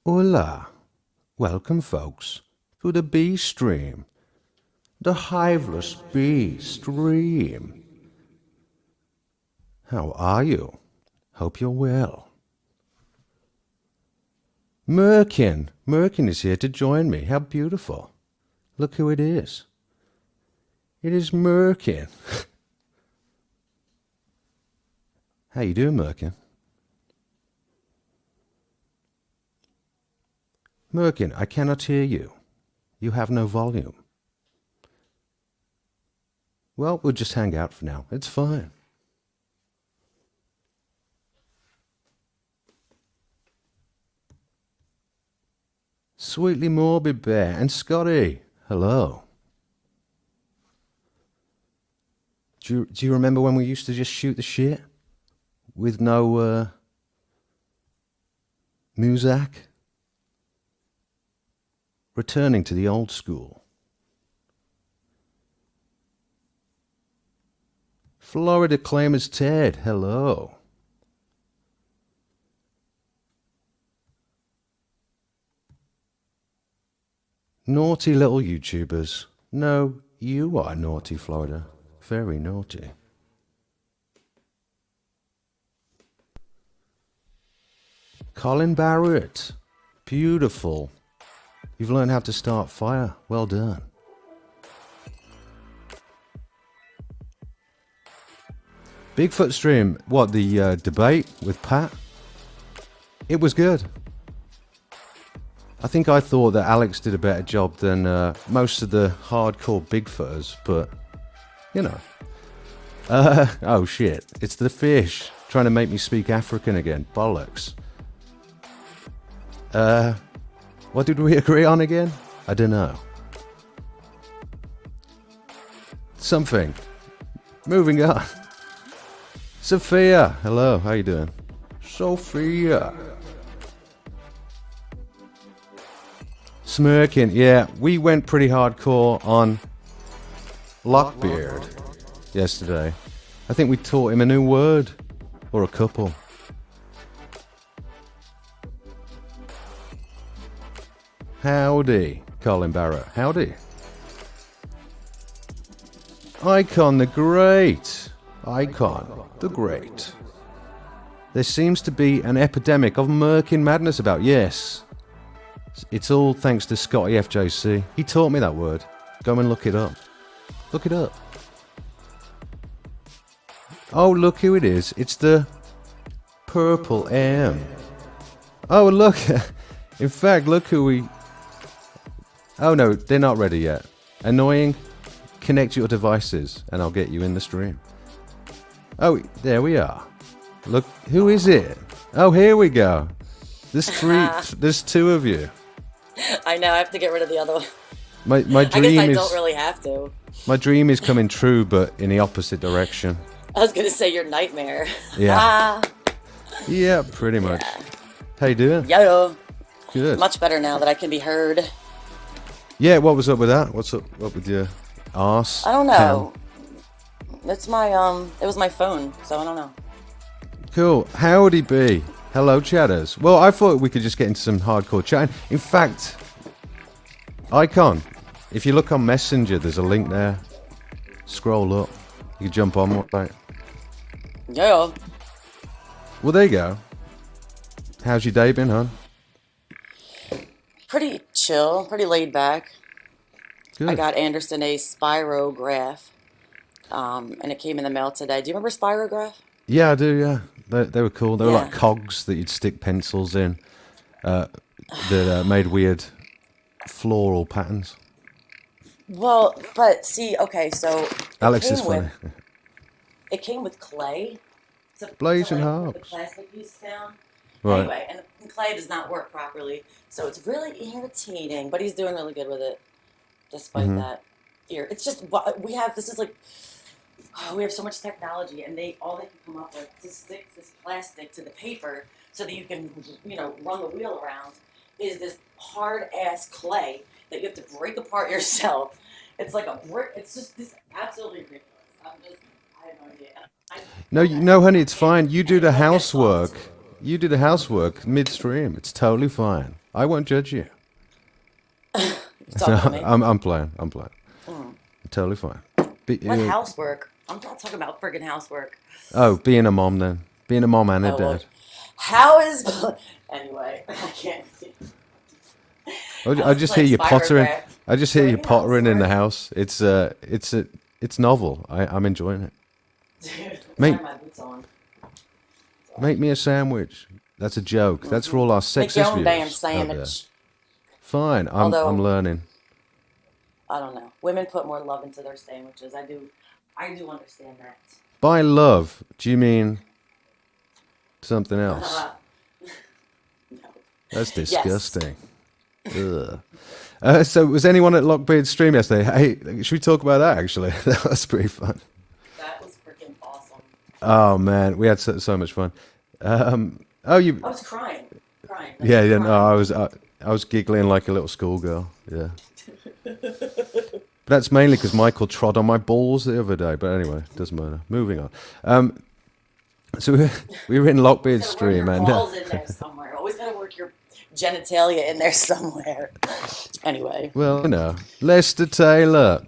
Hola. Welcome, folks, to the bee stream. The hiveless bee stream. How are you? Hope you're well. Merkin. Merkin is here to join me. How beautiful. Look who it is. It is Merkin. How you doing, Merkin? Merkin, I cannot hear you. You have no volume. Well, we'll just hang out for now. It's fine. Sweetly Morbid Bear and Scotty. Hello. Do you remember when we used to just shoot the shit? With no, Muzak? Returning to the old school. Florida Claimers Ted, hello. Naughty little YouTubers. No, you are naughty, Florida. Very naughty. Colin Barrett. Beautiful. You've learned how to start fire. Well done. Bigfoot stream. What, the debate with Pat? It was good. I think I thought that Alex did a better job than most of the hardcore Bigfooters, but, you know. Oh shit, it's the fish trying to make me speak African again. Bollocks. What did we agree on again? I don't know. Something. Moving on. Sophia, hello, how you doing? Sophia. Smirking, yeah, we went pretty hardcore on Lockbeard yesterday. I think we taught him a new word, or a couple. Howdy, Colin Barrett. Howdy. Icon the Great. Icon the Great. There seems to be an epidemic of Merkin madness about. Yes. It's all thanks to Scotty FJC. He taught me that word. Go and look it up. Look it up. Oh, look who it is. It's the Purple M. Oh, look. In fact, look who we... Oh no, they're not ready yet. Annoying. Connect your devices and I'll get you in the stream. Oh, there we are. Look, who is it? Oh, here we go. There's two of you. I know, I have to get rid of the other one. My dream I guess I is... don't really have to. My dream is coming true, but in the opposite direction. I was going to say your nightmare. Yeah. Yeah, pretty much. Yeah. How you doing? Yo. Good. Much better now that I can be heard. Yeah, what was up with that? What's up with your arse? I don't know. It's my, it was my phone, so I don't know. Cool. Howdy B. Hello, chatters. Well, I thought we could just get into some hardcore chatting. In fact, Icon, if you look on Messenger, there's a link there. Scroll up. You can jump on, right? Yeah. Well, there you go. How's your day been, hon? Pretty chill, pretty laid back. Good. I got Anderson a spirograph, and it came in the mail today. Do you remember spirograph? Yeah, I do, yeah. They were cool. They were like cogs that you'd stick pencils in that made weird floral patterns. Well, but see, okay, so... Alex is funny. It came with clay. Blazing Put the Harps. plastic piece down. Right. Anyway, and clay does not work properly, so it's really irritating, but he's doing really good with it, despite that. Here, it's just, we have, this is like... Oh, we have so much technology, and all they can come up with to stick this plastic to the paper so that you can, run the wheel around is this hard-ass clay that you have to break apart yourself. It's like a brick. It's just this absolutely ridiculous. I have no idea. No, honey, it's fine. You do the housework. You do the housework midstream. It's totally fine. I won't judge you. You're talking to me. I'm playing. Totally fine. What housework? I'm not talking about friggin' housework. Oh, being a mom then. Being a mom and a Oh, well, dad. how is... Anyway, I can't... I just hear you pottering. I just hear you Friggin' pottering in the housework. house. It's novel. I'm enjoying it. Dude, Mate. I have my boots on. Make me a sandwich. That's a joke. That's for all our sexist Make your own viewers damn out there. sandwich. Fine. Although- I'm learning. I don't know. Women put more love into their sandwiches. I do understand that. By love, do you mean something else? No. That's disgusting. Ugh. So was anyone at Lockbeard's stream yesterday? Hey, should we talk about that actually? That was pretty fun. That was freaking awesome. Oh man, we had so much fun. You I was crying. yeah, yeah, no, Crying. I was giggling like a little schoolgirl. Yeah. But that's mainly because Michael trod on my balls the other day. But anyway, doesn't matter. Moving on. So we were in Lockbeard's stream, and and balls in there somewhere. Always gotta work your genitalia in there somewhere. Anyway. well, you know, Lester Taylor,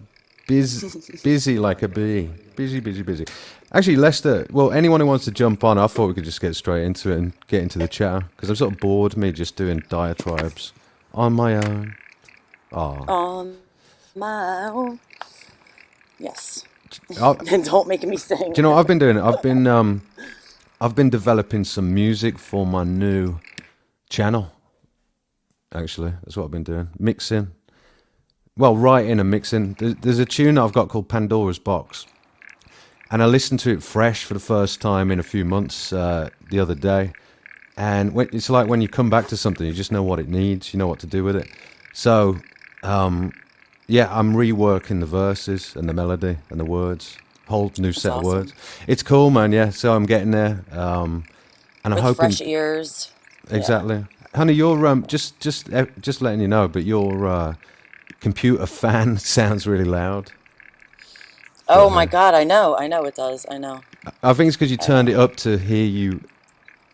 busy like a bee, busy. Actually, Lester. Well, anyone who wants to jump on, I thought we could just get straight into it and get into the chat because I'm sort of bored of me just doing diatribes on my own. Oh. On my own. Yes. I'll- And don't make me sing. Do you know what I've been doing? I've been developing some music for my new channel. Actually, that's what I've been doing. Mixing. Well, writing and mixing. There's a tune that I've got called Pandora's Box. And I listened to it fresh for the first time in a few months the other day. And it's like when you come back to something, you just know what it needs. You know what to do with it. So, yeah, I'm reworking the verses and the melody and the words. Whole new set of awesome. words. It's cool, man. Yeah, so I'm getting there, and I'm With hoping fresh ears. exactly. Honey, you're just letting you know, but your computer fan sounds really loud. Oh my God, I know it does. I know. I think it's because you turned it up to hear you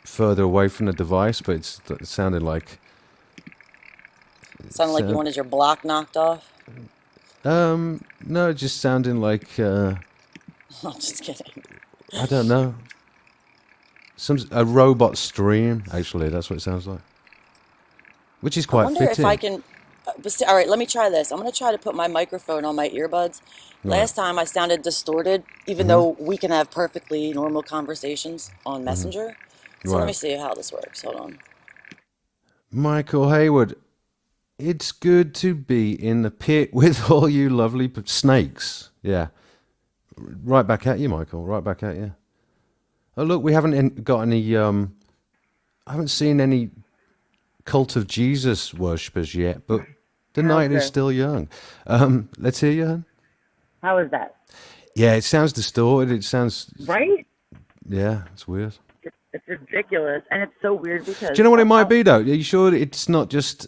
further away from the device, but it sounded like. Sounded like you wanted your block knocked off. No, just sounding like I'm just kidding. I don't know. A robot stream. Actually, that's what it sounds like. Which is I quite wonder fitting. if I can. All right, let me try this. I'm going to try to put my microphone on my earbuds. Last time I sounded distorted, even though we can have perfectly normal conversations on Messenger. So let me see how this works. Hold on. Michael Hayward, it's good to be in the pit with all you lovely snakes. Yeah. Right back at you, Michael. Right back at you. Oh, look, we haven't got any. I haven't seen any Cult of Jesus worshippers yet, but the night is still young. Let's hear you, hon. How is that? Yeah, it sounds distorted. It sounds. Right? Yeah, it's weird. It's ridiculous. And it's so weird because... Do you know what it might be, though? Are you sure it's not just...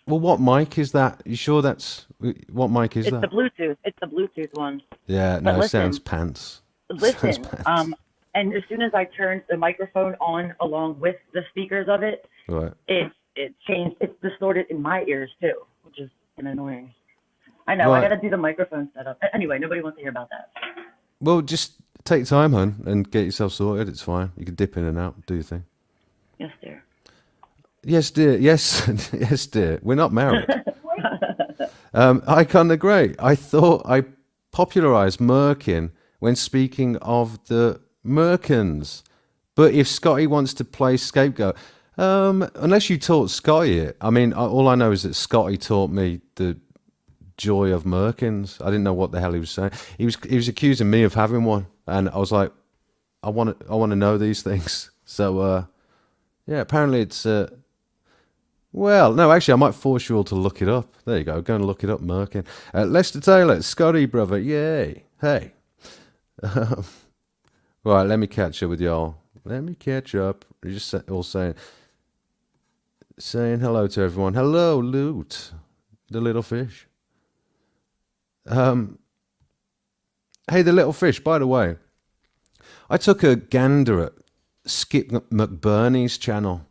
Well, what mic is that? Are you sure that's... What mic is It's that? the Bluetooth. It's the Bluetooth one. Yeah, no, But it listen, sounds pants. Listen, Sounds pants. and as soon as I turned the microphone on along with the speakers of it, Right. it changed. It's distorted in my ears, too, which is annoying. I know, Right. I got to do the microphone setup. Anyway, nobody wants to hear about that. Well, just take time, hon, and get yourself sorted. It's fine. You can dip in and out, do your thing. Yes, dear. Yes, dear. Yes, yes, dear. We're not married. Icon the Great. I thought I popularized Merkin when speaking of the Merkins. But if Scotty wants to play scapegoat, unless you taught Scotty it. I mean, all I know is that Scotty taught me the joy of Merkins. I didn't know what the hell he was saying. He was accusing me of having one, and I was like, I want to know these things. So, yeah, apparently it's. Well, no, actually, I might force you all to look it up. There you go. Go and look it up, Merkin. Lester Taylor, Scotty, brother, yay. Hey. Right, let me catch up with y'all. Let me catch up. You're just all saying hello to everyone. Hello, Loot, the little fish. Hey, the little fish, by the way, I took a gander at Skip McBurney's channel,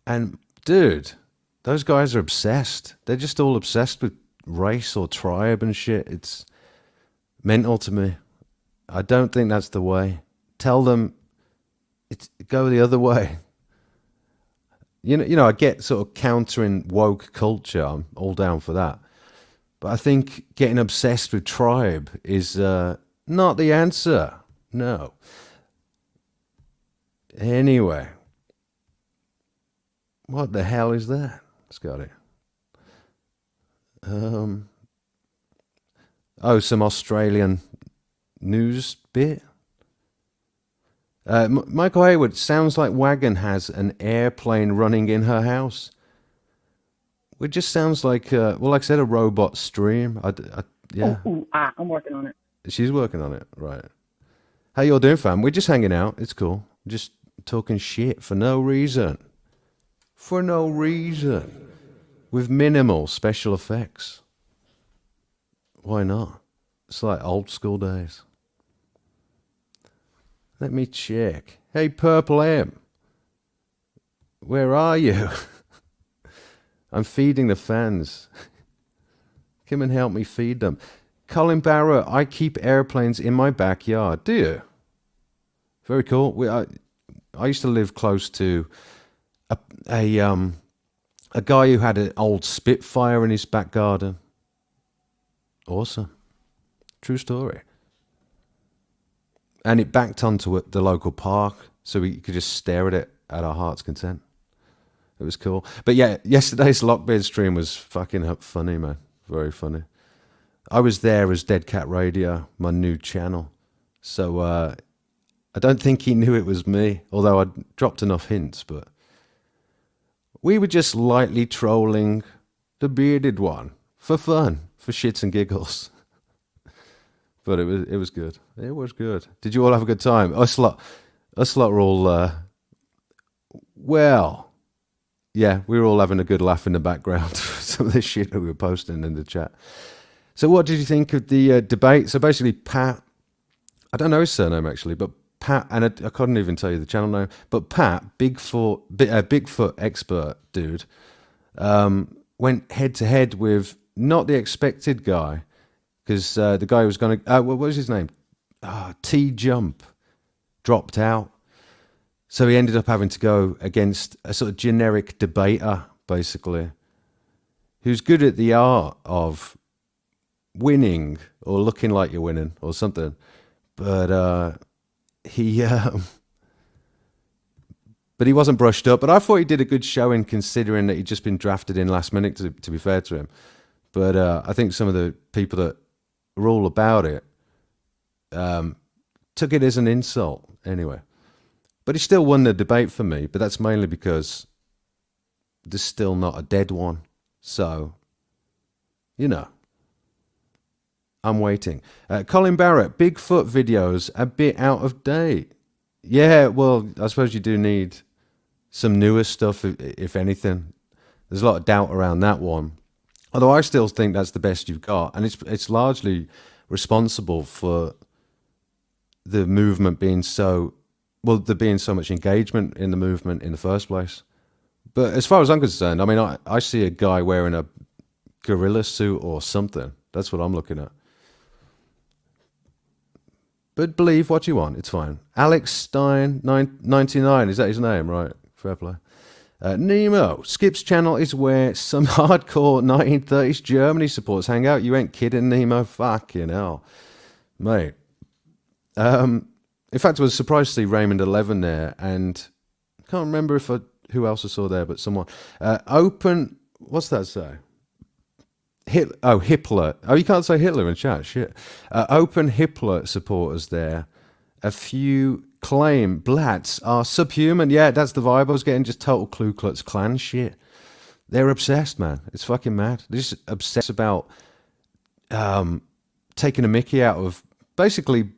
and dude, those guys are obsessed. They're just all obsessed with race or tribe and shit. It's mental to me. I don't think that's the way. Tell them go the other way. You know, I get sort of countering woke culture. I'm all down for that. But I think getting obsessed with tribe is not the answer. No. Anyway. What the hell is that, Scotty? Some Australian news bit. Michael Hayward, sounds like Wagon has an airplane running in her house. It just sounds like, like I said, a robot stream. Yeah. I'm working on it. She's working on it, right. How y'all doing, fam? We're just hanging out. It's cool. Just talking shit for no reason. For no reason. With minimal special effects. Why not? It's like old school days. Let me check. Hey, Purple M. Where are you? I'm feeding the fans. Come and help me feed them. Colin Barrett, I keep airplanes in my backyard. Do you? Very cool. I used to live close to a guy who had an old Spitfire in his back garden. Awesome. True story. And it backed onto the local park, so we could just stare at it at our heart's content. It was cool. But yeah, yesterday's Lockbeard stream was fucking funny, man. Very funny. I was there as Dead Cat Radio, my new channel. So I don't think he knew it was me, although I dropped enough hints, but we were just lightly trolling the bearded one for fun, for shits and giggles. But it was good. It was good. Did you all have a good time? Us lot were all, well, yeah, we were all having a good laugh in the background. Some of the shit that we were posting in the chat. So what did you think of the debate? So basically Pat, I don't know his surname actually, but Pat, and I couldn't even tell you the channel name, but Pat, Bigfoot expert dude, went head to head with not the expected guy, because the guy who was going to, what was his name? T-Jump dropped out. So he ended up having to go against a sort of generic debater, basically, who's good at the art of winning or looking like you're winning or something. But he wasn't brushed up. But I thought he did a good showing, considering that he'd just been drafted in last minute, to be fair to him. But I think some of the people that were all about it took it as an insult anyway. But he still won the debate for me, but that's mainly because there's still not a dead one. So, you know, I'm waiting. Colin Barrett, Bigfoot videos a bit out of date. Yeah, well, I suppose you do need some newer stuff, if anything. There's a lot of doubt around that one. Although I still think that's the best you've got. And it's largely responsible for the movement being so... Well, there being so much engagement in the movement in the first place. But as far as I'm concerned, I mean, I see a guy wearing a gorilla suit or something. That's what I'm looking at. But believe what you want. It's fine. Alex Stein, 99. Is that his name? Right. Fair play. Nemo. Skip's channel is where some hardcore 1930s Germany supporters hang out. You ain't kidding, Nemo. Fucking hell. Mate. In fact, I was surprised to see Raymond 11 there, and I can't remember who else I saw there, but someone. Open, what's that say? Hitler. Oh, you can't say Hitler in chat, shit. Open Hitler supporters there. A few claim blats are subhuman. Yeah, that's the vibe I was getting, just total Ku Klux Klan shit. They're obsessed, man. It's fucking mad. They're just obsessed about taking a mickey out of, basically,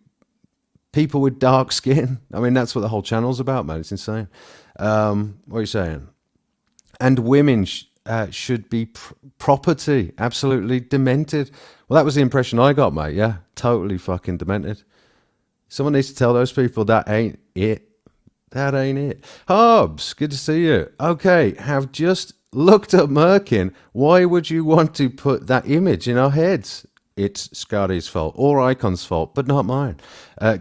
people with dark skin. I mean, that's what the whole channel's about, man. It's insane. What are you saying? And women should be property. Absolutely demented. Well, that was the impression I got, mate. Yeah, totally fucking demented. Someone needs to tell those people that ain't it. That ain't it. Hobbs, good to see you. Okay, have just looked up Merkin. Why would you want to put that image in our heads? It's Scotty's fault or Icon's fault, but not mine.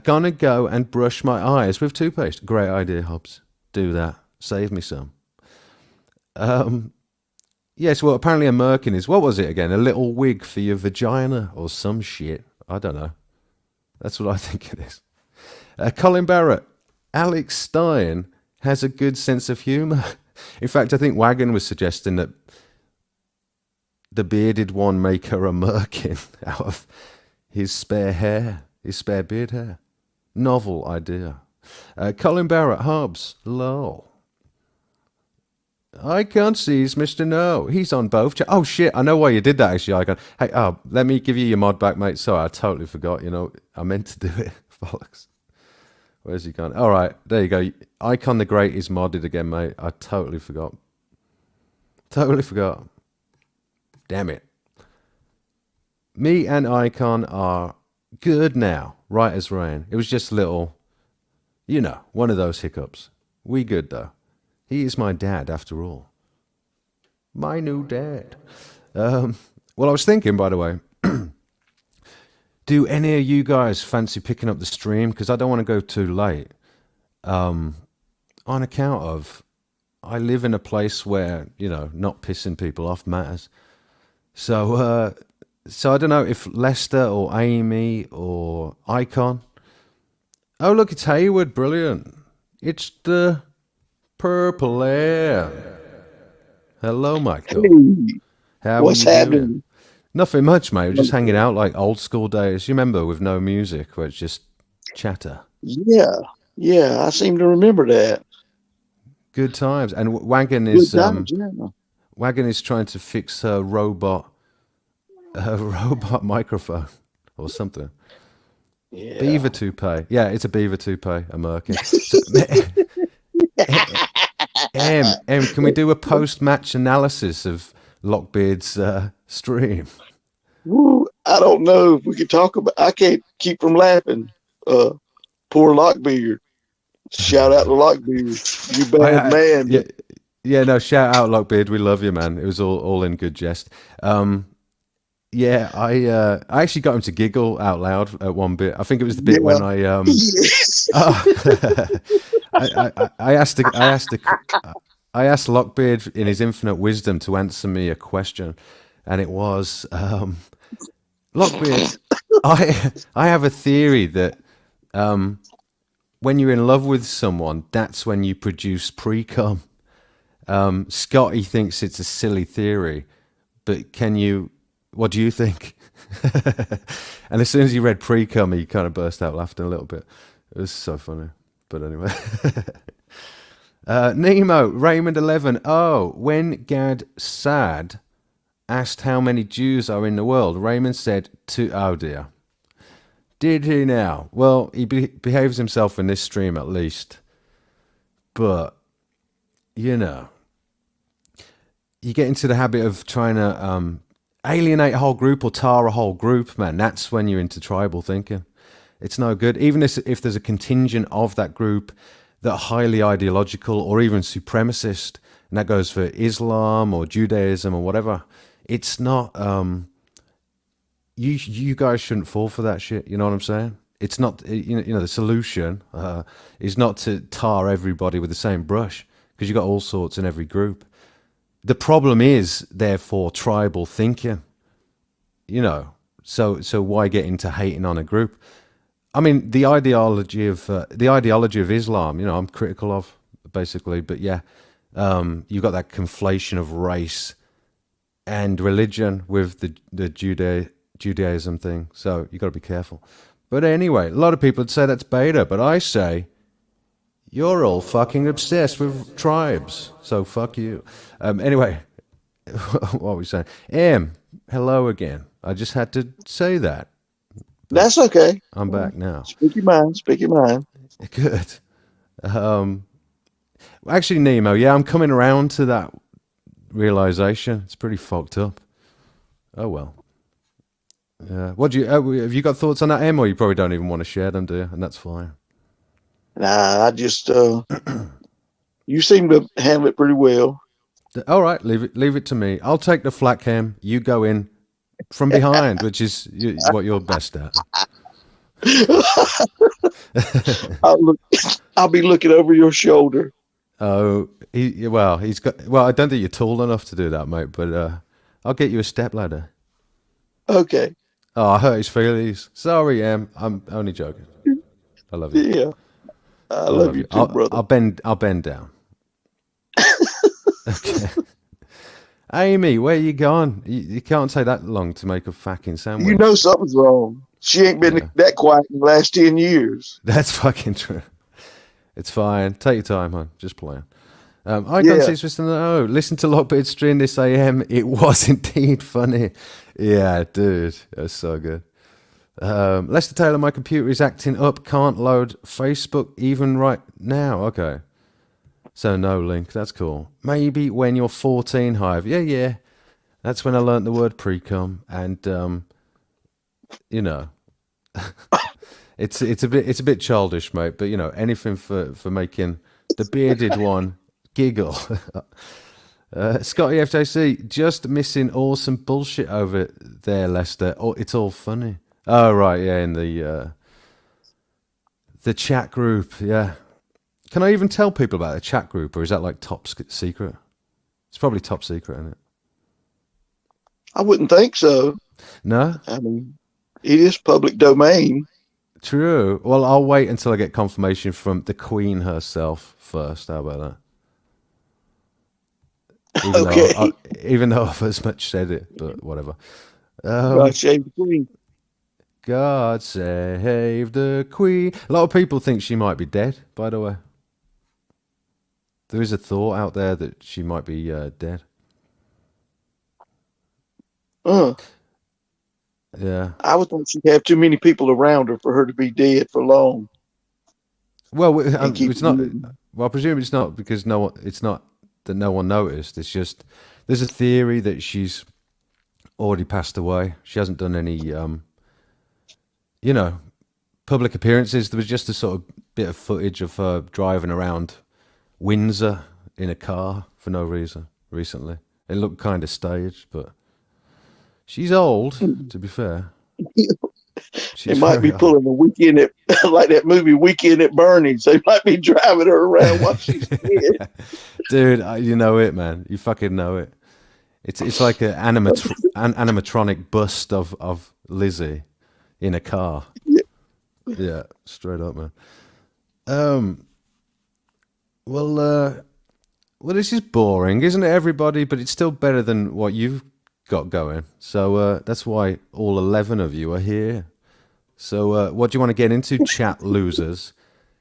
Gonna go and brush my eyes with toothpaste. Great idea, Hobbs. Do that. Save me some. Yes, well, apparently a merkin is, what was it again? A little wig for your vagina or some shit. I don't know. That's what I think it is. Colin Barrett. Alex Stein has a good sense of humour. In fact, I think Wagon was suggesting that the bearded one make her a merkin out of his spare hair, his spare beard hair. Novel idea. Colin Barrett, Hobbs, lol. I can't seize Mr. No. He's on both. Oh, shit. I know why you did that, actually, Icon. Hey, let me give you your mod back, mate. Sorry, I totally forgot. You know, I meant to do it. Bollocks. Where's he gone? All right, there you go. Icon the Great is modded again, mate. I totally forgot. Totally forgot. Damn it. Me and Icon are good now, right as rain. It was just a little, you know, one of those hiccups. We good, though. He is my dad, after all. My new dad. Well, I was thinking, by the way, do any of you guys fancy picking up the stream? Because I don't want to go too late. On account of, I live in a place where, you know, not pissing people off matters. So I don't know if Lester or Amy or Icon. Oh, look, it's Hayward. Brilliant. It's the Purple Air. Hello, Michael. Hey, How what's are you happening? doing? Nothing much, mate. We're just hanging out like old school days. You remember with no music, where it's just chatter. Yeah, I seem to remember that. Good times. And Wagon Good is times, yeah. Wagon is trying to fix her robot microphone or something. Yeah. Beaver toupee. Yeah, it's a beaver toupee, a merkin. Can we do a post-match analysis of Lockbeard's stream? Woo, I don't know if we could talk about. I can't keep from laughing. Poor Lockbeard. Shout out to Lockbeard. You bad man. Yeah, no, shout out Lockbeard. We love you, man. It was all in good jest. Yeah, I actually got him to giggle out loud at one bit. I think it was the bit when I Yes. I asked Lockbeard in his infinite wisdom to answer me a question, and it was Lockbeard. I have a theory that when you're in love with someone, that's when you produce pre-cum. Scotty thinks it's a silly theory, but what do you think? And as soon as he read pre-cum, he kind of burst out laughing a little bit. It was so funny. But anyway. Nemo, Raymond 11. Oh, when Gad Sad asked how many Jews are in the world, Raymond said oh dear. Did he now? Well, he behaves himself in this stream at least. But, you know, you get into the habit of trying to alienate a whole group or tar a whole group, man. That's when you're into tribal thinking. It's no good. Even if there's a contingent of that group that are highly ideological or even supremacist, and that goes for Islam or Judaism or whatever, it's not... You guys shouldn't fall for that shit. You know what I'm saying? It's not... You know, the solution is not to tar everybody with the same brush, because you've got all sorts in every group. The problem is, therefore, tribal thinking. You know, so why get into hating on a group? I mean, the ideology of Islam, you know, I'm critical of, basically. But yeah, you've got that conflation of race and religion with the Judaism thing. So you've got to be careful. But anyway, a lot of people would say that's beta, but I say you're all fucking obsessed with tribes. So fuck you. Anyway, what were we saying? Hello again. I just had to say that. That's okay. I'm back now. Speak your mind. Good. Actually, Nemo, yeah, I'm coming around to that realization. It's pretty fucked up. Oh, well. What do you have you got thoughts on that, Em, or you probably don't even want to share them, do you? And that's fine. Nah, I just you seem to handle it pretty well. All right, leave it to me. I'll take the flat cam. You go in from behind, which is what you're best at. I'll be looking over your shoulder. Oh, he's got. Well, I don't think you're tall enough to do that, mate. But I'll get you a step ladder. Okay. Oh, I hurt his feelings. Sorry, Em. I'm only joking. I love you. Yeah. I love you too, brother. I'll bend down. Okay. Amy, where you gone? You can't take that long to make a fucking sandwich. You know something's wrong. She ain't been that quiet in the last 10 years. That's fucking true. It's fine. Take your time, hon. Just playing. I can't see Mr. No. Listen to Lockbeard stream this AM. It was indeed funny. Yeah, dude. It was so good. Lester Taylor, my computer is acting up. Can't load Facebook even right now. Okay. So no link. That's cool. Maybe when you're 14, Hive. Yeah. That's when I learned the word pre-com. And, you know, it's a bit childish, mate. But, you know, anything for making the bearded one giggle. Scotty FJC, just missing awesome bullshit over there, Lester. Oh, it's all funny. Oh, right, yeah, in the chat group, yeah. Can I even tell people about the chat group, or is that like top secret? It's probably top secret, isn't it? I wouldn't think so. No? I mean, it is public domain. True. Well, I'll wait until I get confirmation from the Queen herself first. How about that? Even though I've as much said it, but whatever. God save the Queen. God save the Queen. A lot of people think she might be dead, by the way. There is a thought out there that she might be dead. Yeah. I would think she'd have too many people around her for her to be dead for long. Well, it's not. Well, I presume it's not because it's not that no one noticed. It's just there's a theory that she's already passed away. She hasn't done any, public appearances. There was just a sort of bit of footage of her driving around Windsor in a car for no reason recently. It looked kind of staged, but she's old, to be fair. They might be pulling a weekend at, like that movie Weekend at Bernie's. They might be driving her around while she's dead. Dude, you know it, man. You fucking know it. It's like an animatronic bust of Lizzie in a car. Yeah, straight up, man. Well, this is boring, isn't it, everybody? But it's still better than what you've got going. So that's why all 11 of you are here. So what do you want to get into, chat losers?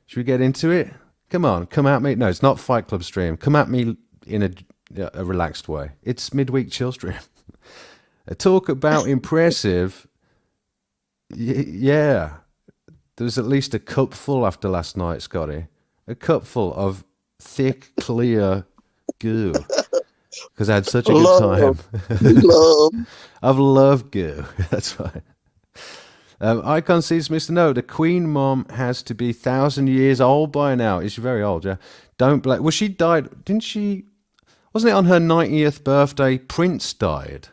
Should we get into it? Come on, come at me. No, it's not Fight Club stream. Come at me in a relaxed way. It's midweek chill stream. Talk about impressive. Yeah. There was at least a cupful after last night, Scotty. A cupful of thick, clear goo. Because I had such a good time. I've loved goo. That's right. Icon sees Mr. No. The Queen Mom has to be 1,000 years old by now. Is she very old? Yeah. Don't blame. Well, she died. Didn't she? Wasn't it on her 90th birthday? Prince died.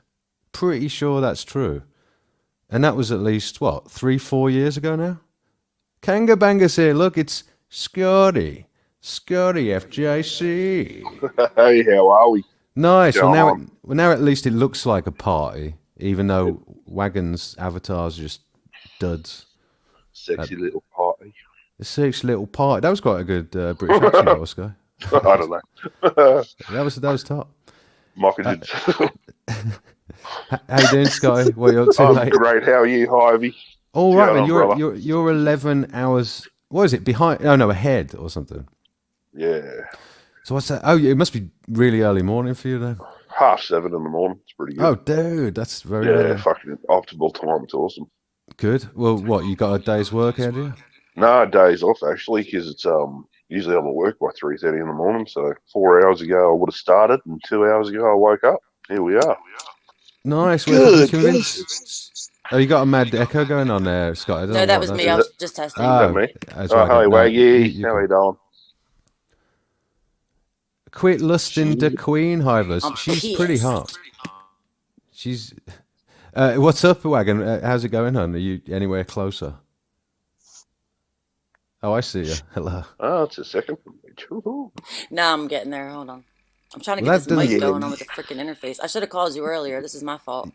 Pretty sure that's true. And that was at least, 3-4 years ago now? Kanga Banga's here. Look, it's Scotty. Scotty FJC. Hey, how are we? Nice. Well, now at least it looks like a party, even though Wagon's avatar's just duds. Sexy little party. A sexy little party. That was quite a good British accent, Oscar. I don't know. that was top. Mocking it. How you doing, Scotty? What are you up to, I'm mate? great. How are you, Ivy? All right, man. You're 11 hours. What is it behind? Oh no, ahead or something. Yeah. So what's that? Oh, it must be really early morning for you then. 7:30 in the morning. It's pretty good. Oh, dude, that's very early. Fucking optimal time. It's awesome. Good. Well, what, you got a day's work ahead of you? No, days off actually, because it's usually I'm at work by 3:30 in the morning. So 4 hours ago I would have started, and 2 hours ago I woke up. Here we are. Nice. Good. Convinced. Oh, you got a mad echo going on there, Scott. No, that was me. I was just testing. Is that me? That's Hi, right. Waggy. How are you doing? Quit lusting the queen, Hivers. I'm She's pissed. pretty hot. She's. What's up, Wagon? How's it going, hon? Are you anywhere closer? Oh, I see you. Hello. Oh, it's a second. Now I'm getting there. Hold on. I'm trying to Well, get that this mic doesn't- going on with the freaking interface. I should have called you earlier. This is my fault.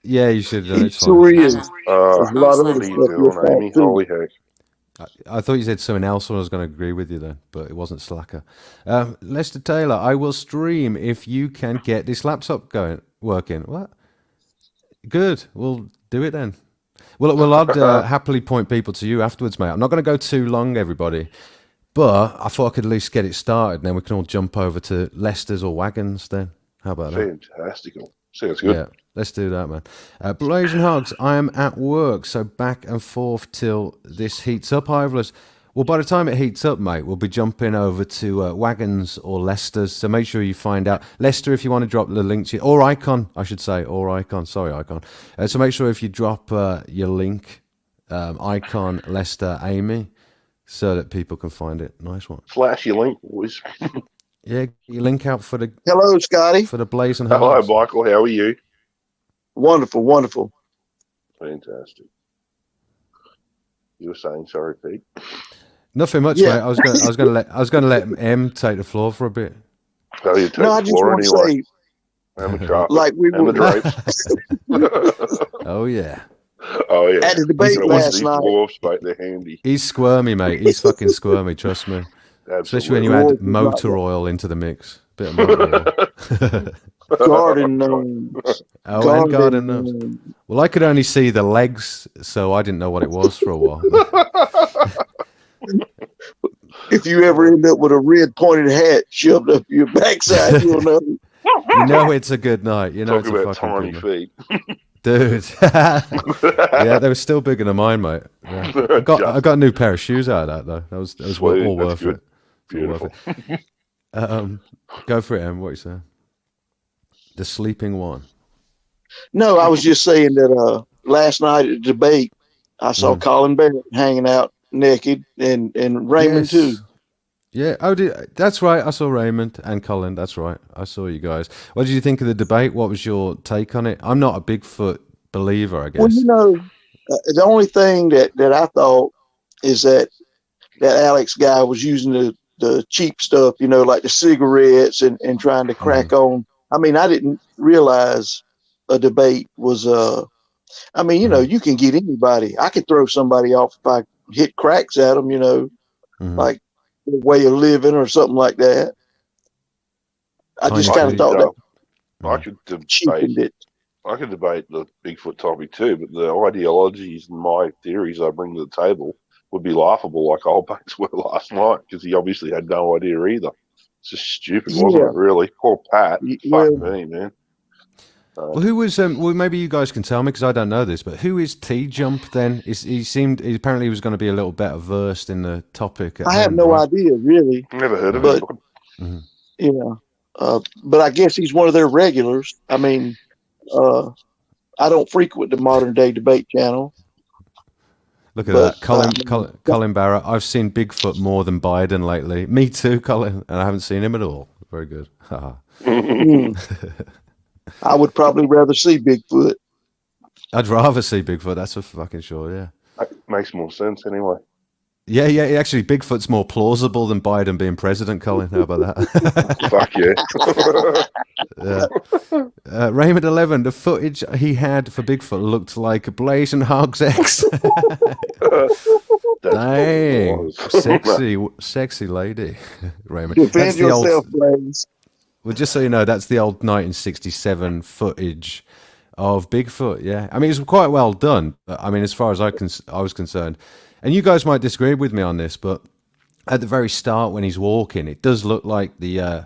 Yeah, you should. It's Sure fine. is. I know. There's a lot of I'm other What are stuff you you're doing, Amy? too. Holy heck. I thought you said something else when I was going to agree with you then, but it wasn't Slacker. Lester Taylor, I will stream if you can get this laptop working. What? Good. We'll do it then. Well, I'd happily point people to you afterwards, mate. I'm not going to go too long, everybody, but I thought I could at least get it started, and then we can all jump over to Lester's or Wagons then. How about that? Fantastical. Sounds good. Yeah, let's do that, man. Blazing Hogs, I am at work, so back and forth till this heats up, Hiveless. Well, by the time it heats up, mate, we'll be jumping over to Wagons or Leicester's, so make sure you find out. Lester, if you want to drop the link to or Icon, I should say, or Icon, sorry, Icon. So make sure if you drop your link, Icon, Lester, Amy, so that people can find it. Nice one. Flash your link, boys. Yeah, you link out for the Hello, Scotty. for the Blazing Hello, Hogs. Michael. How are you? Wonderful, wonderful. Fantastic. You were saying, sorry, Pete. Nothing much, Yeah. mate. I was gonna let M take the floor for a bit. Oh, you take No, I the just floor want to anyway. say, And the carpet. like we and were the drapes. Oh yeah, Oh, yeah. at the debate These last night. dwarfs, mate, they're handy. he's squirmy, mate. He's fucking squirmy. Trust me. Especially when you Absolutely. add motor oil into the mix. Bit of motor oil. Garden gnomes. Oh, and garden gnomes. Well, I could only see the legs, so I didn't know what it was for a while. If you ever end up with a red pointed hat shoved up your backside, you'll know. You know it's a good night. You know Talking it's a about fucking tiny good night. feet. Dude. Yeah, they were still bigger than mine, mate. Yeah. I got a new pair of shoes out of that though. That was Sweet, all that's worth good. it. It's all worth Beautiful. it. Go for it, Em. What you say? The sleeping one. No, I was just saying that last night at the debate, I saw Colin Barrett hanging out naked and Raymond too. Yeah. Oh, that's right. I saw Raymond and Colin. That's right. I saw you guys. What did you think of the debate? What was your take on it? I'm not a Bigfoot believer, I guess. Well, you know, the only thing that I thought is that Alex guy was using the cheap stuff, you know, like the cigarettes and trying to crack on. I mean, I didn't realize a debate was, I mean, you know, you can get anybody. I could throw somebody off if I hit cracks at them, you know, like a way of living or something like that. I just kind of thought that I could cheapened debate. it. I could debate the Bigfoot topic too, but the ideologies and my theories I bring to the table would be laughable, like old mates were last night, because he obviously had no idea either. It's just stupid, wasn't it? Really, poor Pat. Fuck me, man. Well, who was? Well, maybe you guys can tell me because I don't know this. But who is T Jump then? He apparently was going to be a little better versed in the topic. I have no idea, really. Never heard of it. Yeah, but I guess he's one of their regulars. I mean, I don't frequent the modern day debate channel. Look at that, Colin Barrett. I've seen Bigfoot more than Biden lately. Me too, Colin, and I haven't seen him at all. Very good. I would probably rather see Bigfoot. I'd rather see Bigfoot. That's for fucking sure. Yeah, that makes more sense anyway. Yeah. Actually, Bigfoot's more plausible than Biden being president, Colin. How about that? Fuck yeah. Raymond 11, the footage he had for Bigfoot looked like a Blazing Hogs X. Dang. Sexy lady, Raymond. Defend yourself, Blaze. Well, just so you know, that's the old 1967 footage of Bigfoot. Yeah, I mean, it's quite well done. I mean, as far as I was concerned, and you guys might disagree with me on this, but at the very start when he's walking, it does look like the,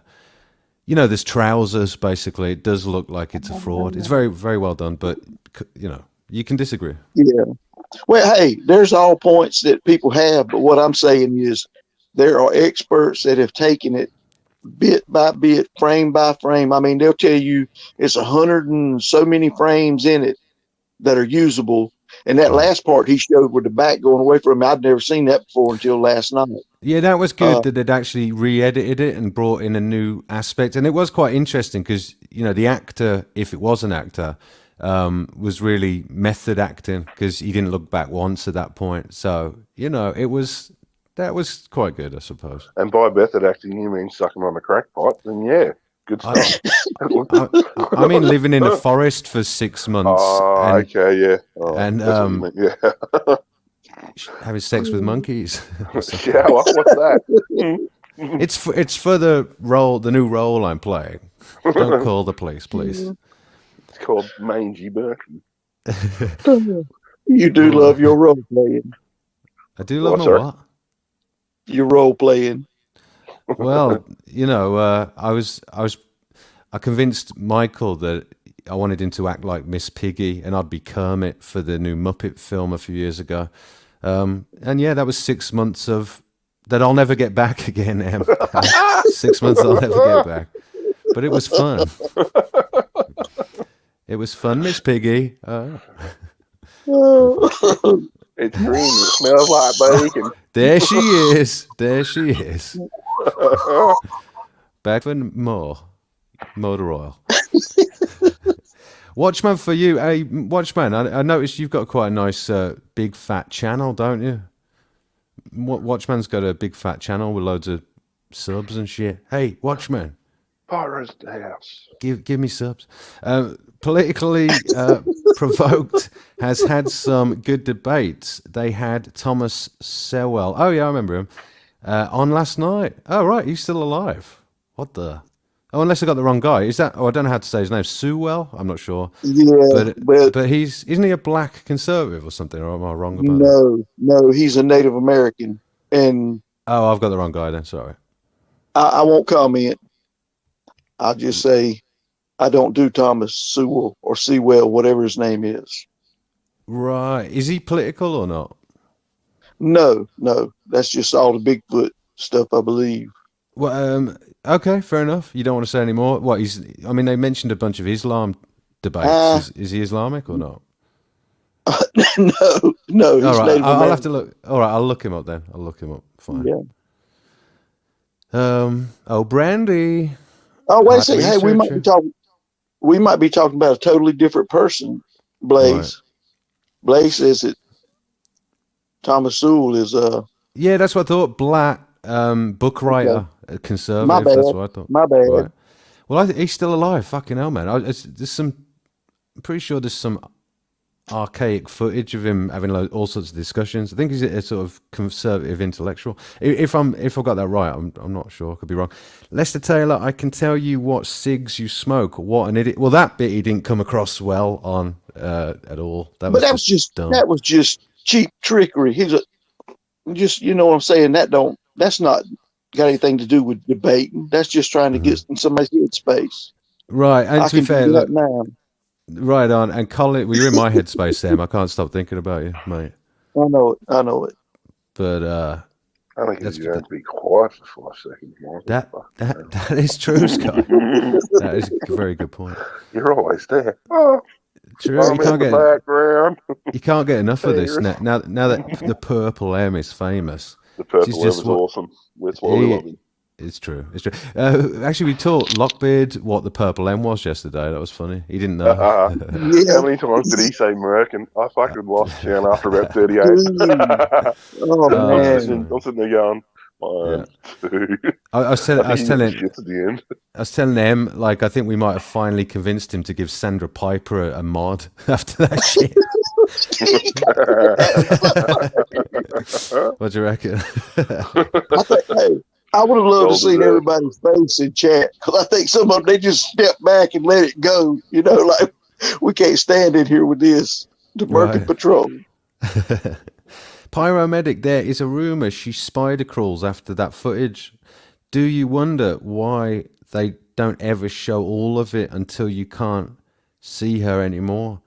you know, there's trousers. Basically, it does look like it's a fraud. It's very, very well done, but you know, you can disagree. Yeah. Well, hey, there's all points that people have, but what I'm saying is there are experts that have taken it bit by bit, frame by frame. I mean, they'll tell you it's 100 and so many frames in it that are usable, And that last part he showed with the back going away from him, I'd never seen that before until last night. Yeah, that was good that they'd actually re-edited it and brought in a new aspect. And it was quite interesting because, you know, the actor, if it was an actor, was really method acting because he didn't look back once at that point. So, you know, that was quite good, I suppose. And by method acting, you mean sucking on a crack pipe? Then yeah, good stuff. I mean, living in a forest for 6 months. Oh, okay, yeah. Oh, and yeah. having sex with monkeys. Yeah, what's that? It's for the new role I'm playing. Don't call the police, please. It's called Mangy Bertie. You do love your role playing. I do love my what? Your role playing. Well, you know, I convinced Michael that I wanted him to act like Miss Piggy and I'd be Kermit for the new Muppet film a few years ago. And yeah, that was 6 months of that I'll never get back again, Em. 6 months I'll never get back. But it was fun. It was fun, Miss Piggy. It's green. It smells like bacon. There she is. There she is. Back for more motor oil. Watchman for you. Hey, Watchman, I noticed you've got quite a nice big fat channel, don't you? Watchman's got a big fat channel with loads of subs and shit. Hey, Watchman. Pyro's house. Give me subs. Politically Provoked has had some good debates. They had Thomas Sewell. Oh yeah, I remember him. On last night. Oh right, he's still alive. What the? Oh, unless I got the wrong guy. Is that? Oh, I don't know how to say his name. Sewell? I'm not sure. Yeah, but isn't he a black conservative or something? Or am I wrong about that? No, he's a Native American. And oh, I've got the wrong guy then. Sorry. I won't comment. I'll just say I don't do Thomas Sewell or Sewell, whatever his name is. Right. Is he political or not? No. That's just all the Bigfoot stuff, I believe. Well, okay, fair enough. You don't want to say any more? What, I mean, they mentioned a bunch of Islam debates. Is he Islamic or not? No. He's all right, I'll American. have to look. All right, I'll look him up then. I'll look him up. Fine. Yeah. Oh, Brandy. Oh, wait a second. Hey, we might be talking about a totally different person, Blaze. Right. Blaze says that Thomas Sewell is Yeah, that's what I thought. Black book writer, conservative. My bad. That's what I thought. My bad. Right. Well, he's still alive. Fucking hell, man. I'm pretty sure there's some archaic footage of him having all sorts of discussions. I think he's a sort of conservative intellectual. If I've got that right, I'm not sure. I could be wrong. Lester Taylor, I can tell you what cigs you smoke. What an idiot! Well, that bit he didn't come across well on at all. That was just cheap trickery. Just you know what I'm saying. That's not got anything to do with debating. That's just trying to get in somebody's headspace. Right, and to be fair, look, now. Right on. And Colin, well, you're in my headspace, Sam. I can't stop thinking about you, mate. I know it. But I think you have to be quiet for 5 seconds. That is true, Scott. That is a very good point. You're always there. Oh, true. I'm in the background. You can't get enough of this now that the Purple M is famous. The Purple M is awesome. That's why we love him. It's true. Actually, we taught Lockbeard what the Purple M was yesterday. That was funny. He didn't know. How many times did he say Merkin? I fucking lost count after about 38. Oh, man. I'm sitting there going, one, two. I was telling them, like, I think we might have finally convinced him to give Sandra Piper a mod after that shit. What do you reckon? I would have loved to see everybody's face in chat because I think some of them, they just step back and let it go. You know, like we can't stand in here with this. The Merkin Patrol. Pyromedic, there is a rumor she spider crawls after that footage. Do you wonder why they don't ever show all of it until you can't see her anymore?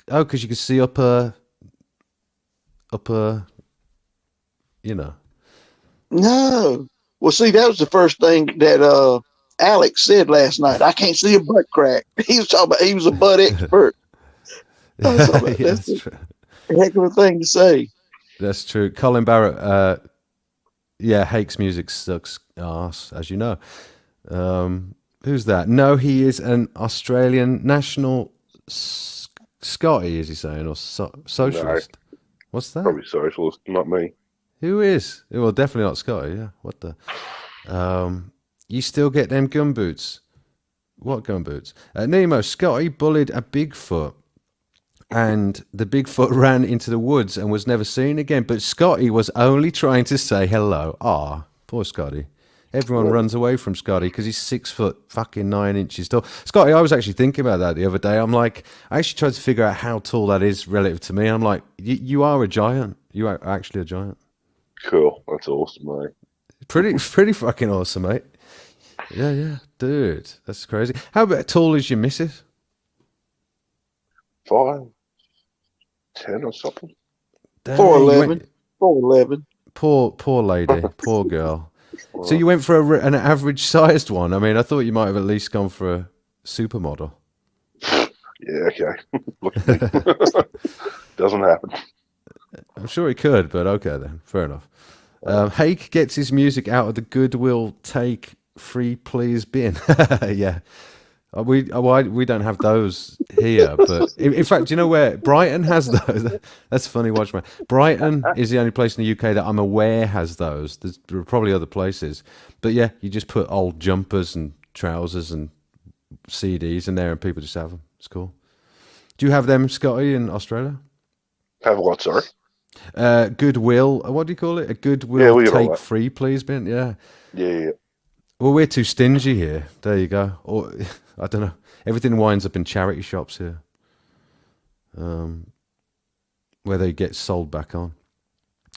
Oh, because you can see up her, you know. No. Well, see, that was the first thing that Alex said last night. I can't see a butt crack. He was talking about he was a butt expert. That's That's true. a heck of a thing to say. That's true. Colin Barrett, Hake's music sucks arse, as you know. Who's that? No, he is an Australian national Scotty, is he saying, or socialist? No, What's that? probably socialist, not me. Who is? Well, definitely not Scotty, yeah. What the? You still get them gumboots. What gumboots? Nemo, Scotty bullied a Bigfoot, and the Bigfoot ran into the woods and was never seen again. But Scotty was only trying to say hello. Ah, poor Scotty. Everyone runs away from Scotty because he's 6 foot fucking 9 inches tall. Scotty, I was actually thinking about that the other day. I'm like, I actually tried to figure out how tall that is relative to me. I'm like, you are a giant. You are actually a giant. Cool. That's awesome, mate. Pretty fucking awesome, mate. Yeah, dude, that's crazy. How about tall is your missus? 5'10" or something. Dang, 4'11". 4'11". Poor lady, poor girl. So you went for an average-sized one. I mean, I thought you might have at least gone for a supermodel. Yeah, okay. Look at me. Doesn't happen. I'm sure he could, but okay then. Fair enough. Hake gets his music out of the Goodwill Take Free Please bin. Yeah. We don't have those here, but in fact, you know where Brighton has those? That's funny, watch man. Brighton is the only place in the UK that I'm aware has those. There are probably other places, but yeah, you just put old jumpers and trousers and CDs in there, and people just have them. It's cool. Do you have them, Scotty, in Australia? Have what, sorry? Goodwill. What do you call it? A Goodwill we got all Take that. Free Please bin. Yeah. Yeah. Well, we're too stingy here. There you go. Or I don't know. Everything winds up in charity shops here, where they get sold back on.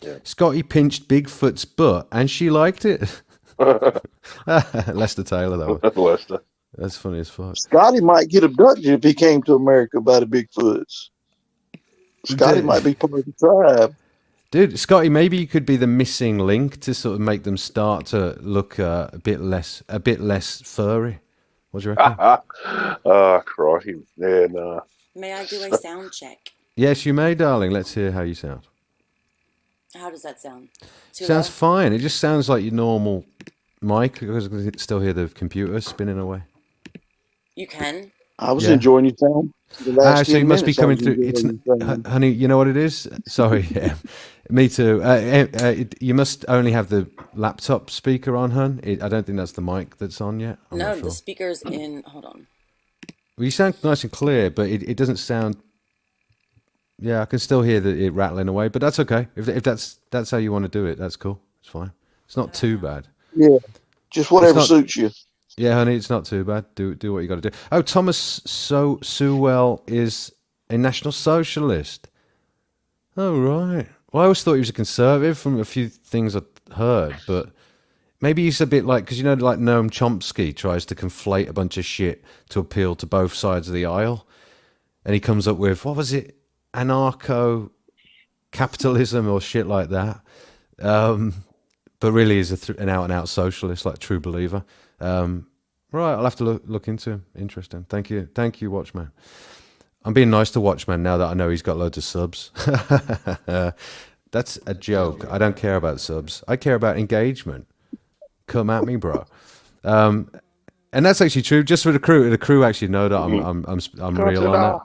Yeah. Scotty pinched Bigfoot's butt, and she liked it. Lester Taylor, that one. Lester. That's funny as fuck. Scotty might get abducted if he came to America by the Bigfoots. Scotty might be part of the tribe. Dude, Scotty, maybe you could be the missing link to sort of make them start to look a bit less furry. What do you reckon? Oh, crikey. Yeah, no. May I do a sound check? Yes, you may, darling. Let's hear how you sound. How does that sound? Too Sounds low? fine. It just sounds like your normal mic because I can still hear the computer spinning away. You can. I was Yeah. enjoying your time. The last So 10 you must be minutes I coming was through. enjoying your time. Honey, you know what it is? Sorry, yeah. Me too. You must only have the laptop speaker on, hun. I don't think that's the mic that's on yet. I'm No, not sure. the speaker's in. Hold on. Well, you sound nice and clear, but it doesn't sound. Yeah, I can still hear it rattling away, but that's okay. If that's how you want to do it, that's cool. It's fine. It's not too bad. Yeah, just whatever It's suits you. Yeah, honey, it's not too bad. Do what you got to do. Oh, Thomas Sewell is a National Socialist. Oh, right. Well, I always thought he was a conservative from a few things I'd heard, but maybe he's a bit like, because you know, like Noam Chomsky tries to conflate a bunch of shit to appeal to both sides of the aisle, and he comes up with, what was it, anarcho-capitalism or shit like that. But really he's an out-and-out socialist, like true believer. Right, I'll have to look into him. Interesting. Thank you, Watchman. I'm being nice to Watchman now that I know he's got loads of subs. That's a joke. I don't care about subs. I care about engagement. Come at me, bro. And that's actually true. Just for the crew actually know that I'm real on that.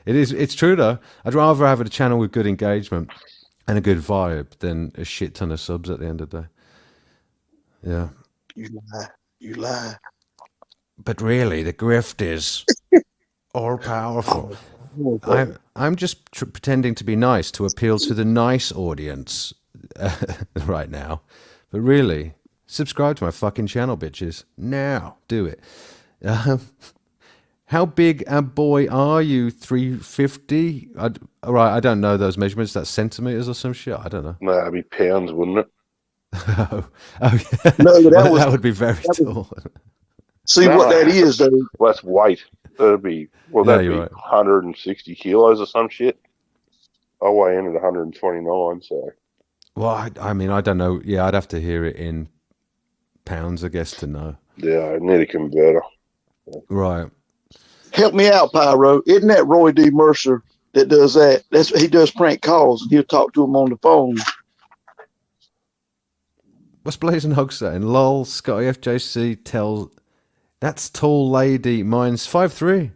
It's true though. I'd rather have a channel with good engagement and a good vibe than a shit ton of subs at the end of the day. Yeah. You lie. But really, the grift is all powerful. I'm just pretending to be nice to appeal to the nice audience right now. But really, subscribe to my fucking channel, bitches. Now, do it. How big a boy are you? 350? Right, I don't know those measurements. That's centimeters or some shit. I don't know. No, it'd be pounds, wouldn't it? Oh, yeah. No, that would be very tall. See what that is, though. Well, that's weight. That'd be you're right. 160 kilos or some shit. I weigh in at 129, so. Well, I mean, I don't know. Yeah, I'd have to hear it in pounds, I guess, to know. Yeah, I need a converter. Right. Help me out, Pyro. Isn't that Roy D. Mercer that does that. He does prank calls, and he'll talk to him on the phone. What's Blazing Hog saying? Lol, Scotty FJC tells... That's tall lady. Mine's 5'3".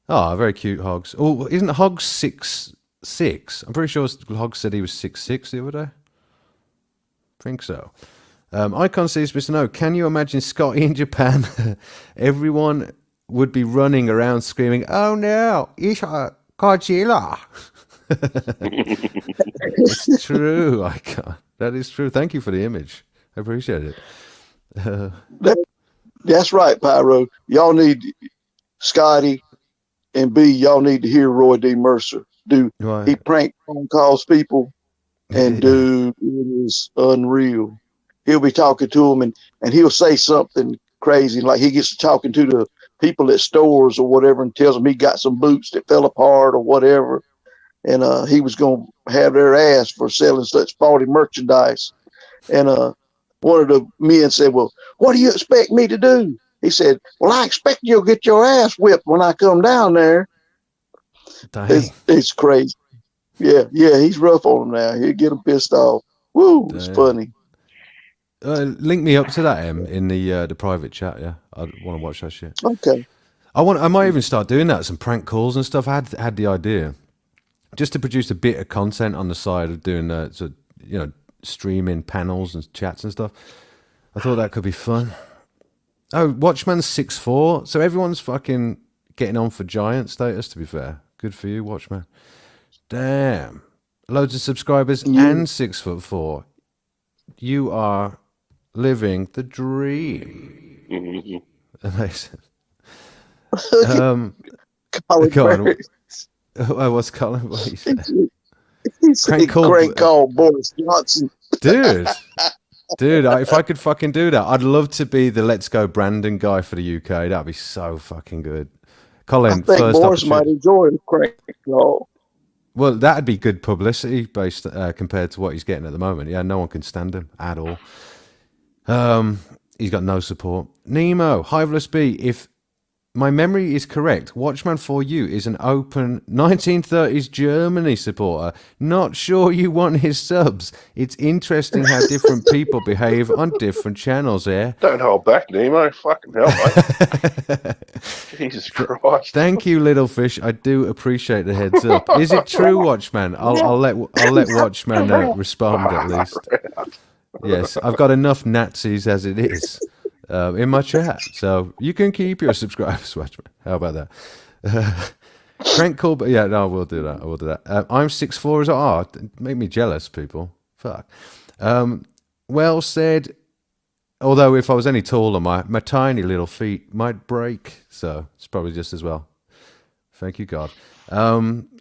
Oh, very cute, Hogs. Oh, isn't Hogs 6'6"? I'm pretty sure Hogs said he was 6'6" the other day. Think so. Icon says, Mr. No, can you imagine Scotty in Japan? Everyone would be running around screaming, oh no, it's a Godzilla. It's true, Icon. That is true. Thank you for the image. I appreciate it. That's right, Pyro. Y'all need Scotty, and B, y'all need to hear Roy D. Mercer. Right. He prank phone calls people, and dude, it is unreal. He'll be talking to them, and he'll say something crazy, like he gets to talking to the people at stores or whatever, and tells them he got some boots that fell apart or whatever, and he was going to have their ass for selling such faulty merchandise. And one of the men said, well, what do you expect me to do? He said, well, I expect you'll get your ass whipped when I come down there. It's crazy. Yeah, he's rough on them now. He'll get them pissed off. Woo, it's funny. Link me up to that, in the private chat. Yeah, I want to watch that shit. Okay. I might even start doing that, some prank calls and stuff. I had the idea just to produce a bit of content on the side of doing streaming panels and chats and stuff. I thought that could be fun. Oh, Watchman's 6'4", so everyone's fucking getting on for giant status. To be fair, good for you, Watchman. Damn, loads of subscribers and 6'4". You are living the dream. Amazing. Colin, what's Colin? What he said? He said crank call Boris Johnson. Dude, if I could fucking do that, I'd love to be the Let's Go Brandon guy for the UK. That'd be so fucking good. Colin, I think first Boris might enjoy the crank call. Well, that'd be good publicity based compared to what he's getting at the moment. Yeah, no one can stand him at all. He's got no support. Nemo, Hiveless B, if my memory is correct, Watchman for You is an open 1930s Germany supporter. Not sure you want his subs. It's interesting how different people behave on different channels here. Don't hold back, Nemo. Fucking hell, mate. Jesus Christ. Thank you, little fish. I do appreciate the heads up. Is it true, Watchman? I'll let Watchman respond at least. Yes, I've got enough Nazis as it is. In my chat, so you can keep your subscribers, Watchman. How about that? Crank call, but yeah, no, we'll do that. I will do that. I'm 6'4" as well. Make me jealous, people. Fuck. Well said. Although if I was any taller, my tiny little feet might break, so it's probably just as well. Thank you, God. That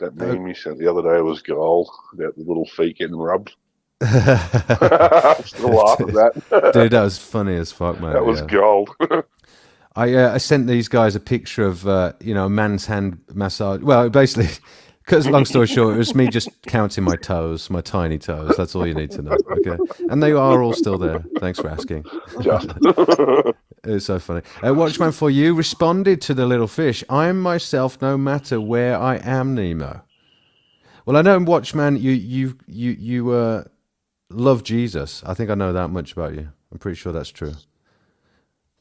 meme you sent the other day was gold about the little feet getting rubbed. I'm still laughing at that. Dude, that was funny as fuck, man. That was gold. I sent these guys a picture of a man's hand massage. Well, basically, because long story short, it was me just counting my toes, my tiny toes. That's all you need to know. Okay, and they are all still there. Thanks for asking. It's so funny. Watchman for You responded to the little fish. I am myself, no matter where I am, Nemo. Well, I know, Watchman, you love Jesus. I think I know that much about you. I'm pretty sure that's true.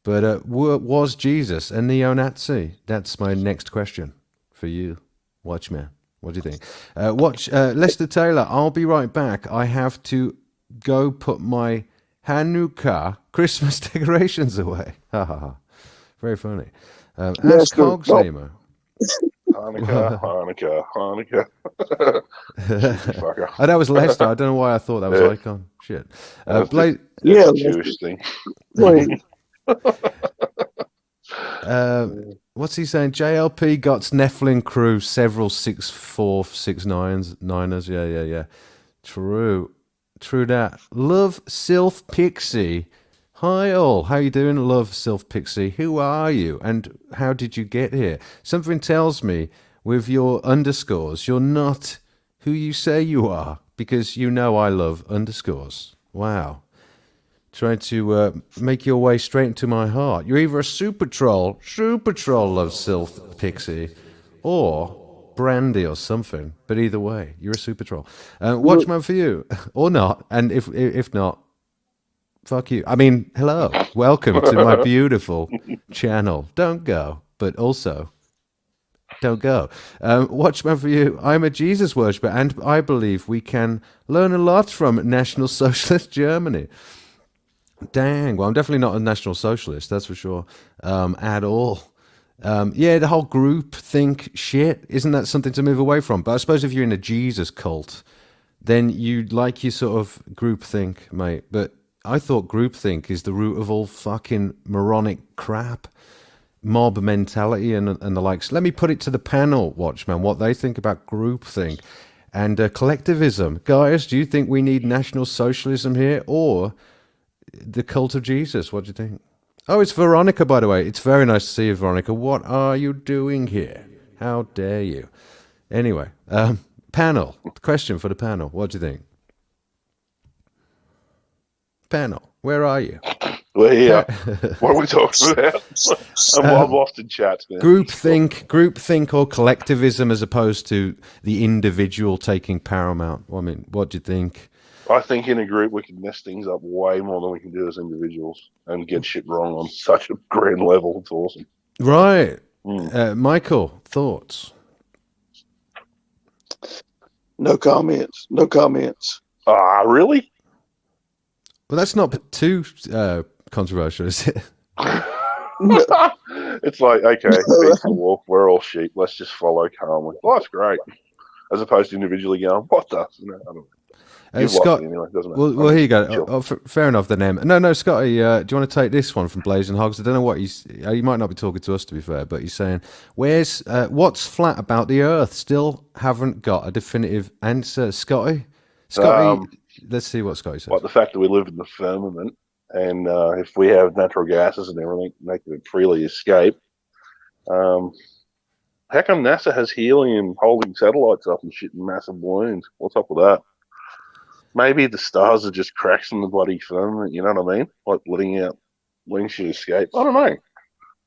But was Jesus a neo-Nazi? That's my next question for you, Watchman. What do you think? Lester Taylor, I'll be right back. I have to go put my Hanukkah Christmas decorations away. Ha ha ha. Very funny. Ask Hogs, Nemo. Hanukkah. Oh, that was Lester. I don't know why I thought that was Icon. Shit. Jewish thing. What's he saying? JLP got Nephilim crew several 6'4", 6'9"ers. Yeah. True that. Love Sylph Pixie. Hi all, how you doing? Love Sylph Pixie. Who are you and how did you get here? Something tells me with your underscores you're not who you say you are, because you know I love underscores. Wow. Trying to make your way straight into my heart. You're either a super troll, Love Sylph Pixie, or brandy or something. But either way, you're a super troll. Watchman for you, or not. And if not, fuck you. I mean, hello. Welcome to my beautiful channel. Don't go, but also don't go. Watchman for you, I'm a Jesus worshipper, and I believe we can learn a lot from National Socialist Germany. Dang, well, I'm definitely not a National Socialist, that's for sure, at all. Yeah, the whole group think shit, isn't that something to move away from? But I suppose if you're in a Jesus cult, then you'd like your sort of group think, mate. But I thought group think is the root of all fucking moronic crap, mob mentality and the likes. Let me put it to the panel, Watchman, what they think about group think and collectivism. Guys, do you think we need National Socialism here or the cult of Jesus? What do you think? Oh, it's Veronica, by the way. It's very nice to see you, Veronica. What are you doing here? How dare you? Anyway, panel. Question for the panel. What do you think? Panel, where are you? We're here. What are we talking about? I'm lost in chat, man. Groupthink or collectivism as opposed to the individual taking paramount. I mean, what do you think? I think in a group we can mess things up way more than we can do as individuals and get shit wrong on such a grand level. It's awesome. Right. Michael, thoughts? No comments. No comments. Really? Well, that's not too controversial, is it? It's like, okay, peaceful walk, we're all sheep. Let's just follow calmly. Oh, that's great. As opposed to individually going, what the? No, I don't know. Scott, anyway, doesn't it? well, here you go. Fair enough then, Em. No, Scotty, do you want to take this one from Blazing Hogs? I don't know what he's... you might not be talking to us, to be fair, but he's saying, what's flat about the Earth? Still haven't got a definitive answer. Scotty, let's see what Scotty says. Like the fact that we live in the firmament, and if we have natural gases and everything, they can freely escape. How come NASA has helium holding satellites up and shit in massive balloons? What's up with that? Maybe the stars are just cracks in the bloody firmament, you know what I mean? Like letting out wings to escape. I don't know.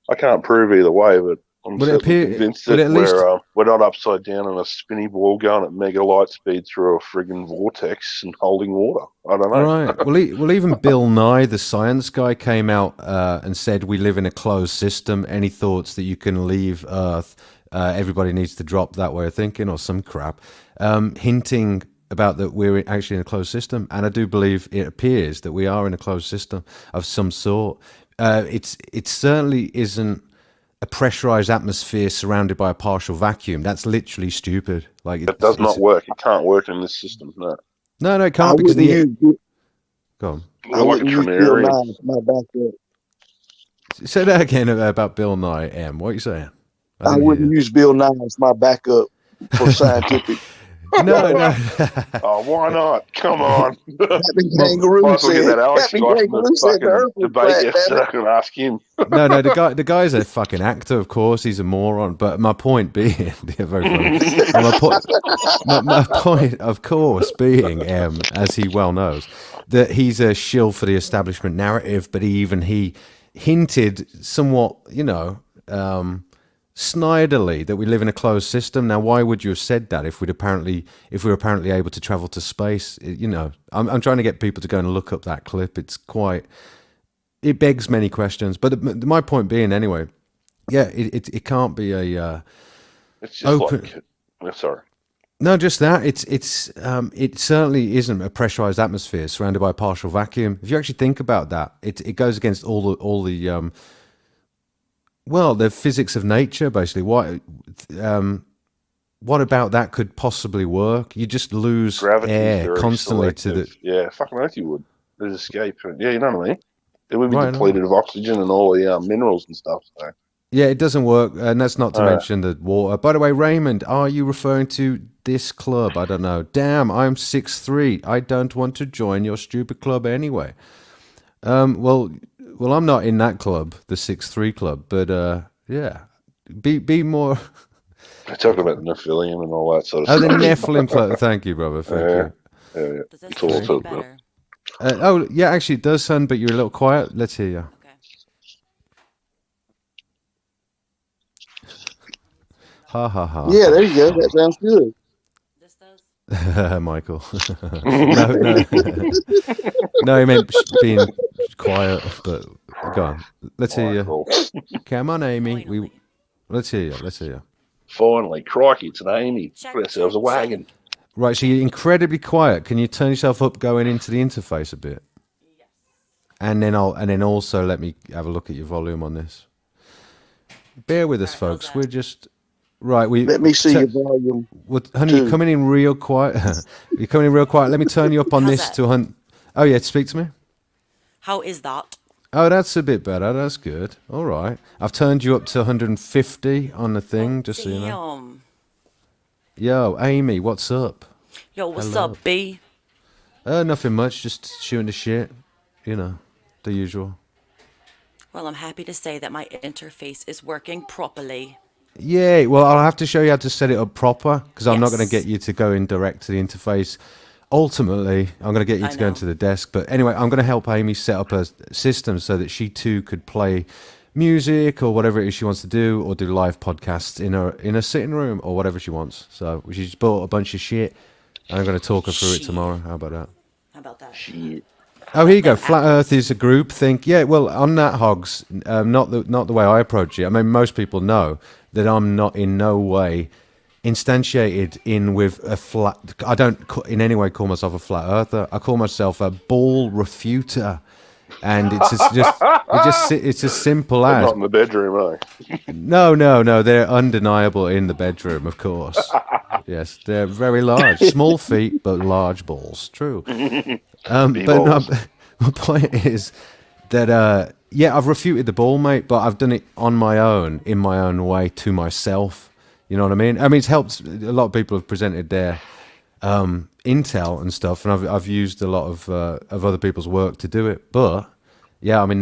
I can't prove either way, but I'm convinced that we're not upside down on a spinny ball going at mega light speed through a friggin' vortex and holding water. I don't know. Right. Well, even Bill Nye, the science guy, came out and said we live in a closed system. Any thoughts that you can leave Earth, everybody needs to drop that way of thinking or some crap, hinting about that we're actually in a closed system, and I do believe it appears that we are in a closed system of some sort. It certainly isn't a pressurized atmosphere surrounded by a partial vacuum. That's literally stupid. Like it does not work. It can't work in this system. No, it can't because go on. I wouldn't use Bill Nye as my backup. Say that again about Bill Nye, Em. What are you saying? I wouldn't use Bill Nye as my backup for scientific. No. Oh, why not? Come on. Captain Kangaroo said. Get that Alex Captain guy from Kangaroo the said the Earth fucking was debate flat, yesterday. I can ask him. No, the guy's a fucking actor, of course. He's a moron. But my point being, yeah, very funny. my point, of course, being, as he well knows, that he's a shill for the establishment narrative. But he hinted somewhat, snidely that we live in a closed system. Now, why would you have said that if we were apparently able to travel to space? I'm trying to get people to go and look up that clip. It begs many questions. But my point being, anyway, yeah, it can't be a it's just open. Sorry. No, just that. It certainly isn't a pressurized atmosphere surrounded by a partial vacuum. If you actually think about that, it goes against all the the physics of nature, basically. What about that could possibly work? You just lose air constantly selective. Yeah, fucking earth you would. There's escape. Yeah, you know what I mean? It would be depleted of oxygen and all the minerals and stuff. So. Yeah, it doesn't work, and that's not to mention the water. By the way, Raymond, are you referring to this club? I don't know. Damn, I'm 6'3". I don't want to join your stupid club anyway. Well, I'm not in that club, the 6'3" club, but yeah, be more. I talk about the Nephilim and all that sort of stuff. Oh, the Nephilim club. Thank you, brother. Thank you. Yeah. Does that sound better? Yeah, actually it does, son, but you're a little quiet. Let's hear you. Okay. Ha ha ha. Yeah, there you go. That sounds good. This does. Michael. No. No, he meant being quiet, but go on. Let's hear you. Michael. Come on, Amy. Finally. Let's hear you. Let's hear you. Finally, crikey, it's an Amy. Check, Put ourselves a check, wagon. Right, so you're incredibly quiet. Can you turn yourself up going into the interface a bit? Yes. And then also let me have a look at your volume on this. Bear with us, Alright, how's folks. that? We're just right. Let me see your volume. Well, honey, too. you're coming in real quiet. You're coming in real quiet. Let me turn you up on How's this that? to 100. Oh yeah, speak to me. How is that? Oh, that's a bit better. That's good. All right. I've turned you up to 150 on the thing, just so you know. Damn. Yo, Amy, what's up? Yo, what's Hello. up, B? Nothing much. Just shooting the shit. You know, the usual. Well, I'm happy to say that my interface is working properly. Yeah, well, I'll have to show you how to set it up proper because I'm not going to Yes. get you to go in direct to the interface. Ultimately, I'm going to get you I to go know. into the desk. But anyway, I'm going to help Amy set up a system so that she too could play music or whatever it is she wants to do, or do live podcasts in a sitting room or whatever she wants. So she's bought a bunch of shit, and I'm going to talk her through it Shit. tomorrow. How about that? How about that? Shit. Oh, here you go. Flat Earth is a group think. Yeah, well, on that, Hogs, not the way I approach it. I mean, most people know that I'm not in no way instantiated in with a flat. I don't in any way call myself a flat earther. I call myself a ball refuter, and it's as simple But as not in the bedroom, eh? no. They're undeniable in the bedroom, of course. Yes, they're very large, small feet but large balls. True. But no, balls. my point is that yeah, I've refuted the ball, mate, but I've done it on my own, in my own way, to myself. You know what I mean? I mean, it's helped. A lot of people have presented their intel and stuff, and I've used a lot of other people's work to do it. But yeah, I'm in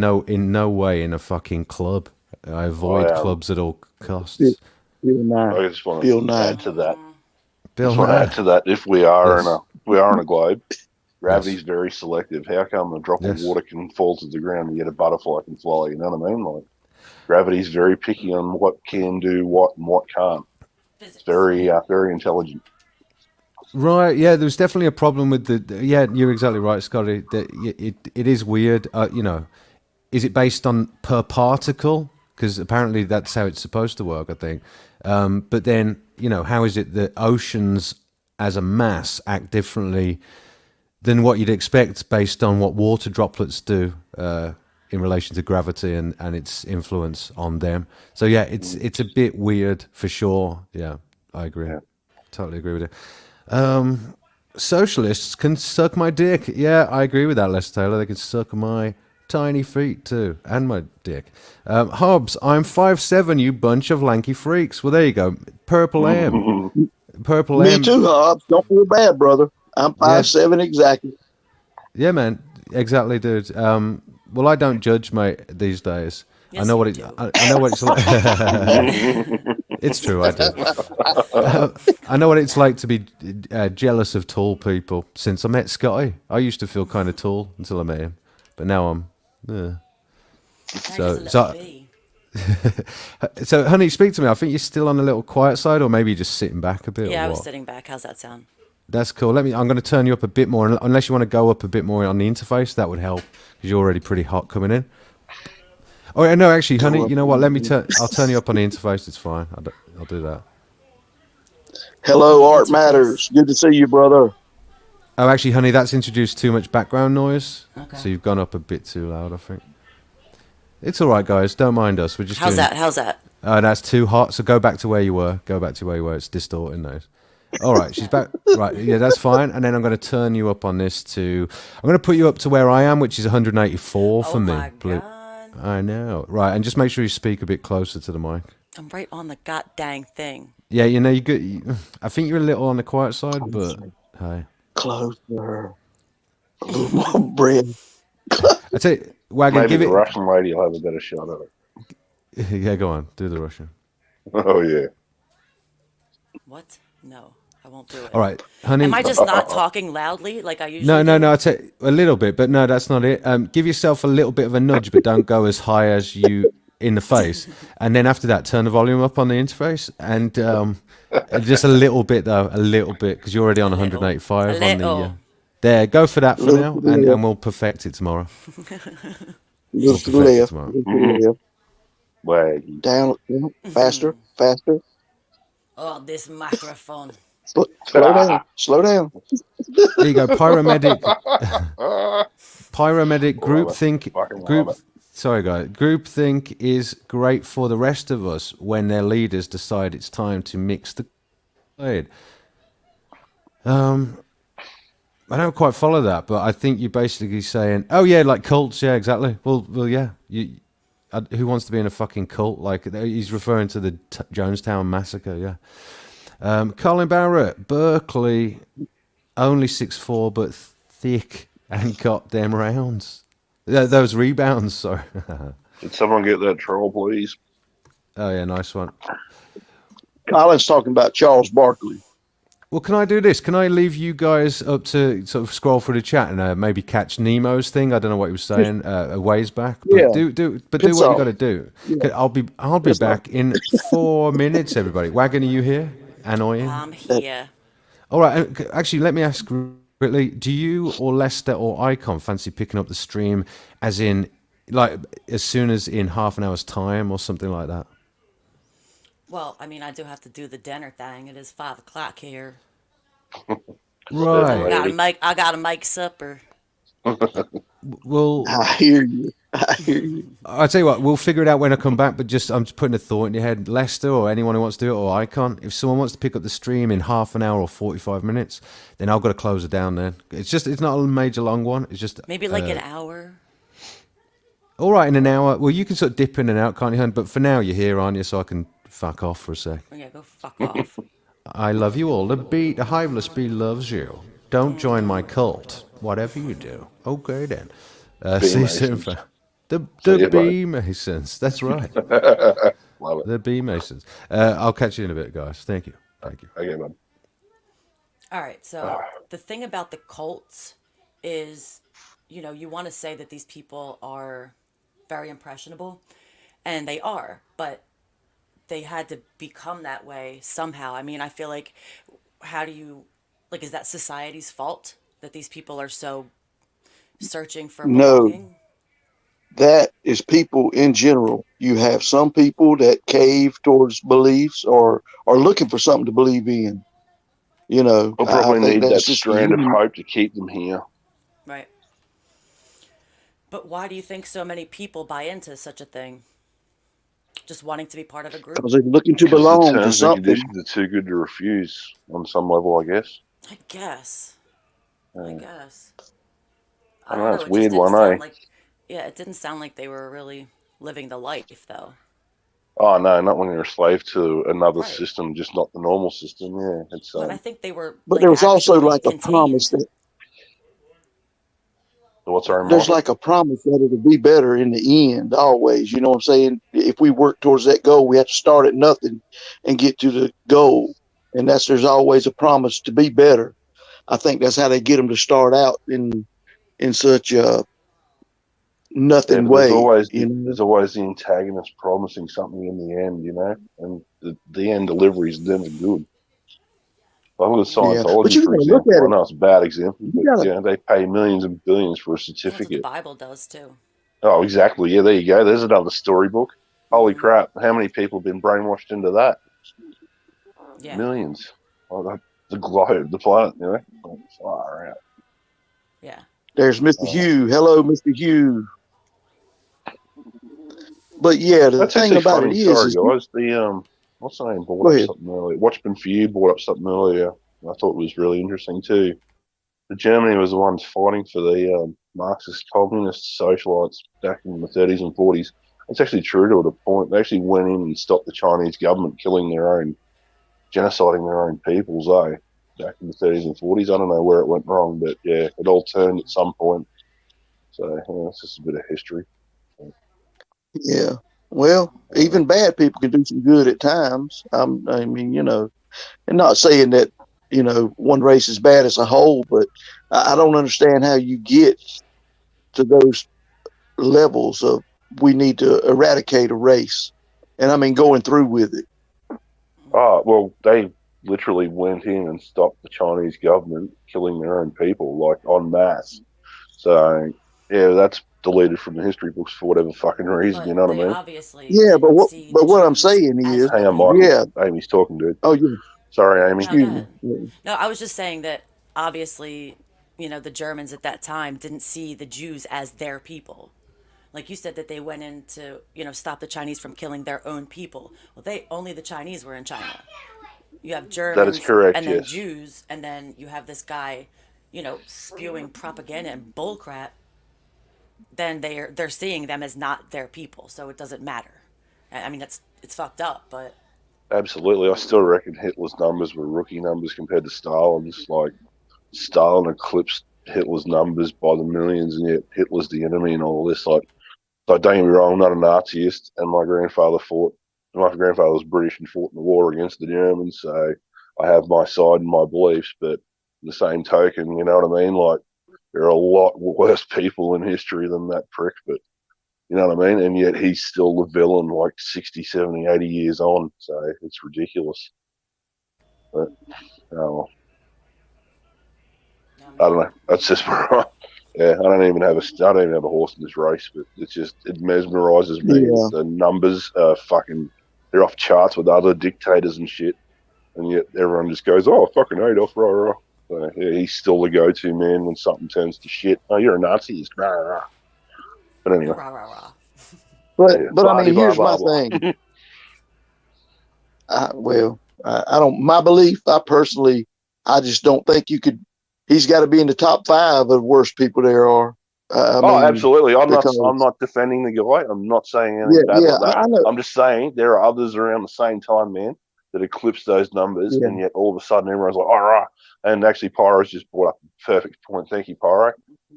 no way in a fucking club. I avoid clubs at all costs. Bill Nye. I just want Bill to Nye. add to that. Bill Just want to Nye. add to that. If we are Yes. in a globe, gravity's very selective. How come a drop Yes. of water can fall to the ground and yet a butterfly can fly? You know what I mean? Like, gravity's very picky on what can do what and what can't. It's very intelligent. Right, yeah, there's definitely a problem with the. Yeah, you're exactly right, Scotty. That it is weird. You know, is it based on per particle? Because apparently that's how it's supposed to work, I think. But then, you know, how is it that oceans as a mass act differently than what you'd expect based on what water droplets do in relation to gravity and its influence on them? So yeah, it's a bit weird for sure. Yeah, I agree. Yeah. Totally agree with you. Socialists can suck my dick. Yeah, I agree with that, Les Taylor. They can suck my tiny feet too, and my dick. Hobbs, I'm 5'7", you bunch of lanky freaks. Well, there you go. Purple M. Purple Me M. too, Hobbs. Don't feel bad, brother. I'm 5'7" exactly. Yeah, man. Exactly, dude. Well, I don't judge, mate, these days. Yes, I know what you it. do. I know what it's like. It's true, I do. I know what it's like to be jealous of tall people. Since I met Scotty, I used to feel kind of tall until I met him, but now I'm. Now So- he's a so- little bee. So, honey, speak to me. I think you're still on the little quiet side, or maybe you're just sitting back a bit. Yeah, or I was what? sitting back. How's that sound? That's cool. I'm going to turn you up a bit more, unless you want to go up a bit more on the interface. That would help because you're already pretty hot coming in. Oh yeah, no, actually, honey, you know what? I'll turn you up on the interface. It's fine. I'll do that. Hello, Art Matters. Good to see you, brother. Oh, actually, honey, that's introduced too much background noise. Okay. So you've gone up a bit too loud, I think. It's all right, guys. Don't mind us. We're just How's doing... that? How's that? Oh, that's too hot. So go back to where you were. It's distorting those. All right, she's back. Right, yeah, that's fine. And then I'm going to turn you up on this to... I'm going to put you up to where I am, which is 184 for Oh me. my God. I know. Right, and just make sure you speak a bit closer to the mic. I'm right on the god dang thing. Yeah, you know, I think you're a little on the quiet side, but... Hi. Closer. A little more bread. I tell you, Wagon, Maybe give the it... Russian lady will have a better shot at it. Yeah, go on. Do the Russian. Oh, yeah. What? No, I won't do it. All right, honey. Am I just not talking loudly like I usually No, do? I tell you, a little bit, but no, that's not it. Give yourself a little bit of a nudge, but don't go as high as you in the face, and then after that, turn the volume up on the interface, and just a little bit though, because you're already on 185 on the. There, go for that for now, and we'll perfect it tomorrow. Little to the left. Waggy. Down, faster. Oh, this microphone. Slow down. There you go, pyromedic groupthink. Sorry, guys. Groupthink is great for the rest of us when their leaders decide it's time to mix the blade. I don't quite follow that, but I think you're basically saying, "Oh yeah, like cults, yeah, exactly." Well, yeah. Who wants to be in a fucking cult? Like he's referring to the Jonestown massacre, yeah. Colin Barrett, Berkeley, only 6'4", but thick and got them rounds. Those rebounds, sorry. Did someone get that troll, please? Oh yeah, nice one. Colin's talking about Charles Barkley. Well, can I do this? Can I leave you guys up to sort of scroll through the chat and maybe catch Nemo's thing? I don't know what he was saying a ways back, but yeah. do what you got to do. Yeah. I'll be back in 4 minutes. Everybody, Wagon, are you here? Annoying. I'm here. All right. Actually, let me ask quickly: do you or Lester or Icon fancy picking up the stream, as in, like, as soon as in half an hour's time or something like that? Well, I mean, I do have to do the dinner thing. It is 5 o'clock here. Right. I gotta make supper. Well, I hear you. I'll tell you what, we'll figure it out when I come back, but I'm just putting a thought in your head. Lester or anyone who wants to do it, or Icon, if someone wants to pick up the stream in half an hour or 45 minutes, then I've got to close it down then. It's not a major long one. It's just... Maybe like an hour. All right, in an hour. Well, you can sort of dip in and out, can't you, hon? But for now, you're here, aren't you? So I can fuck off for a sec. Yeah, go fuck off. I love you all. The Hiveless Bee loves you. Don't join my cult. Whatever you do. Okay, then. See you soon. The Bee Masons. That's right. Love it. The Bee Masons. I'll catch you in a bit, guys. Thank you. Okay, bud. All right, so the thing about the cults is, you want to say that these people are very impressionable, and they are, but they had to become that way somehow. I mean, I feel like, is that society's fault that these people are so searching for belonging? No, that is people in general. You have some people that cave towards beliefs or are looking for something to believe in. They'll probably need that strand of hope to keep them here. Right. But why do you think so many people buy into such a thing? Just wanting to be part of a group? Because they're looking to belong to something. The conditions are too good to refuse on some level, I guess. I guess. I don't know, it's it weird just one, eh? It didn't sound like they were really living the life, though. Oh, no, not when you're a slave to another system, just not the normal system, yeah. But I think they were. But there was also like a promise that. There's like a promise that it'll be better in the end, always. You know what I'm saying? If we work towards that goal, we have to start at nothing and get to the goal. And there's always a promise to be better. I think that's how they get them to start out in such a nothing way. There's always the antagonist promising something in the end, and the end delivery is never good. I look at Scientology, for example. I know it's a bad example, but they pay millions and billions for a certificate. The Bible does too. Oh, exactly. Yeah, there you go. There's another storybook. Holy crap! How many people have been brainwashed into that? Yeah. Millions. The globe, the planet, far out. Yeah. There's Mr. Hugh. Hello, Mr. Hugh. But yeah, the thing about it is, guys, what's the name? Brought up something earlier. Watchman for You brought up something earlier. I thought it was really interesting too. Germany was the ones fighting for the Marxist communist socialites back in the 30s and 40s. It's actually true to a point. They actually went in and stopped the Chinese government genociding their own peoples, back in the 30s and 40s. I don't know where it went wrong, but yeah, it all turned at some point. So it's just a bit of history. Yeah. Well, even bad people can do some good at times. I mean, and not saying that, one race is bad as a whole, but I don't understand how you get to those levels of we need to eradicate a race, and I mean going through with it. Oh, well, they literally went in and stopped the Chinese government killing their own people, like, en masse. So, yeah, that's deleted from the history books for whatever fucking reason, But you know what they I mean? obviously Yeah, but didn't what see but the what I'm Jews saying as is, Hang real on, people. Michael. yeah. Amy's talking, dude. Oh, yeah. Sorry, Amy. No, go Excuse ahead. me. No, I was just saying that obviously, the Germans at that time didn't see the Jews as their people. Like you said that they went in to, stop the Chinese from killing their own people. Well, only the Chinese were in China. You have That is Germans correct, and then yes. Jews, and then you have this guy, spewing propaganda and bullcrap. Then they're seeing them as not their people, so it doesn't matter. I mean, it's fucked up, but Absolutely. I still reckon Hitler's numbers were rookie numbers compared to Stalin's. Like, Stalin eclipsed Hitler's numbers by the millions, and yet Hitler's the enemy and all this. Like, don't get me wrong, I'm not a Naziist, and my grandfather was British and fought in the war against the Germans, so I have my side and my beliefs, but the same token, you know what I mean? Like, there are a lot worse people in history than that prick, but you know what I mean? And yet he's still the villain like 60, 70, 80 years on, so it's ridiculous. But, oh, I don't know. That's just yeah. I don't even have a horse in this race, but it mesmerizes me. Yeah. The numbers are they're off charts with other dictators and shit, and yet everyone just goes, "Oh, fucking Adolf, rah rah." So, yeah, he's still the go-to man when something turns to shit. Oh, you're a Nazi, it's rah rah. But anyway, rah rah rah. But yeah, but I mean, blah, here's blah, my blah. thing. I don't. My belief, I just don't think you could. He's got to be in the top 5 of worst people there are. I mean, Absolutely. I'm because not defending the guy. I'm not saying yeah, anything bad yeah, about that. I know. I'm just saying there are others around the same time, man, that eclipse those numbers, Yeah. and yet all of a sudden everyone's like, all right. And actually, Pyro's just brought up a perfect point. Thank you, Pyro.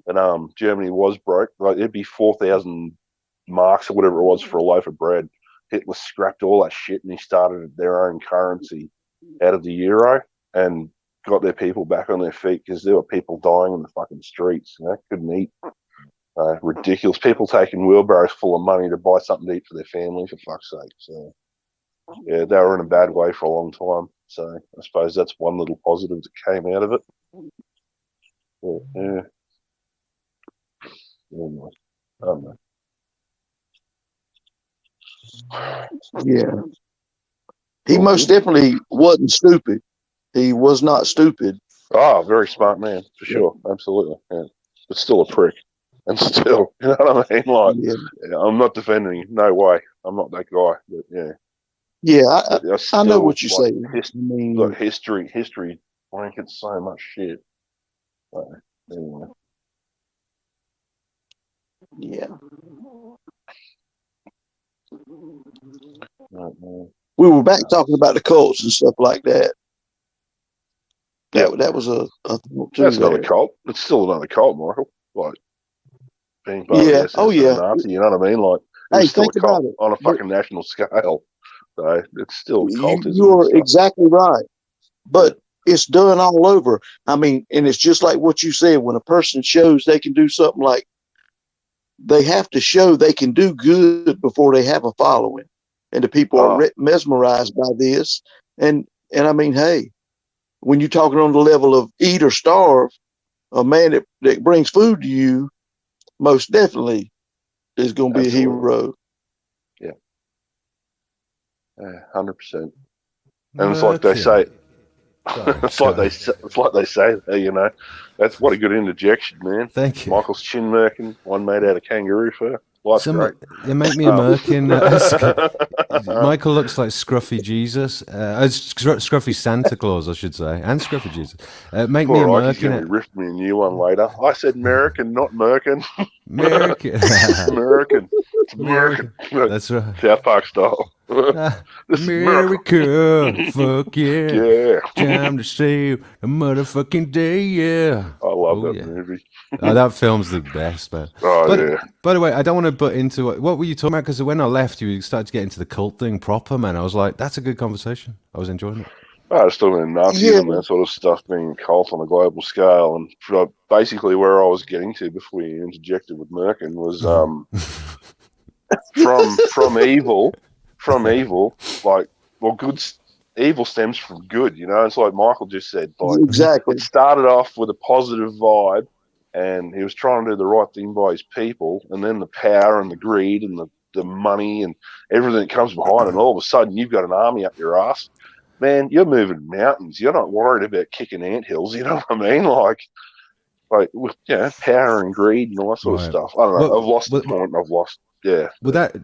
And Germany was broke. Like, it'd be 4,000 marks or whatever it was for a loaf of bread. Hitler scrapped all that shit, and he started their own currency out of the euro and got their people back on their feet because there were people dying in the fucking streets. Couldn't eat. Ridiculous. People taking wheelbarrows full of money to buy something to eat for their family, for fuck's sake. So, yeah, they were in a bad way for a long time. So, I suppose that's one little positive that came out of it. Yeah. Anyway, I don't know. Yeah. He most definitely wasn't stupid. He was not stupid. Oh, very smart man, for sure. Absolutely. Yeah. But still a prick. And still, you know what I mean? Like, Yeah. I'm not defending him. No way. I'm not that guy. But yeah. Yeah, I know what you're like, saying. History blankets so much shit. Anyway. Yeah. Right, We were back talking about the cults and stuff like that. That was a thought too. That's not a cult. It's still another cult, Michael. Like, being part of the SS and a Nazi, you know what I mean? Like, it's still a cult on a fucking national scale. So it's still cultism. You're exactly right. But it's done all over. I mean, and it's just like what you said, when a person shows they can do something, like they have to show they can do good before they have a following. And the people are mesmerized by this. And I mean, hey, when you're talking on the level of eat or starve, a man that brings food to you most definitely is going to be a hero. Yeah. 100%. And it's like they say, it's like they say, you know, that's what a good interjection, man. Thank you. Michael's chin merkin, one made out of kangaroo fur. Life's great. You make me a merkin. Michael looks like Scruffy Jesus. Scruffy Santa Claus, I should say, and Scruffy Jesus. Make me a merkin. He's going to riff me a new one later. I said American, not merkin. American. American. It's American. That's right. South Park style. America, fuck yeah. Yeah. Time to save the motherfucking day, yeah. I love that movie. That film's the best, man. By the way, I don't want to butt into it. What were you talking about? Because when I left, you started to get into the cult thing proper, man. I was like, that's a good conversation. I was enjoying it. I was talking about Nazism and that sort of stuff being a cult on a global scale. And basically where I was getting to before you interjected with Merkin was from evil, like, well, evil stems from good, you know. It's like Michael just said, like, Exactly. it started off with a positive vibe, and he was trying to do the right thing by his people, and then the power and the greed and the money and everything that comes behind, and all of a sudden you've got an army up your ass. Man, you're moving mountains. You're not worried about kicking anthills. You know what I mean? Like with power and greed and all that sort of stuff. I don't know. Well, I've lost the point. I've lost. Yeah. Well, that.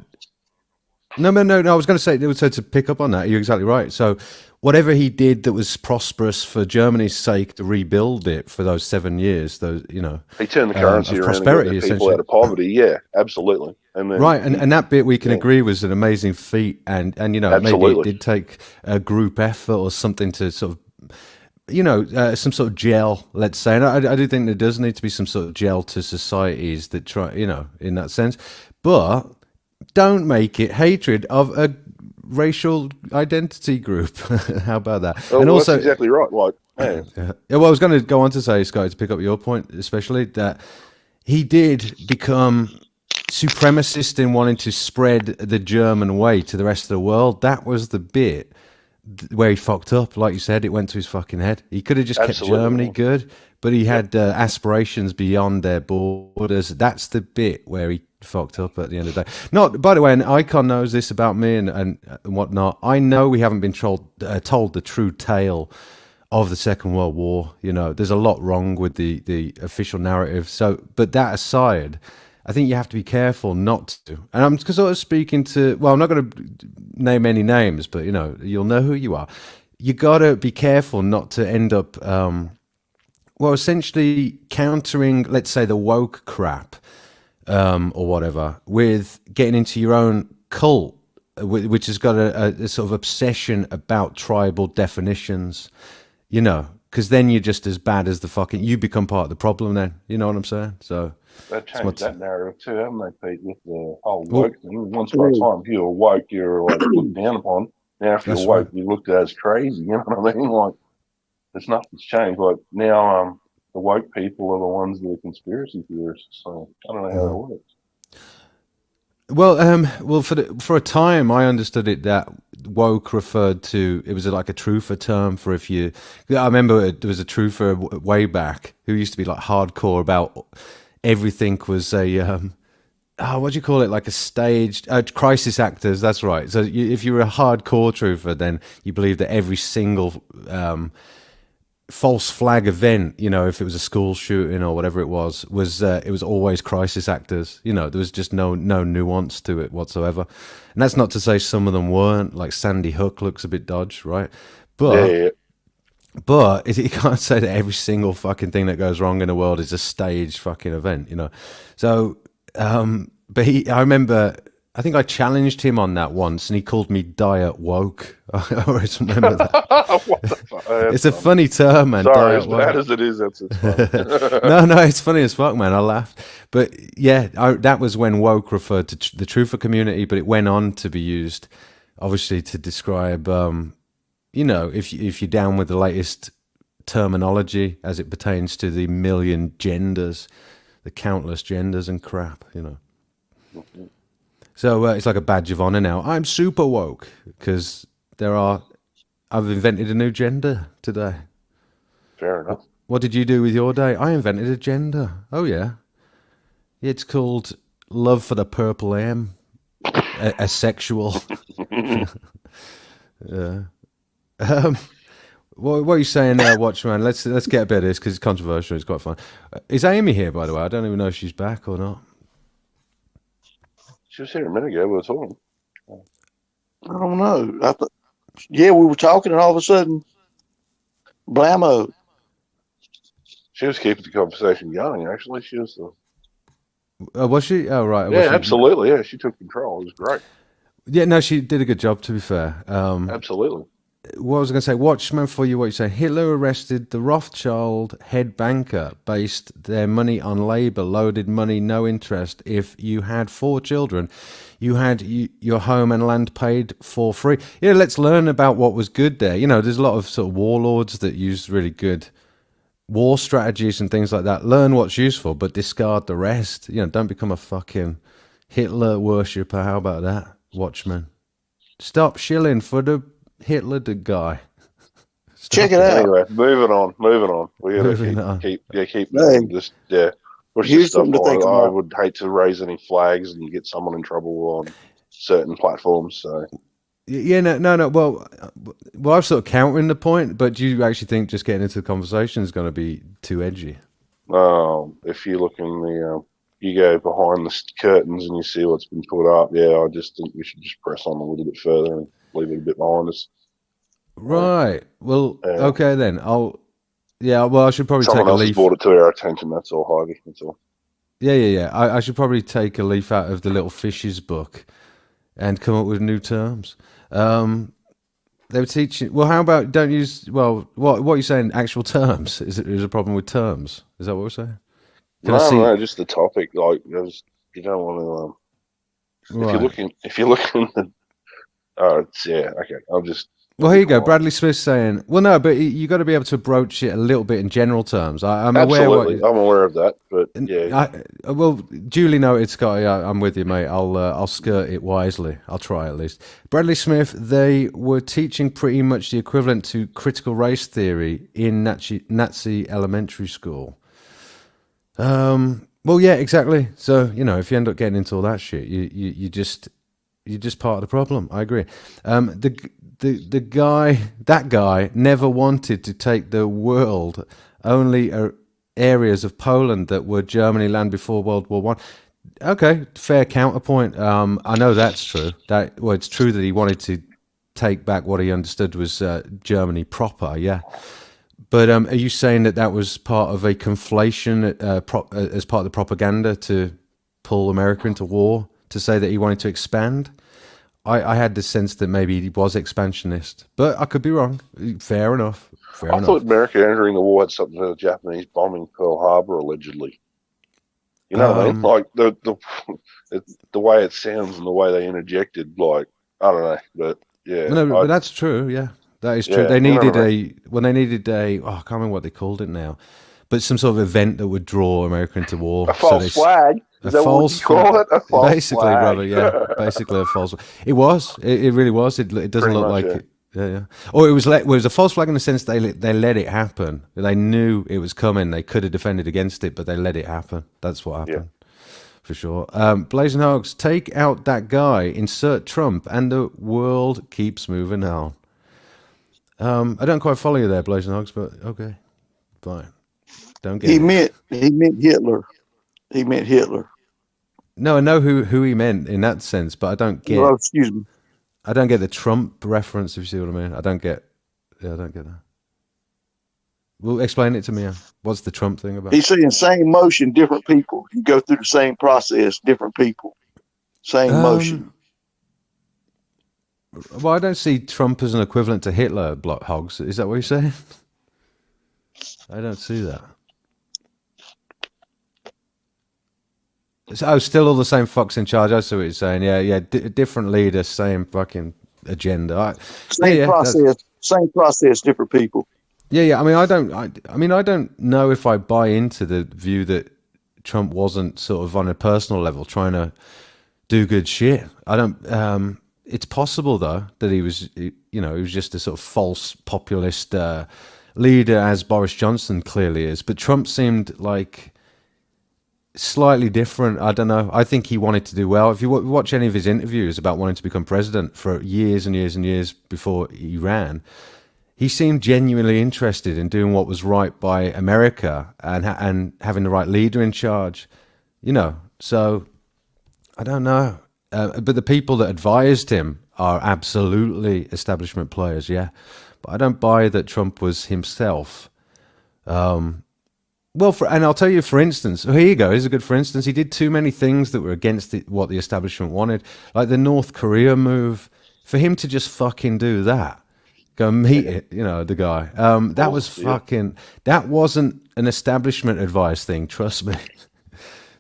No. I was going to say, so to pick up on that, you're exactly right. So, whatever he did that was prosperous for Germany's sake to rebuild it for those 7 years, he turned the currency around prosperity, and got people out of poverty. Yeah, absolutely. And then, right, and that bit we can agree was an amazing feat, and maybe it did take a group effort or something to sort of, some sort of gel, let's say. And I do think there does need to be some sort of gel to societies that try, in that sense, but don't make it hatred of a racial identity group. How about that? Oh, and also, that's exactly right. Like, man. Well, I was going to go on to say, Sky, to pick up your point, especially that he did become supremacist in wanting to spread the German way to the rest of the world. That was the bit where he fucked up. Like you said, it went to his fucking head. He could have just kept Germany good, but he had aspirations beyond their borders. That's the bit where he fucked up at the end of the day. Not, by the way, and Icon knows this about me and whatnot. I know we haven't been told the true tale of the Second World War. There's a lot wrong with the official narrative. So, but that aside, I think you have to be careful not to. And I'm sort of speaking to, well, I'm not going to name any names, but you'll know who you are. You got to be careful not to end up, essentially countering, let's say, the woke crap or whatever, with getting into your own cult, which has got a sort of obsession about tribal definitions, because then you're just as bad as you become part of the problem then. You know what I'm saying? So they've changed that narrative too, haven't they, Pete, with the whole woke thing? Once upon a time, if you were woke, you were like looked down upon. Now, if you're woke, you looked at as crazy. You know what I mean? Like, there's nothing's changed. Like, now, the woke people are the ones that are conspiracy theorists. So I don't know how that works. Well, for a time, I understood it that woke referred to, it was like a truther term for I remember there was a truther way back who used to be like hardcore about everything was what do you call it? Like a staged crisis actors. That's right. So if you were a hardcore truther, then you believed that every single false flag event, if it was a school shooting or whatever it was it was always crisis actors. There was just no nuance to it whatsoever. And that's not to say some of them weren't. Like Sandy Hook looks a bit dodge, right? But you can't say that every single fucking thing that goes wrong in the world is a staged fucking event, So, but I remember, I think I challenged him on that once, and he called me diet woke. I always remember that. What the fuck? It's a funny term, man. Sorry, as woke. bad as it is, that's funny. No, it's funny as fuck, man. I laughed. But yeah, that was when woke referred to the truther community, but it went on to be used, obviously, to describe, if you're down with the latest terminology as it pertains to the million genders, the countless genders and crap, So it's like a badge of honor now. I'm super woke because I've invented a new gender today. Fair enough. What did you do with your day? I invented a gender. Oh yeah, it's called love for the purple M, asexual. Yeah. What are you saying there, Watchman? Let's get a bit of this because it's controversial. It's quite fun. Is Amy here, by the way? I don't even know if she's back or not. She was here a minute ago. We were talking. I don't know. We were talking, and all of a sudden, blammo. She was keeping the conversation going. Actually, she was. Was she? Oh right. Yeah, absolutely. Yeah, she took control. It was great. Yeah, no, she did a good job. To be fair. Absolutely. What was I going to say? Watchman, for you, what you say? Hitler arrested the Rothschild head banker, based their money on labor, loaded money, no interest. If you had 4 children, you had your home and land paid for free. Let's learn about what was good there. There's a lot of sort of warlords that use really good war strategies and things like that. Learn what's useful, but discard the rest. Don't become a fucking Hitler worshipper. How about that, Watchman? Stop shilling for the Hitler the guy. Check it out. Anyway, moving on. We gotta Moving on. keep Hey, this. Yeah, push this here's stuff something to think on. I about. would hate to raise any flags and get someone in trouble on certain platforms. So Yeah, no. Well, I'm sort of countering the point, but do you actually think just getting into the conversation is going to be too edgy? if you look in the you go behind the curtains and you see what's been put up. Yeah, I just think we should just press on a little bit further and leave it a bit behind us. Right. Well, Yeah. okay then. Well, I should probably Someone take a else has leaf. brought it to our attention. That's all, Harvey. That's all. Yeah. I should probably take a leaf out of the Little Fishes book and come up with new terms. They were teaching. Well, how about don't use? Well, what are you saying? Actual terms? Is a problem with terms? Is that what we're saying? No, just the topic. Like, you don't want to. Right. If you're looking, yeah, okay. I'll just. Well, here you go. Bradley Smith saying, "Well, no, but you got to be able to broach it a little bit in general terms." I'm Absolutely, aware. I'm aware of that, but yeah. Well, duly noted, Scotty. I'm with you, mate. I'll skirt it wisely. I'll try at least. Bradley Smith. They were teaching pretty much the equivalent to critical race theory in Nazi elementary school. Well, yeah, exactly. So if you end up getting into all that shit, you're just part of the problem. I agree. That guy never wanted to take the world, only areas of Poland that were Germany land before World War One. Okay, fair counterpoint. I know that's true. It's true that he wanted to take back what he understood was Germany proper. Yeah. But are you saying that was part of a conflation as part of the propaganda to pull America into war, to say that he wanted to expand? I had the sense that maybe he was expansionist, but I could be wrong. Fair enough. I thought America entering the war had something to do with the Japanese bombing Pearl Harbor, allegedly. You know what I mean? Like the way it sounds and the way they interjected, like, I don't know, but yeah. No, but that's true. Yeah, that is true. Yeah, They needed I can't remember what they called it now, but some sort of event that would draw America into war. A false flag. Is that what you call it? A false basically, flag. brother. Yeah, basically a false. It was. It really was. It doesn't Pretty look much, like it. Yeah. Or it was a false flag in the sense they let it happen. They knew it was coming. They could have defended against it, but they let it happen. That's what happened. Yeah. For sure. Blazing Hogs, take out that guy, insert Trump, and the world keeps moving on. I don't quite follow you there, Blazing Hogs, but okay, fine. Don't get He meant Hitler. He meant Hitler. No, I know who he meant in that sense, but I don't get. Oh, excuse me. I don't get the Trump reference, if you see what I mean. I don't get that. Well, explain it to me. What's the Trump thing about? He's saying same motion, different people. You go through the same process, different people. Same motion. Well, I don't see Trump as an equivalent to Hitler, Block Hogs. Is that what you're saying? I don't see that. Still all the same fucks in charge. I see what you're saying. Yeah. Different leader, same fucking agenda. Same process, different people. Yeah. I mean, I don't know if I buy into the view that Trump wasn't sort of on a personal level trying to do good shit. I don't. It's possible though that he was just a sort of false populist leader, as Boris Johnson clearly is. But Trump seemed like slightly different. I don't know. I think he wanted to do well. If you watch any of his interviews about wanting to become president for years and years and years before he ran, he seemed genuinely interested in doing what was right by America and having the right leader in charge. So I don't know. But the people that advised him are absolutely establishment players, yeah. But I don't buy that Trump was himself. And I'll tell you, for instance, here you go. Here's a good for instance. He did too many things that were against what the establishment wanted, like the North Korea move. For him to just fucking do that, go meet it, the guy. That was fucking. That wasn't an establishment advice thing. Trust me.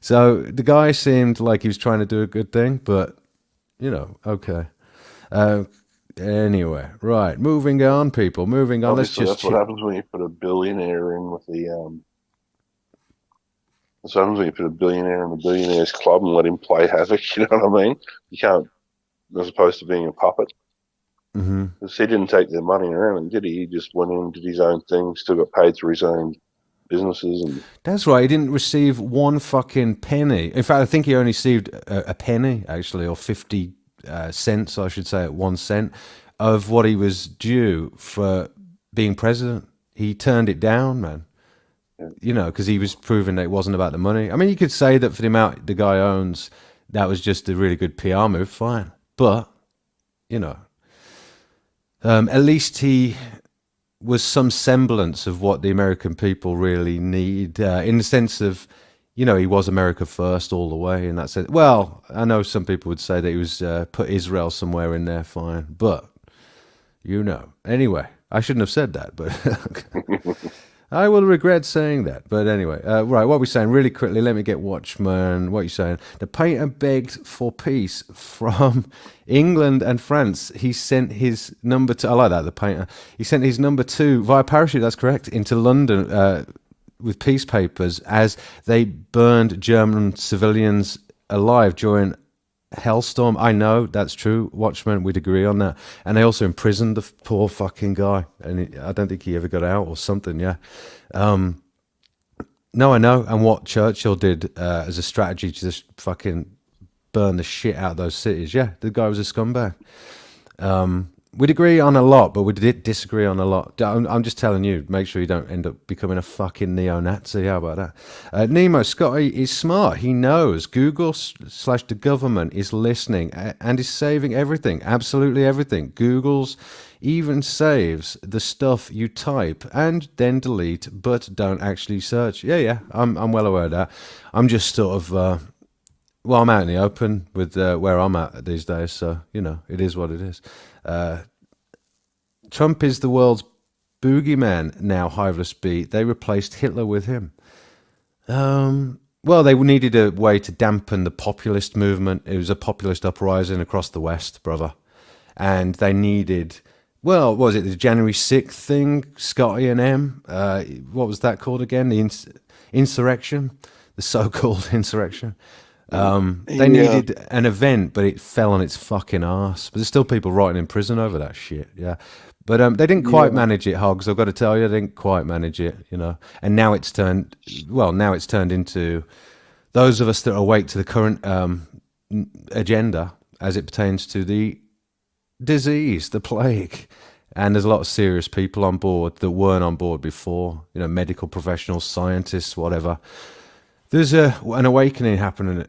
So the guy seemed like he was trying to do a good thing, but okay. Anyway, right. Moving on, people. Moving on. Obviously, that's what happens when you put a billionaire in with the That's what happens when you put a billionaire in the billionaires club and let him play havoc. You know what I mean? You can't, as opposed to being a puppet. Mm-hmm. Because he didn't take their money around, did he? He just went in, did his own thing, still got paid through his own businesses. And That's right. He didn't receive one fucking penny. In fact, I think he only received a penny, actually, or 50 cents, I should say, at 1 cent, of what he was due for being president. He turned it down, man. Yeah. You know, because he was proving that it wasn't about the money. I mean, you could say that for the amount the guy owns, that was just a really good PR move, fine. But, you know, at least he was some semblance of what the American people really need, in the sense of, you know, he was America first all the way, and that's it. Well, I know some people would say that he was put Israel somewhere in there, fine, but you know. Anyway, I shouldn't have said that, but I will regret saying that. But anyway, right, what are we saying? Really quickly, let me get Watchman. What are you saying? The painter begged for peace from England and France. He sent his number 2. I like that, the painter. He sent his number 2 via parachute, that's correct, into London with peace papers as they burned German civilians alive during Hellstorm. I know, that's true, Watchman, we'd agree on that. And they also imprisoned the poor fucking guy, and I don't think he ever got out or something, yeah. No, I know, and what Churchill did as a strategy to just fucking burn the shit out of those cities, yeah, the guy was a scumbag. We'd agree on a lot, but we did disagree on a lot. I'm just telling you, make sure you don't end up becoming a fucking neo-Nazi. How about that? Nemo, Scotty is smart. He knows Google / the government is listening and is saving everything, absolutely everything. Google's even saves the stuff you type and then delete, but don't actually search. Yeah, I'm well aware of that. I'm just sort of... well, I'm out in the open with where I'm at these days, so, you know, it is what it is. Trump is the world's boogeyman now, Hiveless B. They replaced Hitler with him. Well, they needed a way to dampen the populist movement. It was a populist uprising across the West, brother. And they needed... Well, what was it, the January 6th thing? Scotty and M? What was that called again? The insurrection? The so-called insurrection? They needed an event, but it fell on its fucking arse. But there's still people rotting in prison over that shit, yeah. But they didn't quite manage it, Hogs. I've got to tell you, they didn't quite manage it, you know. And now it's turned into those of us that are awake to the current agenda as it pertains to the disease, the plague. And there's a lot of serious people on board that weren't on board before, you know, medical professionals, scientists, whatever. There's an awakening happening,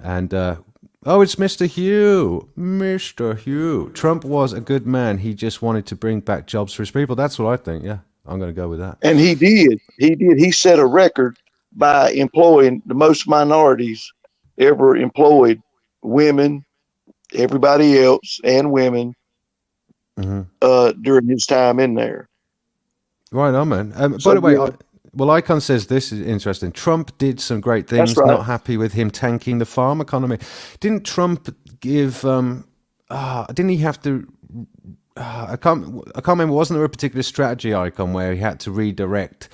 and it's Mr. Hugh. Mr. Hugh. Trump was a good man. He just wanted to bring back jobs for his people. That's what I think, yeah. I'm going to go with that. And he did. He set a record by employing the most minorities ever employed, women, everybody else, and women, during his time in there. Right on, man. By the way, well, Icon says this is interesting. Trump did some great things. Right. Not happy with him tanking the farm economy. Didn't Trump give? Didn't he have to? I can't remember. Wasn't there a particular strategy, Icon, where he had to redirect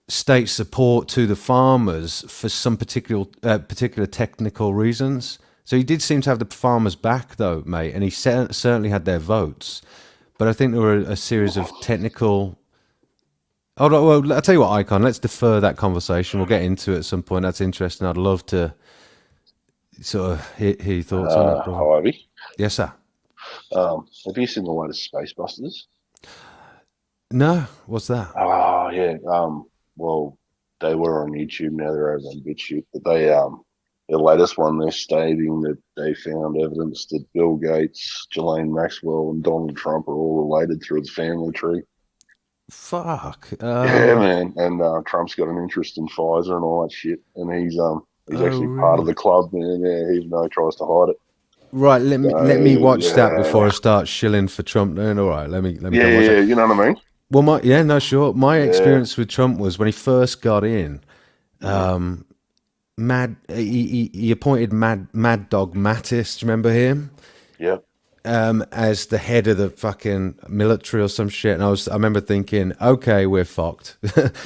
state support to the farmers for some particular technical reasons? So he did seem to have the farmers back, though, mate, and he certainly had their votes. But I think there were a series of technical. Oh, well, I'll tell you what, Icon, let's defer that conversation. We'll get into it at some point. That's interesting. I'd love to sort of hear your thoughts on it, bro. Hi, Ivy. Yes, sir. Have you seen the latest Space Busters? No, what's that? Oh, yeah. Well, they were on YouTube. Now they're over on BitChute. But the latest one, they're stating that they found evidence that Bill Gates, Ghislaine Maxwell, and Donald Trump are all related through the family tree. Fuck. Yeah, man. And Trump's got an interest in Pfizer and all that shit. And he's actually part of the club, man. Yeah, even though he tries to hide it. Right. Let me watch that before I start shilling for Trump. Then, all right. Let me. Yeah, you know what I mean. Well, my experience with Trump was when he first got in. He appointed Mad Dog Mattis. Do you remember him? Yeah. as the head of the fucking military or some shit, and I remember thinking, okay, we're fucked.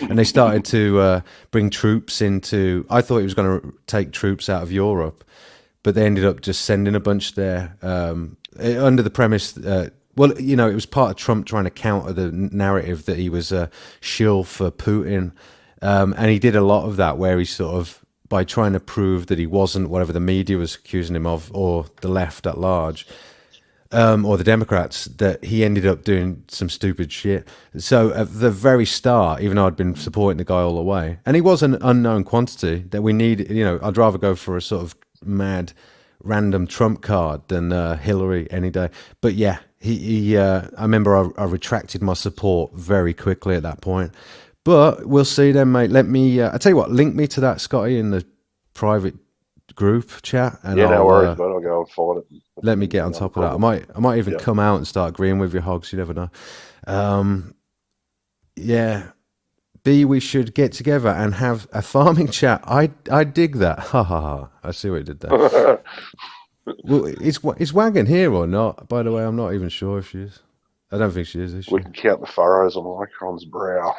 And they started to bring troops into. I thought he was going to take troops out of Europe, but they ended up just sending a bunch there under the premise. Well, it was part of Trump trying to counter the narrative that he was a shill for Putin, and he did a lot of that, where he sort of, by trying to prove that he wasn't whatever the media was accusing him of, or the left at large. Or the Democrats, that he ended up doing some stupid shit. So at the very start, even though I'd been supporting the guy all the way, and he was an unknown quantity that we need, I'd rather go for a sort of mad, random Trump card than Hillary any day. But yeah, I remember I retracted my support very quickly at that point. But we'll see then, mate. Let me, I tell you what, link me to that, Scotty, in the private group chat, and yeah, no worries, but I'll go and find it. Let me get on top of that. I might even come out and start agreeing with your hogs. You never know. Yeah. B, we should get together and have a farming chat. I dig that. Ha ha ha. I see what you did there. Well, is Wagon here or not? By the way, I'm not even sure if she is. I don't think she is she? We can count the furrows on Micron's brow.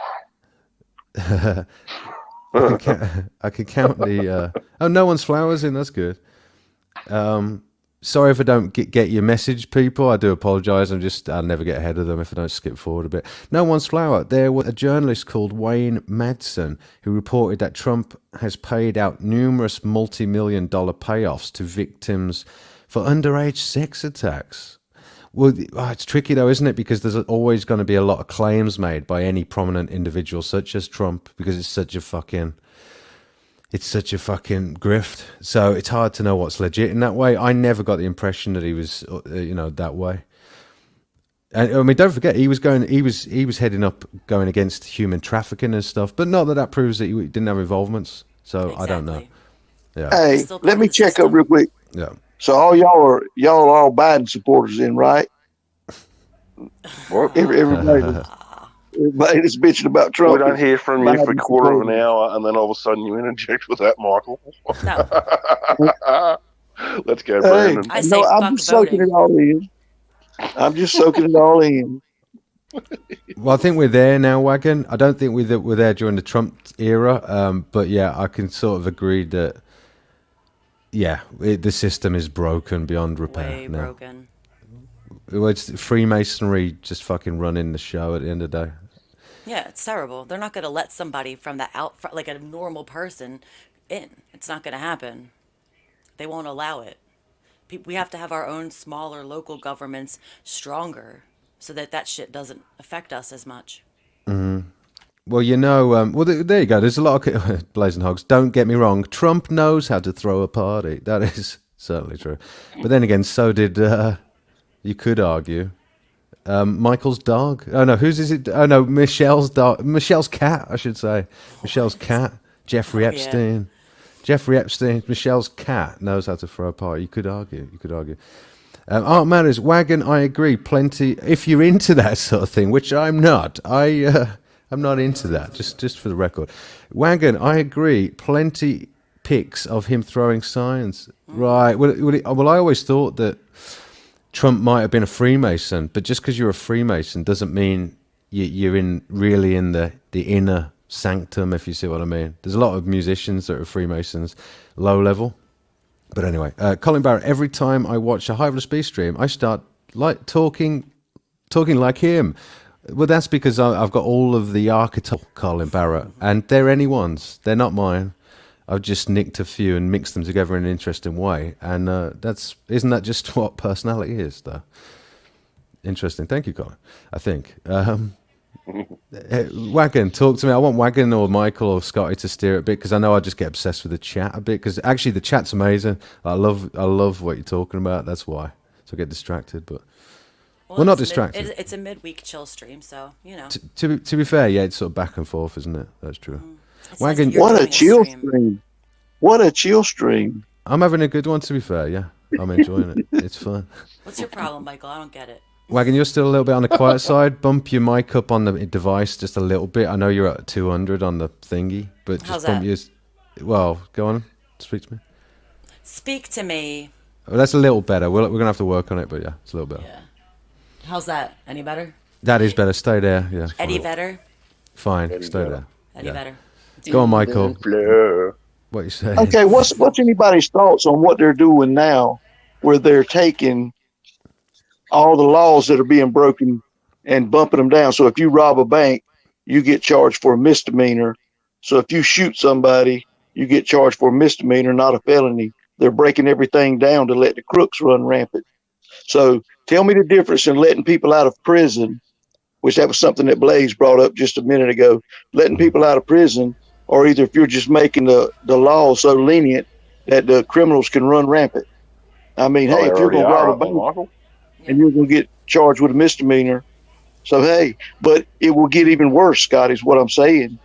I can count the. Oh, no one's flowers in. That's good. Sorry if I don't get your message, people. I do apologise. I'll never get ahead of them if I don't skip forward a bit. No one's flower. There was a journalist called Wayne Madsen who reported that Trump has paid out numerous multi-million-dollar payoffs to victims for underage sex attacks. Well, it's tricky though, isn't it? Because there's always going to be a lot of claims made by any prominent individual, such as Trump, because it's such a fucking grift. So it's hard to know what's legit in that way. I never got the impression that he was, that way. And I mean, don't forget, he was heading up going against human trafficking and stuff. But not that proves that he didn't have involvements. So exactly. I don't know. Yeah. Hey, let me check up real quick. Yeah. So all y'all are all Biden supporters, then, right? What? Everybody that's bitching about Trump. We don't hear from you for a quarter of an hour, and then all of a sudden you interject with that, Michael. No. Let's go, Brandon. I say I'm just soaking it all in. I'm just soaking it all in. Well, I think we're there now, Wagon. I don't think we're there during the Trump era, but yeah, I can sort of agree that. Yeah, the system is broken beyond repair. Way now. Broken. Well, it's Freemasonry just fucking running the show at the end of the day. Yeah, it's terrible. They're not going to let somebody from the out, like a normal person, in. It's not going to happen. They won't allow it. We have to have our own smaller local governments stronger so that shit doesn't affect us as much. Mm-hmm. Well, there you go. There's a lot of blazing hogs. Don't get me wrong. Trump knows how to throw a party. That is certainly true. But then again, so did, you could argue, Michael's dog. Oh, no, whose is it? Oh, no, Michelle's dog. Michelle's cat, I should say. Michelle's cat. Jeffrey Epstein. Yeah. Jeffrey Epstein, Michelle's cat knows how to throw a party. You could argue. Art Matters, Wagon, I agree. Plenty. If you're into that sort of thing, which I'm not. I'm not into that, just for the record. Wagon, I agree. Plenty pics of him throwing signs. Right. Well, I always thought that Trump might have been a Freemason, but just because you're a Freemason doesn't mean you're really in the inner sanctum, if you see what I mean. There's a lot of musicians that are Freemasons, low level. But anyway, Colin Barrett, every time I watch a Hiveless Beast stream, I start talking like him. Well, that's because I've got all of the archetypal Colin Barrett, and they're anyone's. They're not mine. I've just nicked a few and mixed them together in an interesting way, and isn't that just what personality is, though? Interesting. Thank you, Colin. I think. Wagon, talk to me. I want Wagon or Michael or Scotty to steer it a bit, because I know I just get obsessed with the chat a bit, because actually the chat's amazing. I love what you're talking about. That's why. So I get distracted, but... Well, not distracted. It's a midweek chill stream, so, To be fair, yeah, it's sort of back and forth, isn't it? That's true. Wagon, what a chill stream. What a chill stream. I'm having a good one, to be fair, yeah. I'm enjoying it. It's fun. What's your problem, Michael? I don't get it. Wagon, you're still a little bit on the quiet side. Bump your mic up on the device just a little bit. I know you're at 200 on the thingy, but just How's bump that? yours. Well, go on. Speak to me. Speak to me. Well, that's a little better. We're gonna have to work on it, but yeah, it's a little better. Yeah. How's that? Any better? That is better. Stay there. Yeah. Eddie Fine. better? Fine. Eddie Stay better. there. Eddie Yeah. better. Go on, Michael. Fleur. What you say? Okay, what's anybody's thoughts on what they're doing now, where they're taking all the laws that are being broken and bumping them down? So if you rob a bank, you get charged for a misdemeanor. So if you shoot somebody, you get charged for a misdemeanor, not a felony. They're breaking everything down to let the crooks run rampant. So tell me the difference in letting people out of prison, which that was something that Blaze brought up just a minute ago, letting people out of prison, or either if you're just making the law so lenient that the criminals can run rampant. I mean, hey, if you're going to rob a bank Michael. and you're going to get charged with a misdemeanor, so hey, but it will get even worse, Scott, is what I'm saying.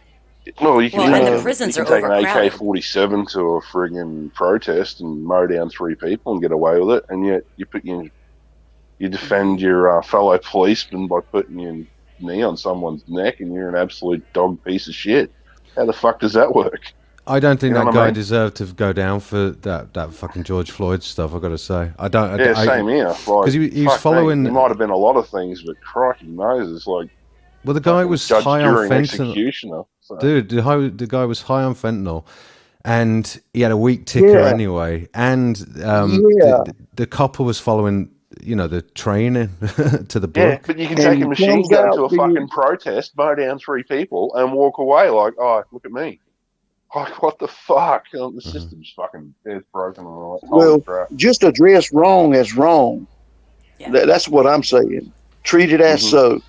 Well, you can, Well, and the prisons you are can take an overcrowded. AK-47 to a friggin' protest and mow down 3 people and get away with it, and yet you defend your fellow policeman by putting your knee on someone's neck, and you're an absolute dog piece of shit. How the fuck does that work? I don't think You know that what I guy mean? deserved to go down for that fucking George Floyd stuff. I've got to say, I don't. Yeah, same here. Because he was fuck following. Me. He might have been a lot of things, but crikey Moses, like. Well, the guy was judge, high on jury, and fentanyl. executioner. So. Dude, the guy was high on fentanyl, and he had a weak ticker anyway. And the copper was following, the training to the book. Yeah, but you can take a machine gun to a fucking protest, mow down 3 people, and walk away like, oh, look at me. Like, what the fuck? The system's fucking it's broken. And all that. Well, crap. just address wrong as wrong. Yeah. That's what I'm saying. Treat it as so.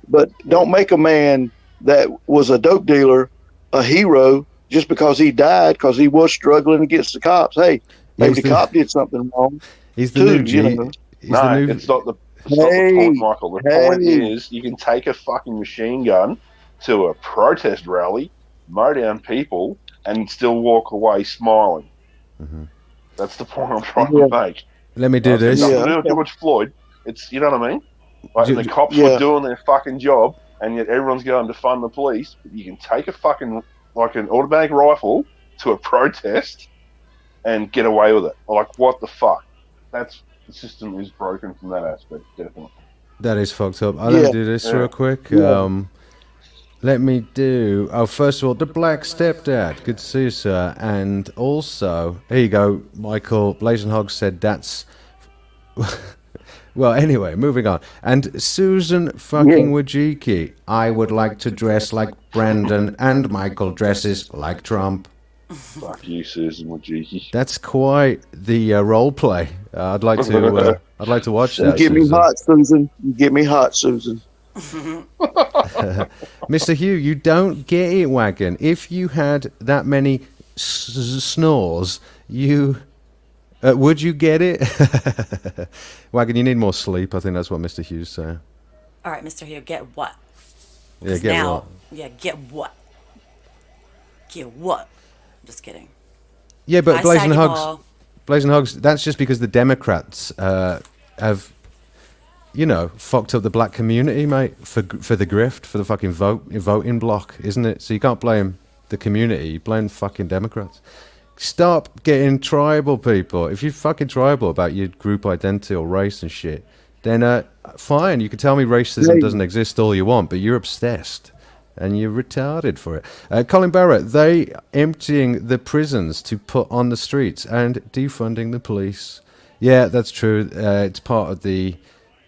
But don't make a man that was a dope dealer a hero just because he died because he was struggling against the cops. Hey, maybe the cop did something wrong. He's the new G. It's not the point, Michael. The point is you can take a fucking machine gun to a protest rally, mow down people, and still walk away smiling. That's the point I'm trying to make. Let me do this. Nothing to do with George Floyd. It's, you know what I mean? Like, the cops were doing their fucking job, and yet everyone's going to fund the police. But you can take a fucking, like an automatic rifle to a protest and get away with it. Like, what the fuck? The system is broken from that aspect, definitely. That is fucked up. Let me do this real quick. Let me do... Oh, first of all, the Black Stepdad. Good to see you, sir. And also, here you go, Michael. Blazing Hog said that's... Well, anyway, moving on. And Susan fucking Wojcicki. I would like to dress like Brandon, and Michael dresses like Trump. Fuck you, Susan Wojcicki. That's quite the role play. I'd like to. I'd like to watch that. You get me hot, Susan. You get me hot, Susan. Mr. Hugh, you don't get it, Wagon. If you had that many snores, you. Would you get it? Wagon, you need more sleep. I think that's what Mr. Hughes said. All right, Mr. Hugh, get what? Yeah, get what? Yeah, get what? Get what? I'm just kidding. Yeah, but Blazing Hogs, that's just because the Democrats have, fucked up the black community, mate, for the grift, for the fucking voting block, isn't it? So you can't blame the community, you blame fucking Democrats. Stop getting tribal, people. If you're fucking tribal about your group identity or race and shit, then fine, you can tell me racism doesn't exist all you want, but you're obsessed and you're retarded for it. Colin Barrett, they emptying the prisons to put on the streets and defunding the police. Yeah, that's true. It's part of the...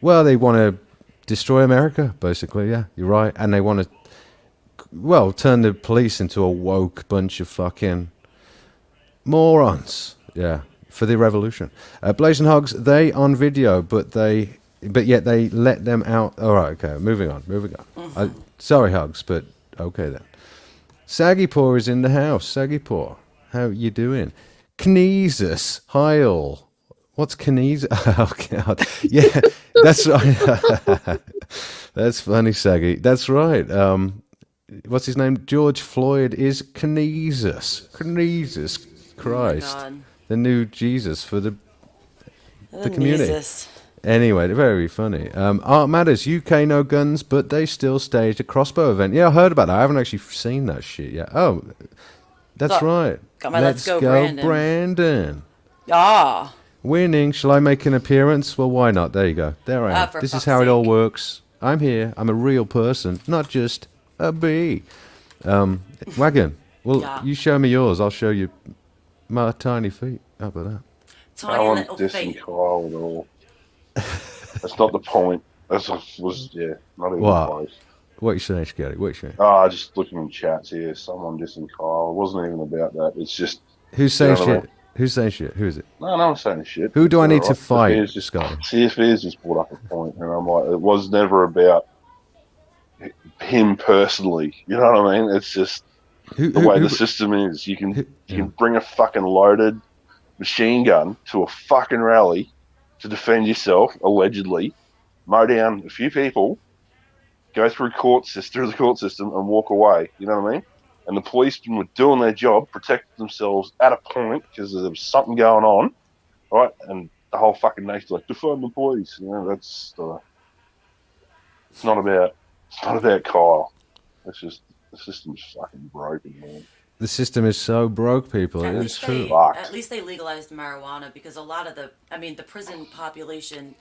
Well, they want to destroy America, basically, yeah, you're right. And they want to, turn the police into a woke bunch of fucking... morons, yeah, for the revolution. Blazing Hogs, they on video, but yet they let them out. All right, okay, moving on. Sorry, Hogs, but okay then. Saggy Paw is in the house. Saggy Paw, how you doing? Kneesus, hi all. What's Kneesus? Oh God, yeah, that's right. That's funny, Saggy. That's right. What's his name? George Floyd is Kneesus. Kneesus. Christ, the new Jesus for the community. Jesus. Anyway, very funny. Art Matters, UK no guns, but they still staged a crossbow event. Yeah, I heard about that. I haven't actually seen that shit yet. Oh, that's right. Got my Let's Go Brandon. Brandon. Ah. Winning. Shall I make an appearance? Well, why not? There you go. There I am. For This is fuck's how it all sake. works. I'm here. I'm a real person, not just a bee. Wagon. Well, Yeah. you show me yours. I'll show you my tiny feet. How about that? Tiny No little one's dissing feet. Kyle at all. That's not the point. That was, not even What? close. What you saying, Scotty? What you saying? Just looking in chats here, someone dissing Kyle. It wasn't even about that. It's just, Who's saying know what I shit? Who's saying shit? Who is it? no one's saying shit. Who do I need to Alright. fight, CFV's just, Scotty? CFV's just brought up a point, and I'm like, it was never about him personally. You know what I mean? It's just the way the system is. You can bring a fucking loaded machine gun to a fucking rally to defend yourself, allegedly, mow down a few people, go through the court system, and walk away. You know what I mean? And the policemen were doing their job, protecting themselves at a point because there was something going on, right? And the whole fucking nation's like, defund the police. You know, that's it's not about Kyle. It's just the system's fucking broken, man. The system is so broke, people. At It's least true. At least they legalized marijuana because a lot of the prison population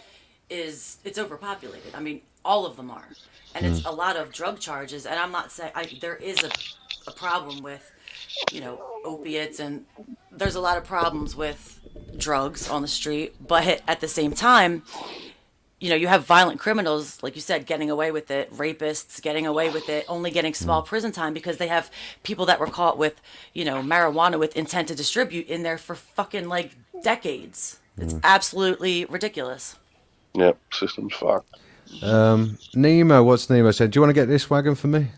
it's overpopulated. I mean, all of them are, and it's a lot of drug charges. And I'm not saying there is a problem with, opiates, and there's a lot of problems with drugs on the street. But at the same time, you have violent criminals, like you said, getting away with it, rapists getting away with it, only getting small prison time because they have people that were caught with, marijuana with intent to distribute in there for fucking like decades. It's absolutely ridiculous. Yep, system's fucked. Nemo, what's Nemo said? Do you want to get this wagon for me?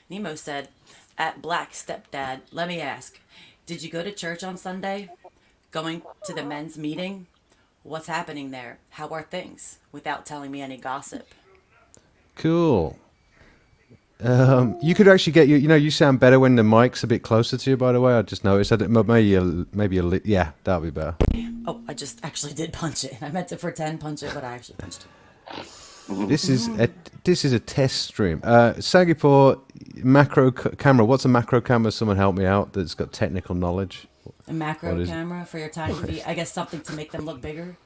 Nemo said, at Black Stepdad, let me ask, did you go to church on Sunday? Going to the men's meeting? What's happening there? How are things? Without telling me any gossip. Cool. You could actually get you sound better when the mic's a bit closer to you. By the way, I just noticed that yeah, that'll be better. Oh, I just actually did punch it. I meant to pretend punch it, but I actually punched it. This is a test stream. Sagipur macro camera. What's a macro camera? Someone help me out. That's got technical knowledge. A macro camera for your tiny feet. I guess something to make them look bigger.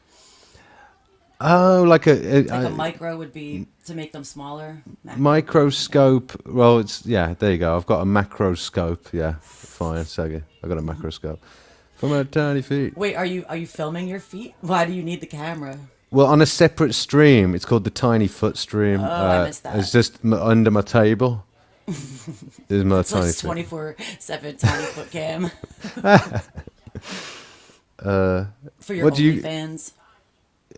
Oh, like a micro would be to make them smaller. Microscope. Well, there you go. I've got a macroscope. Yeah, fine, Sagi. I've got a macroscope for my tiny feet. Wait, are you filming your feet? Why do you need the camera? Well, on a separate stream. It's called the Tiny Foot stream. I missed that. It's just under my table. There's my tiny It's 24/7 tiny foot cam. For your OnlyFans.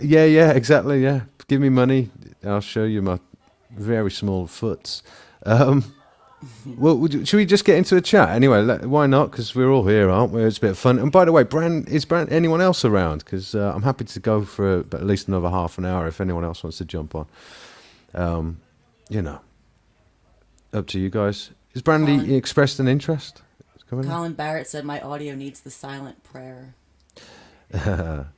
Yeah, exactly. Yeah, give me money. I'll show you my very small foots. Well, should we just get into a chat anyway? Why not? Because we're all here, aren't we? It's a bit of fun. And by the way, is anyone else around? Because I'm happy to go for at least another half an hour if anyone else wants to jump on. Up to you guys. Is Brandy expressed an interest? Colin Barrett said my audio needs the silent prayer. Her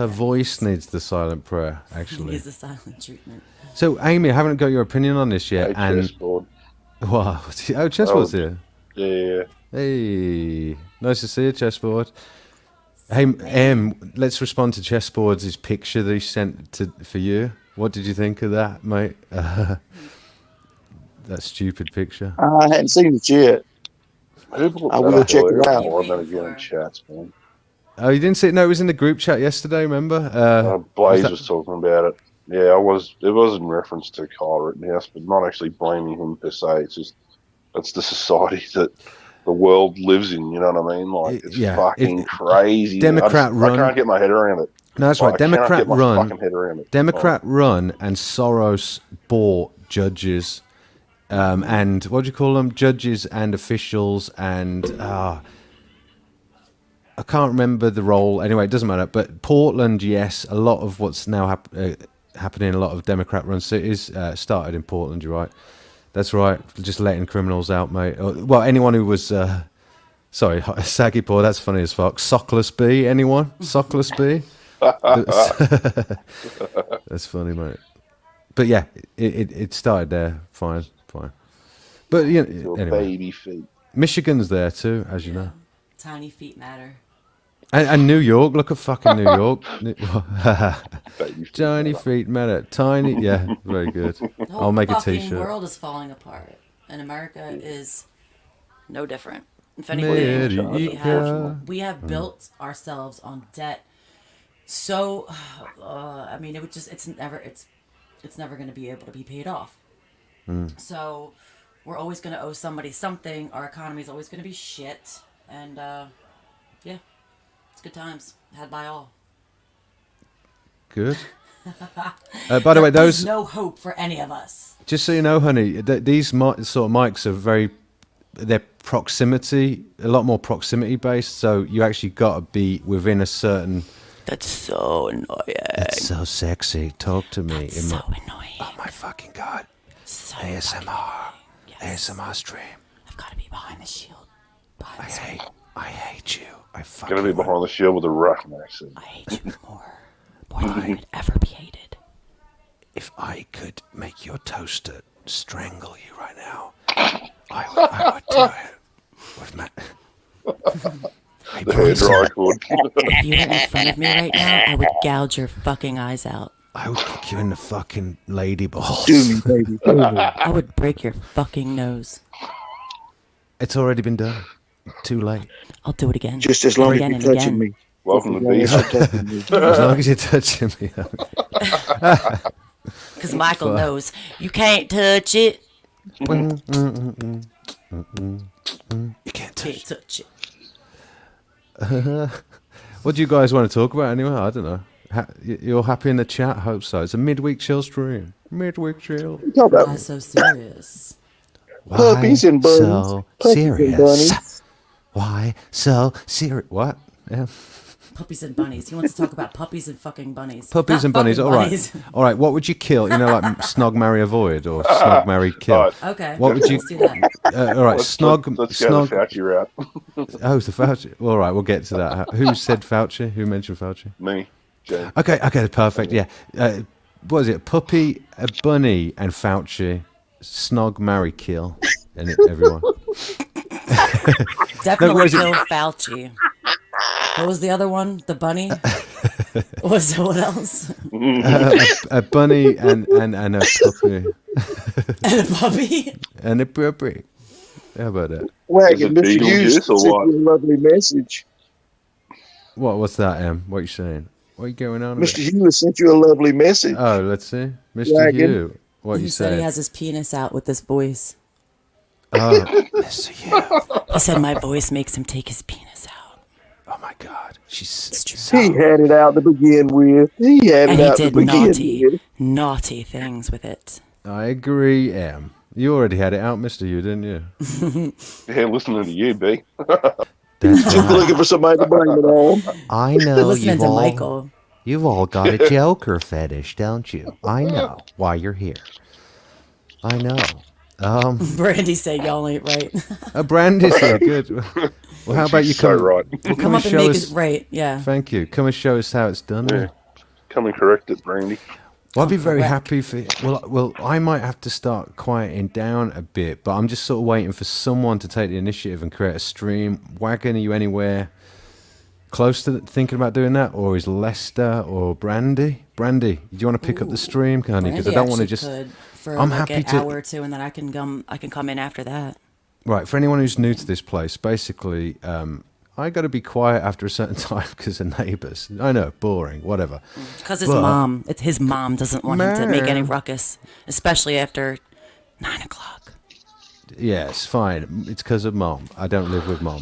voice needs the silent prayer, actually. Needs the silent treatment. So, Amy, I haven't got your opinion on this yet. Hey, chessboard. Wow. Oh, chessboard's here. Yeah. Hey, nice to see you, chessboard. Hey, let's respond to chessboard's picture that he sent for you. What did you think of that, mate? That stupid picture. I hadn't seen it yet. I will check it out. Chats, man. Oh, you didn't see it? No, it was in the group chat yesterday, remember? Blaze was talking about it. Yeah, it was in reference to Kyle Rittenhouse, but not actually blaming him per se. It's just, that's the society that the world lives in, you know what I mean? Like, it's fucking crazy. Democrat run. I can't get my head around it. No, that's right. Democrat run. Fucking head around it. Democrat run, and Soros bought judges, and what do you call them? Judges and officials, and I can't remember the role. Anyway, it doesn't matter. But Portland, yes, a lot of what's now happening in a lot of Democrat-run cities started in Portland. You're right. That's right. Just letting criminals out, mate. Well, anyone who was... sorry, Sagipur, that's funny as fuck. Sockless B, anyone? Sockless B? That's funny, mate. But yeah, it started there. Fine. But, anyway. Baby feet. Michigan's there too, as you know. Tiny feet matter. And New York, look at fucking New York. Baby feet Tiny matter. feet matter. Tiny, yeah, very good. The whole I'll make a fucking t-shirt. world is falling apart, and America is no different. If anything, America. we have built ourselves on debt. So, I mean, it's never going to be able to be paid off. So, we're always going to owe somebody something. Our economy is always going to be shit, and yeah, it's good times had by all. Good. By the way, There's those, no hope for any of us. just so you know, honey, these sort of mics are they're proximity, a lot more proximity based. So you actually got to be within a certain. That's so annoying. It's so sexy. Talk to me. That's so annoying. Oh my fucking god. So ASMR. Yes. ASMR stream. I've got to be behind the shield. Behind the screen. I hate you. I fucking. Gonna be behind the shield with a Russian accent. I hate you more than I could ever be hated. If I could make your toaster strangle you right now, I would do it. With my. The hair dry cord. If you were in front of me right now, I would gouge your fucking eyes out. I would kick you in the fucking lady balls. Do me, baby. Do me. I would break your fucking nose. It's already been done. Too late. I'll do it again. Just as long as again you're and touching again. me. Welcome to As long as Beast. you're touching me. As long as you're touching me. Because Michael knows you can't touch it. You can't Can't touch. touch it. What do you guys want to talk about anyway? I don't know. You're happy in the chat? I hope so. It's a midweek chill stream. Midweek chill. Talk about Why so serious? Why puppies and bunnies. so Puppies and serious? bunnies. Why so serious? What? Yeah. Puppies and bunnies. He wants to talk about puppies and fucking bunnies. Puppies Not and bunnies. fucking All right. bunnies. All right. What would you kill? You know, like snog, marry, avoid, or snog, marry, kill. Alright, Okay. What would you- Let's do that. All right. let's Snog. go Snog. the Fauci route. Oh, it's the Fauci. All right. We'll get to that. Who said Fauci? Who mentioned Fauci? Me, James. Okay. Perfect. Yeah. What is it? Puppy, a bunny, and Fauci. Snog, marry, kill. And everyone. Definitely where's it- kill Fauci. What was the other one? The bunny? What else? A bunny and a puppy. And a puppy? And a puppy. How about that? Wagon, Is it Mr. Beetlejuice Hughes or sent you what? a lovely message. What's that, Em? What are you saying? What are you going on Mr. with? Hughes sent you a lovely message. Oh, let's see. Mr. Wagon. Hugh. What He you said saying? he has his penis out with this voice. Oh, Mr. Hugh. He said my voice makes him take his penis out. Oh my God. She's true. so. He had it out to begin with. He had And it he out to did begin naughty, with. naughty things with it. I agree, Em. You already had it out, Mr. Hugh, didn't you? Yeah, listening to you, B. That's Just right. looking for somebody to blame it on. I know Listening to Michael. You've all got a Joker fetish, don't you? I know why you're here. I know. Brandy said y'all ain't right. Brandy's so good. Well, how about you She's so come? right. Come Come and up and show make us. it right. Yeah. Thank you. Come and show us how it's done. Yeah. Come and correct it, Brandy. Well, I'd be very Correct. happy for. Well, I might have to start quieting down a bit, but I'm just sort of waiting for someone to take the initiative and create a stream. Wagon, are you anywhere close to thinking about doing that, or is Lester or Brandy? Brandy, do you want to pick up the stream, honey? Because I Brandy don't want to actually just. could for I'm like happy an to- hour or two, and then I can come in after that. Right, for anyone who's new to this place, basically, I got to be quiet after a certain time because of neighbours. I know, boring, whatever. Because his But- his mom doesn't want him to make any Ma'am. ruckus, especially after 9:00. Yes, fine. It's because of mom. I don't live with mom.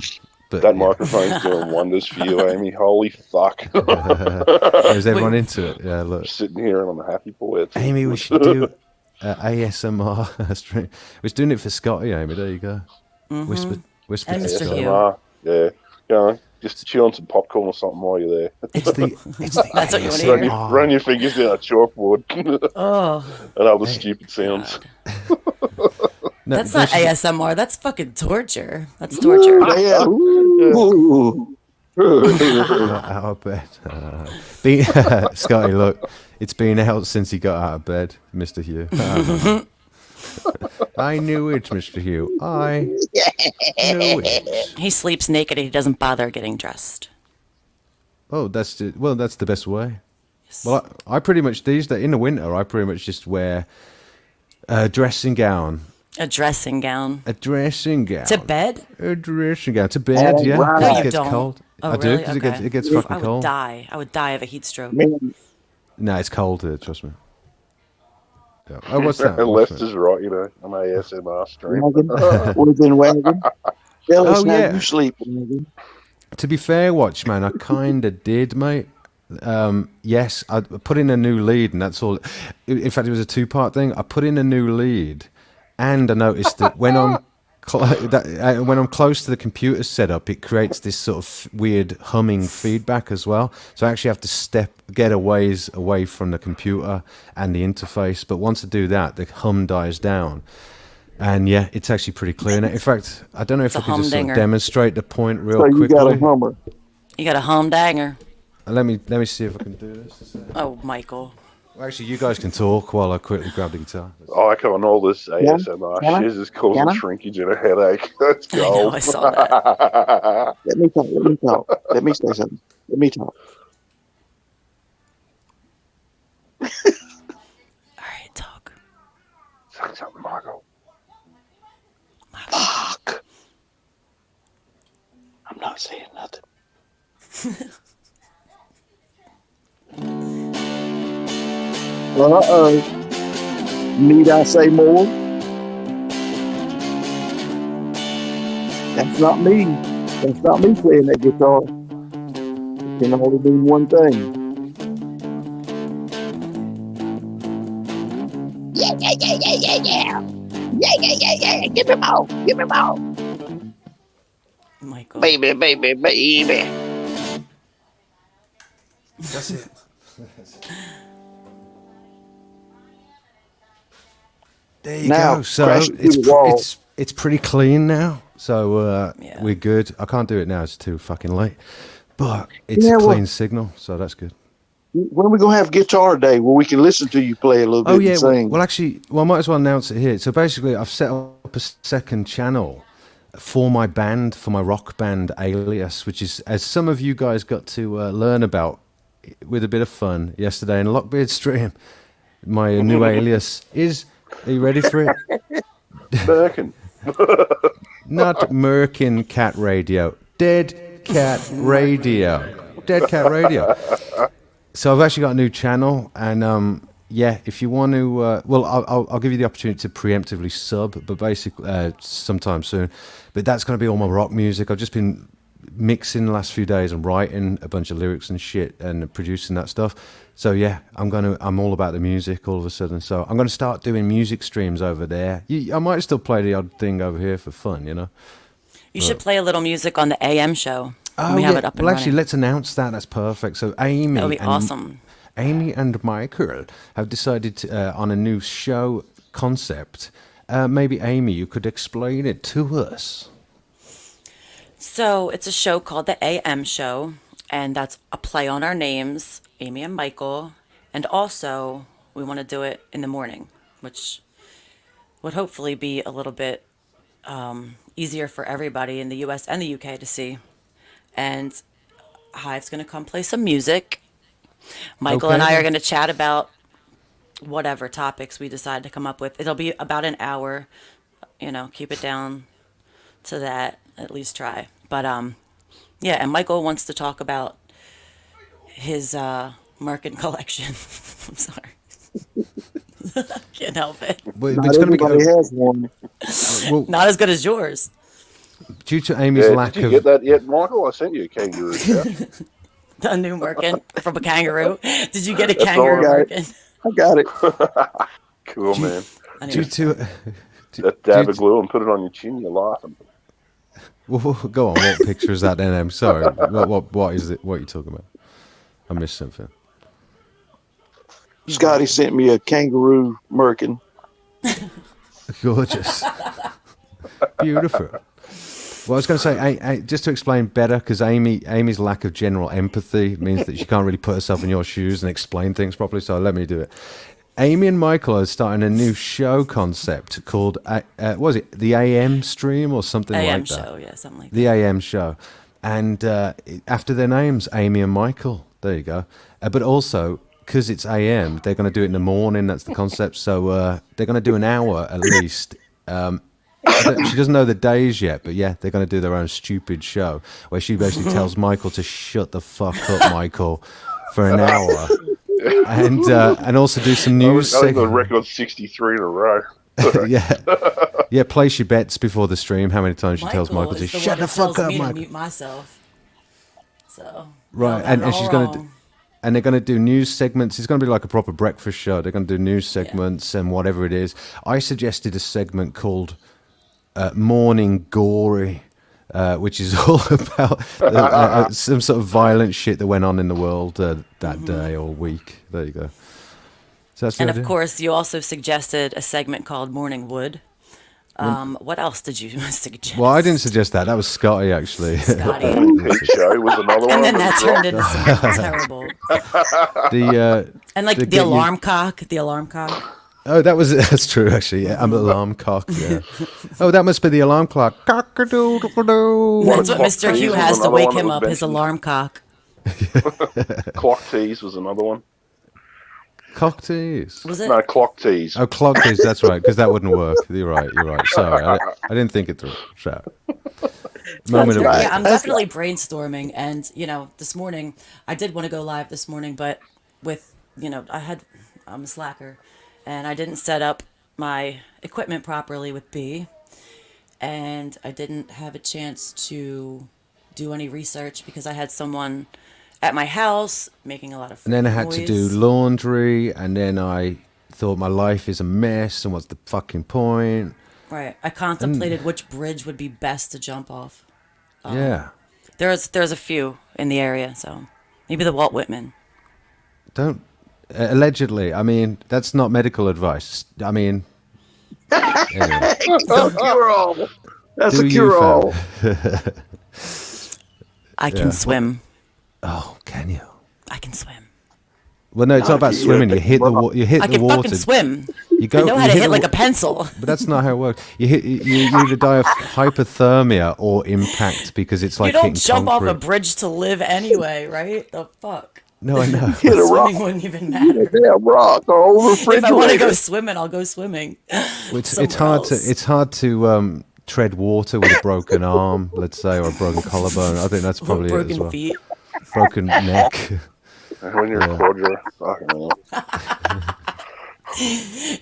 But That yeah. microphone's doing wonders for you, Amy. Holy fuck. Is everyone into it? Yeah, look. Sitting here and I'm a happy boy. It's Amy, we should do ASMR stream. We're doing it for Scotty, Amy. There you go. Whisper. And to Mr. Scotty. Hugh. ASMR. Yeah. Go on. Just chew on some popcorn or something while you're there. It's the That's what you wanna ASMR. hear. Run your fingers down a chalkboard Oh, and other stupid sounds. No, that's no, not she's- ASMR. That's fucking torture. That's torture. Yeah. Ooh. Got out of bed. Scotty, look, it's been out since he got out of bed, Mr. Hugh. I knew it, Mr. Hugh. I knew it. He sleeps naked and he doesn't bother getting dressed. Oh, that's the best way. Yes. Well, I pretty much these days in the winter, I pretty much just wear a dressing gown. A dressing gown. A dressing gown. To bed? A dressing gown. To bed, ain't yeah. right. 'Cause No, it you gets don't. cold. Oh, I do, really? because Okay. it gets I fucking would cold. die. I would die of a heat stroke. Man, No, it's cold here, trust me. Yeah. Oh, what's that? Lester's right, you know. I'm ASMR stream. wagon, within wagon. Tell us Oh, how yeah. you sleep, wagon. To be fair, Watchman, I kind of did, mate. Yes, I put in a new lead, and that's all. In fact, it was a two-part thing. I put in a new lead, and I noticed that when I'm when I'm close to the computer setup, it creates this sort of weird humming feedback as well. So I actually have to get a ways away from the computer and the interface. But once I do that, the hum dies down. And yeah, it's actually pretty clear now. In fact, I don't know if I could just sort of demonstrate the point real So you quickly. got a hummer. You got a humdanger. Let me see if I can do this. Oh, Michael. Well, actually, you guys can talk while I quickly grab the guitar. Oh, I come on, all this ASMR Can I? shiz is causing Can I? shrinkage and a headache. Let's I go. know, I saw that. Let me talk. Let me talk. Let me say something. Let me talk. All right, talk. Say something, Michael. Fuck. I'm not saying nothing. Need I say more? That's not me. That's not me playing that guitar. It can only mean one thing. Yeah, yeah, yeah, yeah, yeah, yeah. Yeah, yeah, yeah, yeah. Give me more. Give me more. Michael. Baby, baby, baby. That's it. There you Now, go. So crashing through the wall. it's pretty clean now. So Yeah. we're good. I can't do it now; it's too fucking late. But it's Yeah, a well- clean signal, so that's good. When are we gonna have guitar day where we can listen to you play a little bit Oh yeah. and sing? Well, actually, I might as well announce it here. So basically, I've set up a second channel for my band, for my rock band Alias, which is, as some of you guys got to learn about with a bit of fun yesterday in Lockbeard stream. My new alias is. Are you ready for it? Birkin. Not Merkin Cat Radio. Dead Cat Radio. Dead Cat Radio. So I've actually got a new channel, and yeah, if you want to, well, I'll give you the opportunity to preemptively sub, but basically sometime soon. But that's going to be all my rock music. I've just been mixing the last few days and writing a bunch of lyrics and shit and producing that stuff. So yeah, I'm all about the music all of a sudden. So I'm gonna start doing music streams over there. I might still play the odd thing over here for fun, you know. You should play a little music on the AM show. Oh we have yeah. it up and Well, actually, running. let's announce that. That's perfect. So Amy, That'll be awesome. Amy and Michael have decided to, on a new show concept. Maybe Amy, you could explain it to us. So it's a show called the AM Show, and that's a play on our names, Amy and Michael. And also, we want to do it in the morning, which would hopefully be a little bit easier for everybody in the US and the UK to see. And Hive's going to come play some music. Michael and I are going to chat about whatever topics we decide to come up with. It'll be about an hour, keep it down to that, at least try. But yeah, and Michael wants to talk about his Merkin collection. I'm sorry. Can't help it. But Not it's going to be everybody has one. well, Not as good as yours. due to Amy's Yeah, lack did you of. get that yet, Michael? I sent you a kangaroo couch. A new Merkin from a kangaroo. Did you get a That's all kangaroo I got. Merkin? I got it. Cool, man. Due to. That dab of glue and put it on your chin, you're laughing. Well, go on. What picture is that? Then I'm sorry. What is it? What are you talking about? I missed something. Scotty sent me a kangaroo merkin. Gorgeous. Beautiful. Well, I was going to say, just to explain better, because Amy's lack of general empathy means that she can't really put herself in your shoes and explain things properly, so let me do it. Amy and Michael are starting a new show concept called, what was it, the AM stream or something AM like that? show, yeah, something like that. The AM show. and after their names, Amy and Michael. There you go. But also, because it's AM, they're going to do it in the morning. That's the concept. So they're going to do an hour at least. She doesn't know the days yet, but yeah, they're going to do their own stupid show where she basically tells Michael to shut the fuck up, Michael, for an hour, and also do some news. I think the record's 63 in a row. yeah. Place your bets before the stream. How many times she tells Michael to shut the fuck up, Michael? Mute myself. So right, and she's going to. And they're going to do news segments. It's going to be like a proper breakfast show. They're going to do news segments and whatever it is. I suggested a segment called Morning Gory, which is all about some sort of violent shit that went on in the world that day or week. There you go. So that's and of course, you also suggested a segment called Morning Wood. What else did you suggest? Well, I didn't suggest that. That was Scotty, actually. Scotty. Show was another one. And then that turned into something terrible. The alarm cock. The alarm cock. Oh, that's true, actually. Yeah, I'm an alarm cock. Yeah. Oh, that must be the alarm clock. Cock-a-doodle-doo. That's what Mr. Hugh has to wake him up. His alarm cock. Clock tease was another one. Cock tease? Was it? No, clock tease. Oh, clock tease, that's right, because that wouldn't work. You're right. Sorry, I didn't think it through. I'm definitely brainstorming, and, this morning, I did want to go live this morning, but with, I'm a slacker, and I didn't set up my equipment properly with B, and I didn't have a chance to do any research because I had someone at my house making a lot of and then I had to do laundry, and then I thought my life is a mess, and what's the fucking point? Right. I contemplated which bridge would be best to jump off. There's a few in the area, so maybe the Walt Whitman. Don't allegedly. I mean, that's not medical advice. I mean, anyway. Cure-all. That's a cure-all. I can swim. Oh, can you? I can swim. Well, no, it's not about swimming. You hit the water. I can fucking swim. You go, I know how to hit like a pencil. But that's not how it works. You either die of hypothermia or impact because it's like you don't jump concrete. off a bridge to live anyway, right? The fuck. No, I know. Swimming wouldn't even matter. Damn rock or over refrigerator. If I want to go swimming, I'll go swimming. It's hard to tread water with a broken arm, let's say, or a broken collarbone. I think that's probably broken it as well. feet. Broken neck. When you're a quadra, fucking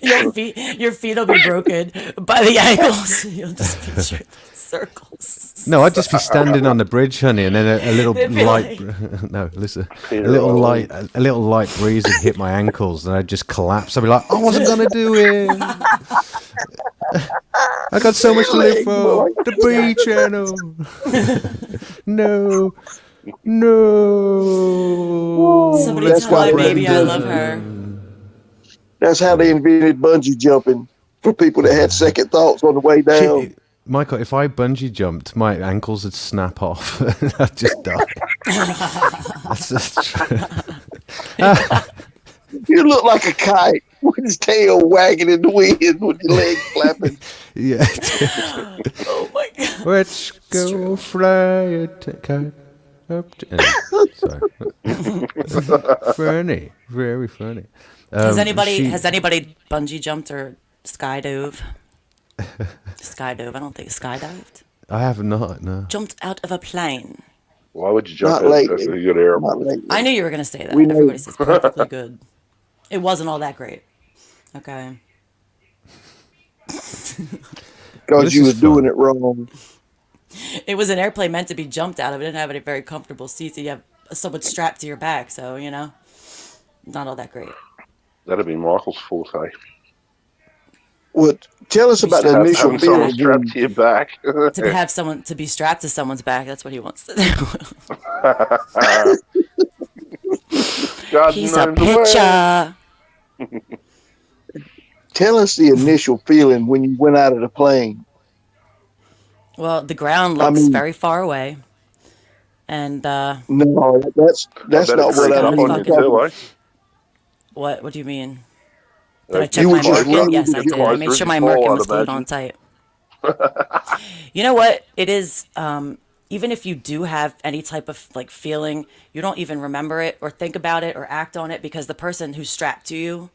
your feet will be broken by the ankles. You'll just be circles. No, I'd just be standing on the bridge, honey, and then a little light. No, listen. A little light breeze would hit my ankles, and I'd just collapse. I'd be like, I wasn't gonna do it. I got so much to live for. The B channel. No. Somebody That's tell why my baby I love her. That's how they invented bungee jumping for people that had second thoughts on the way down. Michael, if I bungee jumped, my ankles would snap off and I'd just die. That's just true. You look like a kite with his tail wagging in the wind with your legs flapping. Yeah. Oh my god. Let's go fly a kite up to... Sorry. Funny. Very funny. Has anybody bungee jumped or skydove? Skydove. I don't think skydived. I have not, no. Jumped out of a plane. Why would you jump Not out? lately. That's a good airplane. I knew you were going to say that. We know. Everybody says perfectly good. It wasn't all that great. Okay. Because you was doing it wrong. It was an airplane meant to be jumped out of. It didn't have any very comfortable seats. You have someone strapped to your back, so, not all that great. That'd be Michael's forte. Well, tell us about the initial Having someone feeling. strapped to your back. To be strapped to someone's back. That's what he wants to do. God He's a knows the way. pitcher. Tell us the initial feeling when you went out of the plane. Well, the ground looks very far away. And, No, that's not what up I on you too, eh? What do you mean? Did I check You my were just marking? running Yes, I to did. your I made sure my fall, marking I'd was glued imagine. on tight. You know what? It is, even if you do have any type of like feeling, you don't even remember it or think about it or act on it because the person who's strapped to you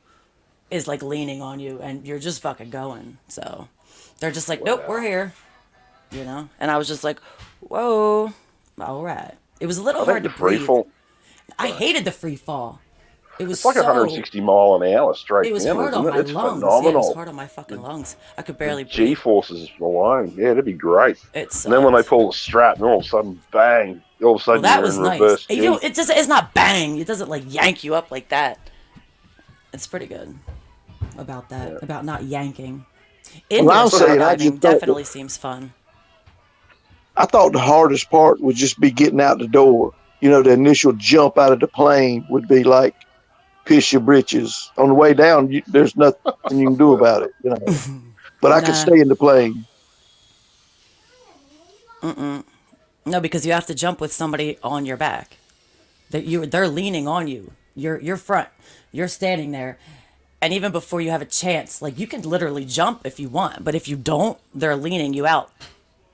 is like leaning on you and you're just fucking going. So they're just like, nope, we're here, you know? And I was just like, whoa, all right. It was a little hard to breathe. Fall. I hated the free fall. It's like 160 mile an hour straight It was down, hard on isn't my it? It's lungs. phenomenal. Yeah, it was hard on my fucking lungs. I could barely breathe. G-forces alone. Yeah, that'd be great. It sucked. And then when they pull the strap, and all of a sudden, bang! All of a sudden, that you're was in nice. reverse G. You know, it's not bang. It doesn't like yank you up like that. It's pretty good about that. Yeah. About not yanking. Indoor skydiving definitely seems fun. I thought the hardest part would just be getting out the door. You know, the initial jump out of the plane would be like piss your britches. On the way down, there's nothing you can do about it, you know. But I could stay in the plane. No, because you have to jump with somebody on your back. They're leaning on you. You're front. You're standing there. And even before you have a chance, like you can literally jump if you want, but if you don't, they're leaning you out.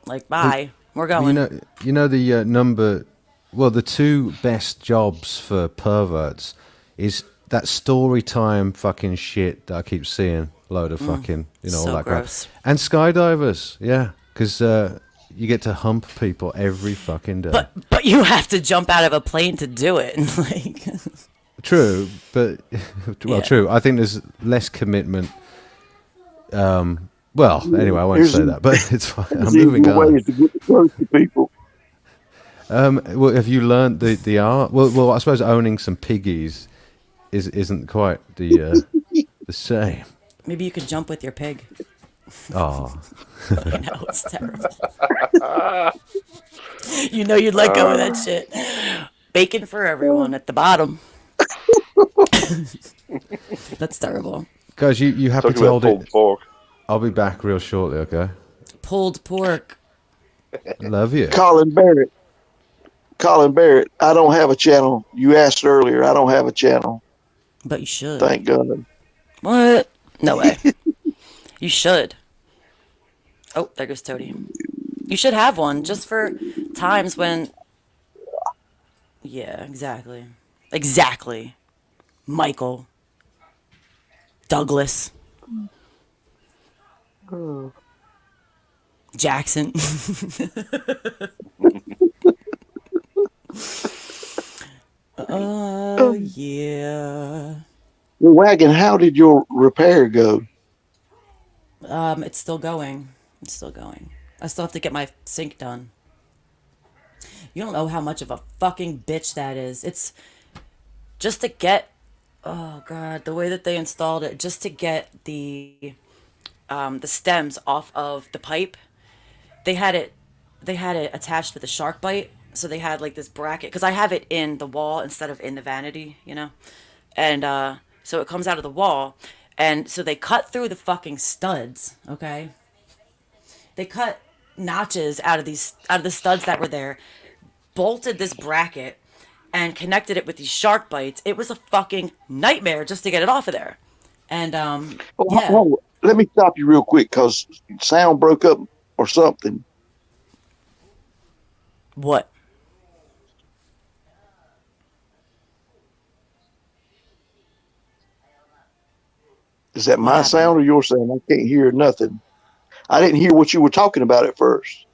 Like, bye, we're going. You know the number. Well, the two best jobs for perverts is that story time fucking shit that I keep seeing. Load of fucking, you know, so all that gross. crap. And skydivers, yeah, because you get to hump people every fucking day. But you have to jump out of a plane to do it. Like, true, but true. I think there's less commitment. Well, anyway, I won't say that, but it's fine. I'm moving on. Ways to get close to people. Well, have you learned the art? Well, I suppose owning some piggies isn't quite the same. Maybe you could jump with your pig. Oh, I know, it's terrible. You know you'd let go of that shit. Bacon for everyone at the bottom. That's terrible. Guys, you happy to hold it? Pork. I'll be back real shortly. Okay. Pulled pork. Love you, Colin Barrett. I don't have a channel. You asked earlier. I don't have a channel. But you should. Thank God. What? No way. You should. Oh, there goes Toady. You should have one just for times when... Yeah, exactly. Exactly. Michael. Douglas. Jackson. Oh, yeah. Well, Wagon, how did your repair go? It's still going. I still have to get my sink done. You don't know how much of a fucking bitch that is. It's just to get, oh God, the way that they installed it, just to get the stems off of the pipe. They had it attached with a shark bite. So they had like this bracket, because I have it in the wall instead of in the vanity, you know? And so it comes out of the wall. And so they cut through the fucking studs, okay? They cut notches out of the studs that were there, bolted this bracket, and connected it with these shark bites. It was a fucking nightmare just to get it off of there. And let me stop you real quick, because sound broke up or something. What? Is that my sound or your sound? I can't hear nothing. I didn't hear what you were talking about at first.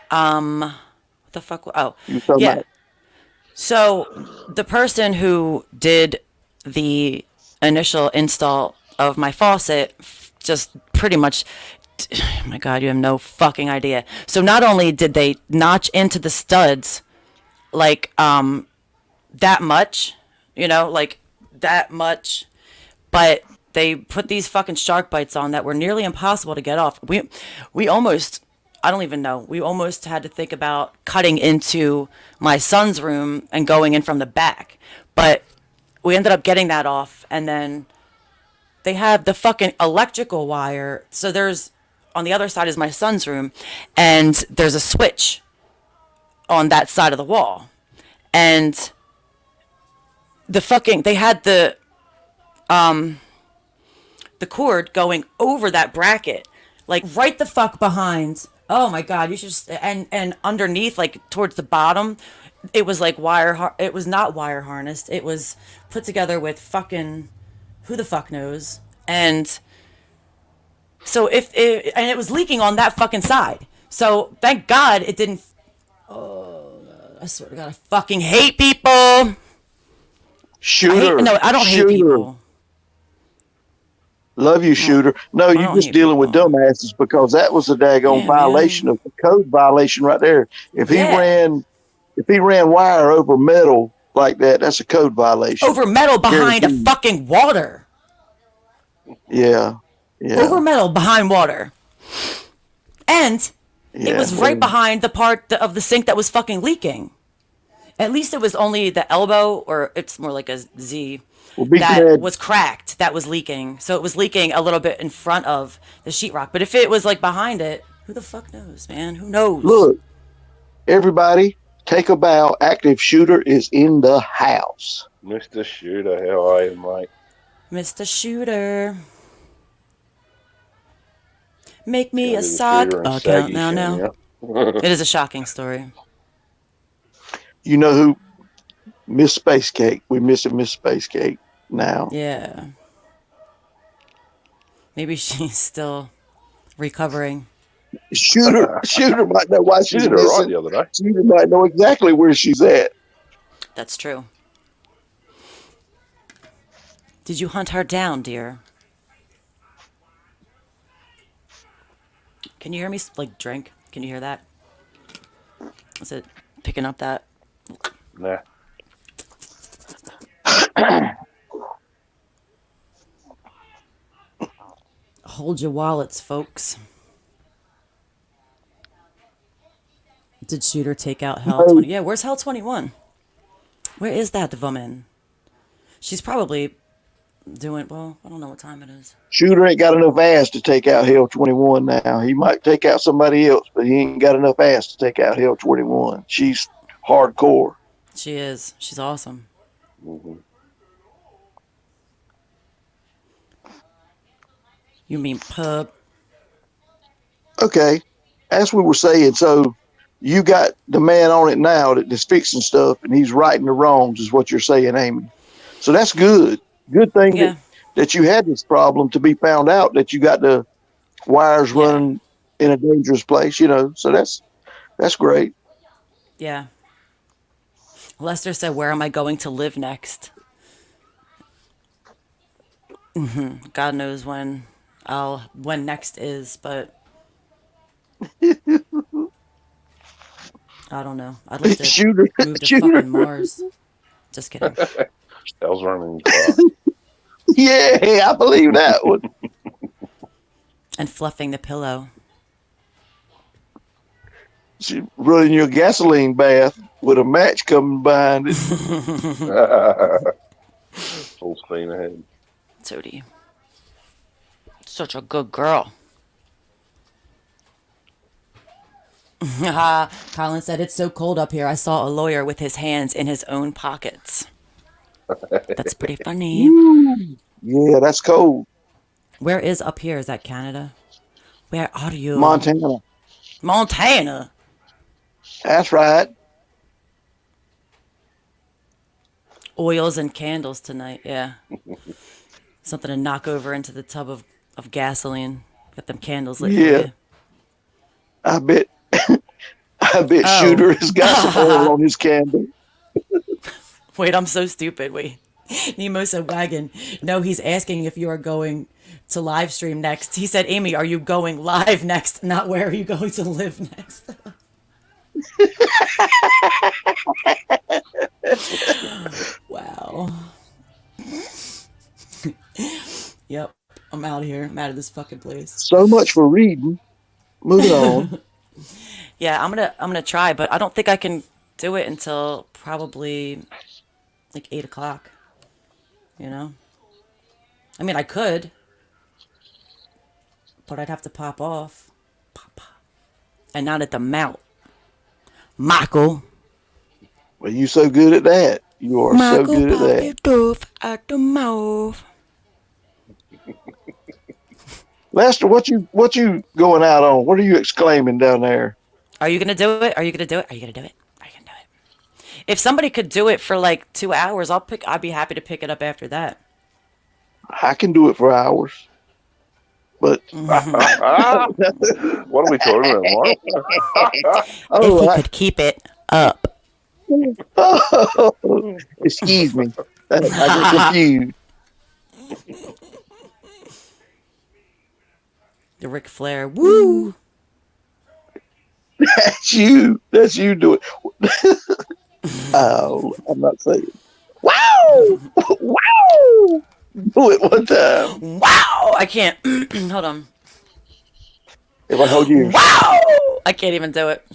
What the fuck? Oh, yeah. About... So the person who did the initial install of my faucet just pretty much, oh my God, you have no fucking idea. So not only did they notch into the studs like that much, you know, like that much, but they put these fucking shark bites on that were nearly impossible to get off. We almost, I don't even know, we almost had to think about cutting into my son's room and going in from the back. But we ended up getting that off, and then they have the fucking electrical wire. So there's, on the other side is my son's room, and there's a switch on that side of the wall. And they had the cord going over that bracket, like right the fuck behind Oh my God, you should just, and underneath, like towards the bottom, it was like it was not wire harnessed. It was put together with fucking who the fuck knows. And so and it was leaking on that fucking side. So thank God it didn't. Oh, I swear to God, I fucking hate people. Shooter. No, I don't hate Shooter. people. Love you, Shooter. No, you're just dealing with dumbasses because that was a daggone violation of the code violation right there. If he ran wire over metal like that, that's a code violation. Over metal behind a fucking water. Yeah. Over metal behind water. And it was right behind the part of the sink that was fucking leaking. At least it was only the elbow, or it's more like a Z, that was cracked, that was leaking. So it was leaking a little bit in front of the sheetrock. But if it was like behind it, who the fuck knows, man? Who knows? Look, everybody, take a bow. Active Shooter is in the house. Mr. Shooter, how are you, mate? Mr. Shooter. Make me a sock account now. It is a shocking story. You know who? Miss Space Cake. We're missing Miss Space Cake now. Yeah. Maybe she's still recovering. Shooter might know why she's missing. Right the other day. Shooter might know exactly where she's at. That's true. Did you hunt her down, dear? Can you hear me like drink? Can you hear that? Is it picking up that? Nah. Hold your wallets, folks. Did Shooter take out Hell 20? Yeah, where's Hell 21? Where is that woman? She's probably doing, well, I don't know what time it is. Shooter ain't got enough ass to take out Hell 21 now. He might take out somebody else, but he ain't got enough ass to take out Hell 21. She's hardcore. She is. She's awesome. Mm-hmm. You mean pub? Okay. As we were saying, so you got the man on it now that's fixing stuff, and he's righting the wrongs, is what you're saying, Amy. So that's good. Good thing that you had this problem to be found out that you got the wires running in a dangerous place, you know. So that's great. Yeah. Lester said, "Where am I going to live next?" God knows when next is, but I don't know. I'd like to move to fucking Mars. Just kidding. That was running car. Yeah, I believe that one. And fluffing the pillow. She running your gasoline bath with a match coming behind it. Full steam ahead. Sody. Such a good girl. Colin said, "It's so cold up here. I saw a lawyer with his hands in his own pockets." That's pretty funny. Yeah, that's cold. Where is up here? Is that Canada? Where are you? Montana. That's right. Oils and candles tonight. Yeah. Something to knock over into the tub of gasoline. Got them candles lit. Yeah. I bet Shooter has got some oil on his candle. Wait, I'm so stupid. Wait. Nemo said wagon. No, he's asking if you are going to live stream next. He said, "Amy, are you going live next? Not where are you going to live next?" Wow. Yep. I'm out of here. I'm out of this fucking place. So much for reading. Moving on. Yeah, I'm gonna try, but I don't think I can do it until probably like 8 o'clock. You know? I mean, I could, but I'd have to pop off. Pop. And not at the mount. Michael. Well, you so good at that. You are so good at that. At the mouth. Lester, what you going out on? What are you exclaiming down there? Are you gonna do it? Are you gonna do it? Are you gonna do it? Are you gonna do it? If somebody could do it for like 2 hours, I'd be happy to pick it up after that. I can do it for hours. But What are we talking about, Mike? If he could keep it up. Excuse me. I get confused. The Ric Flair. Woo! That's you. That's you do it. Oh, I'm not saying. Wow! Wow! Do it one time. Wow! I can't. Hold on. If I hold you. Wow! I can't even do it.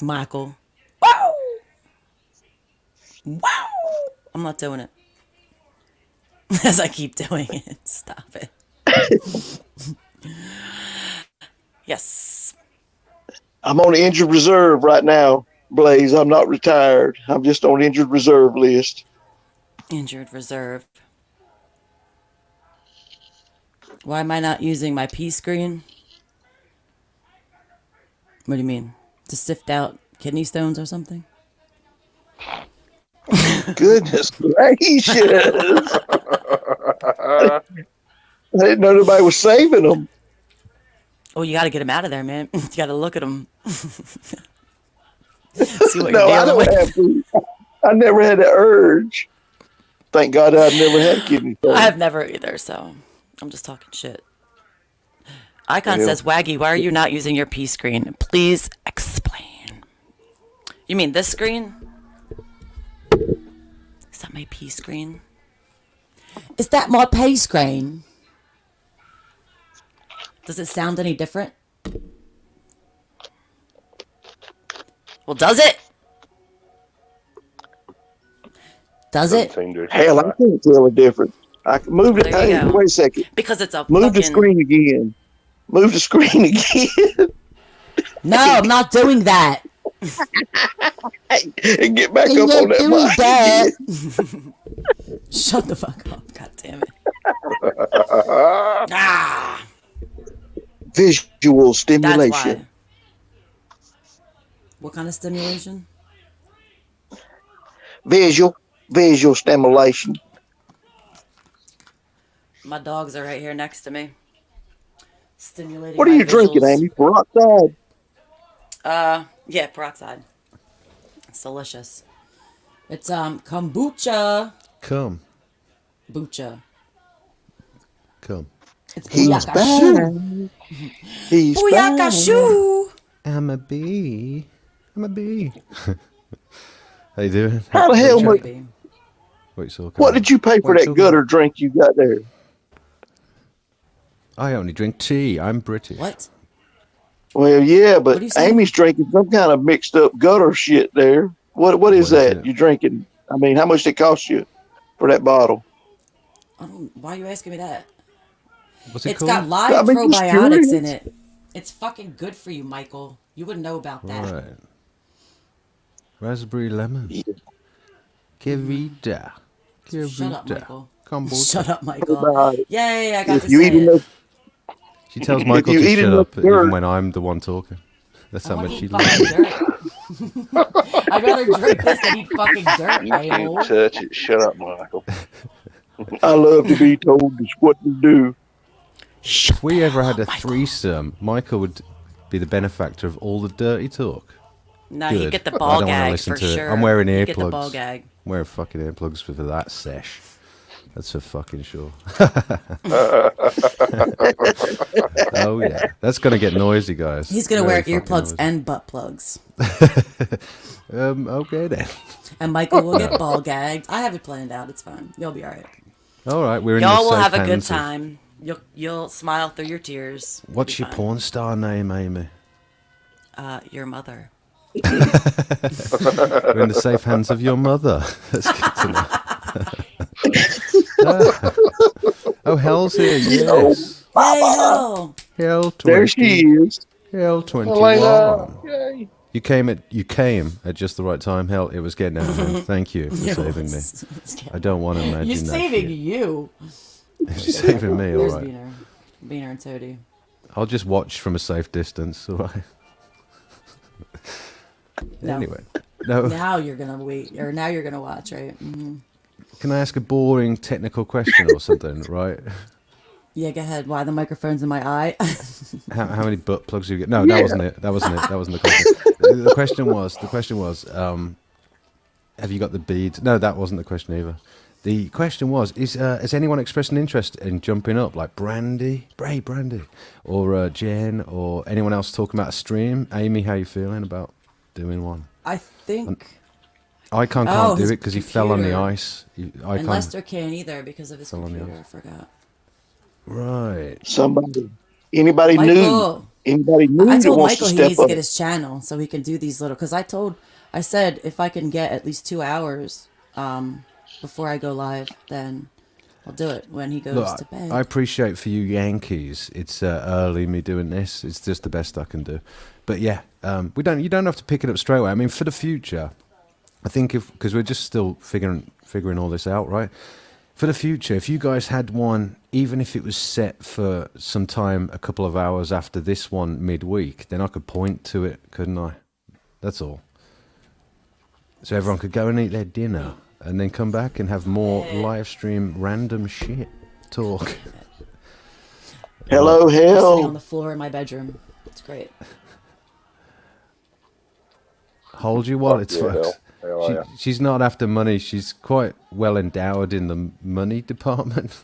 Michael. Wow! Wow! I'm not doing it. As I keep doing it. Stop it. Yes. I'm on the injured reserve right now, Blaze. I'm not retired. I'm just on the injured reserve list. Injured reserve. Why am I not using my P screen? What do you mean? To sift out kidney stones or something? Goodness gracious. I didn't know nobody was saving them. Oh, you got to get them out of there, man. You got to look at them. See what No, you're I dealing don't with. have to. I never had the urge. Thank God I've never had kidney stones. I have never either, so I'm just talking shit. Icon Yeah. says, Waggy, why are you not using your P screen? Please explain. You mean this screen? Is that my P screen? Is that my P screen? Does it sound any different? Well, does it? Does it? Hell, I can't tell the difference. I can move it. There you Hey, go. wait a second. Because it's a Move the fucking... screen again. Move the screen again. No, I'm not doing that. And get back You're up on that doing mic. that. Shut the fuck up. God damn it. Ah, Visual that's stimulation. why. What kind of stimulation? Visual stimulation. My dogs are right here next to me. Stimulating What are my you drinking, visuals. Amy? Peroxide? Yeah, peroxide. It's delicious. It's kombucha. Come. Bucha. Come. It's He's booyakashu. back. He's back. Booyakashu. I'm a bee. I'm a bee. How you doing? How the hell much? Wait, so What did you pay for Wait, that so- gutter drink you got there? I only drink tea. I'm British. What? Well, yeah, What but are you saying? Amy's drinking some kind of mixed up gutter shit there. What is What is that it? you're drinking? I mean, how much did it cost you for that bottle? Why are you asking me that? What's it It's called? got live I mean, just probiotics in curious. it. It's fucking good for you, Michael. You wouldn't know about that. Right. Raspberry lemon. Yeah. Kivida. Shut up, Michael. Kombucha. Shut up, Michael. About it. Yay, I got If to you say eat it. enough, She tells Michael you to eat shut enough up dirt- even when I'm the one talking. That's I how want much to she eat loves. fucking dirt. I'd rather drink this than eat fucking dirt, You a-hole. can't touch it. Shut up, Michael. I love to be told just what to do. If we ever had a threesome, Michael would be the benefactor of all the dirty talk. No, Good. you get the I ball don't wanna gag listen for to it. sure. I'm wearing You get the earplugs. ball gag. I'm wearing fucking earplugs for that sesh. That's for fucking sure. Oh yeah, that's gonna get noisy, guys. He's gonna wear Very fucking earplugs noisy. and butt plugs. Okay then. And Michael will get ball gagged. I have it planned out. It's fine. You'll be all right. All right, we're in Y'all the will safe have a good hands of- time. You'll smile through your tears. You'll What's be your fine. porn star name, Amy? Your mother. We're in the safe hands of your mother. That's good to know. Oh, Hell's here, yes. Yay, hell! Hell 20. There she is. Hell 21. Yay. You came at just the right time. Hell, it was getting out of hand. Thank you for saving me. I don't want to imagine You're that saving shit. you. She's saving me, all There's right. Beaner and Toady. I'll just watch from a safe distance, all right. No. Anyway, no. Now you're gonna wait, or now you're gonna watch, right? Can I ask a boring technical question or something, right? Yeah, go ahead. Why the microphone's in my eye? How many butt plugs do you get? No, that wasn't it. That wasn't it. That wasn't the question. The question was, have you got the beads? No, that wasn't the question either. The question was, has anyone expressed an interest in jumping up, like Brandy, or Jen, or anyone else talking about a stream? Amy, how you feeling about doing one? I think. Icon Oh, can't do his it because he fell on the computer. ice. And Icon, Lester can't either because of his Fell on the computer. I ice. forgot. right. Anybody new Michael. I that told wants Michael to he step needs to up? get his channel so he can do these little. Because I said if I can get at least 2 hours before I go live, then I'll do it when he goes Look, to bed. I appreciate for you Yankees. It's early me doing this. It's just the best I can do. But yeah, you don't have to pick it up straight away. I mean, for the future, I think because we're just still figuring all this out, right? For the future, if you guys had one, even if it was set for some time, a couple of hours after this one midweek, then I could point to it, couldn't I? That's all. So everyone could go and eat their dinner and then come back and have more live stream random shit talk. Hello, I'm sitting on hell. the floor in my bedroom. It's great. Hold your wallets, Yeah, folks. hell yeah. She's not after money. She's quite well endowed in the money department.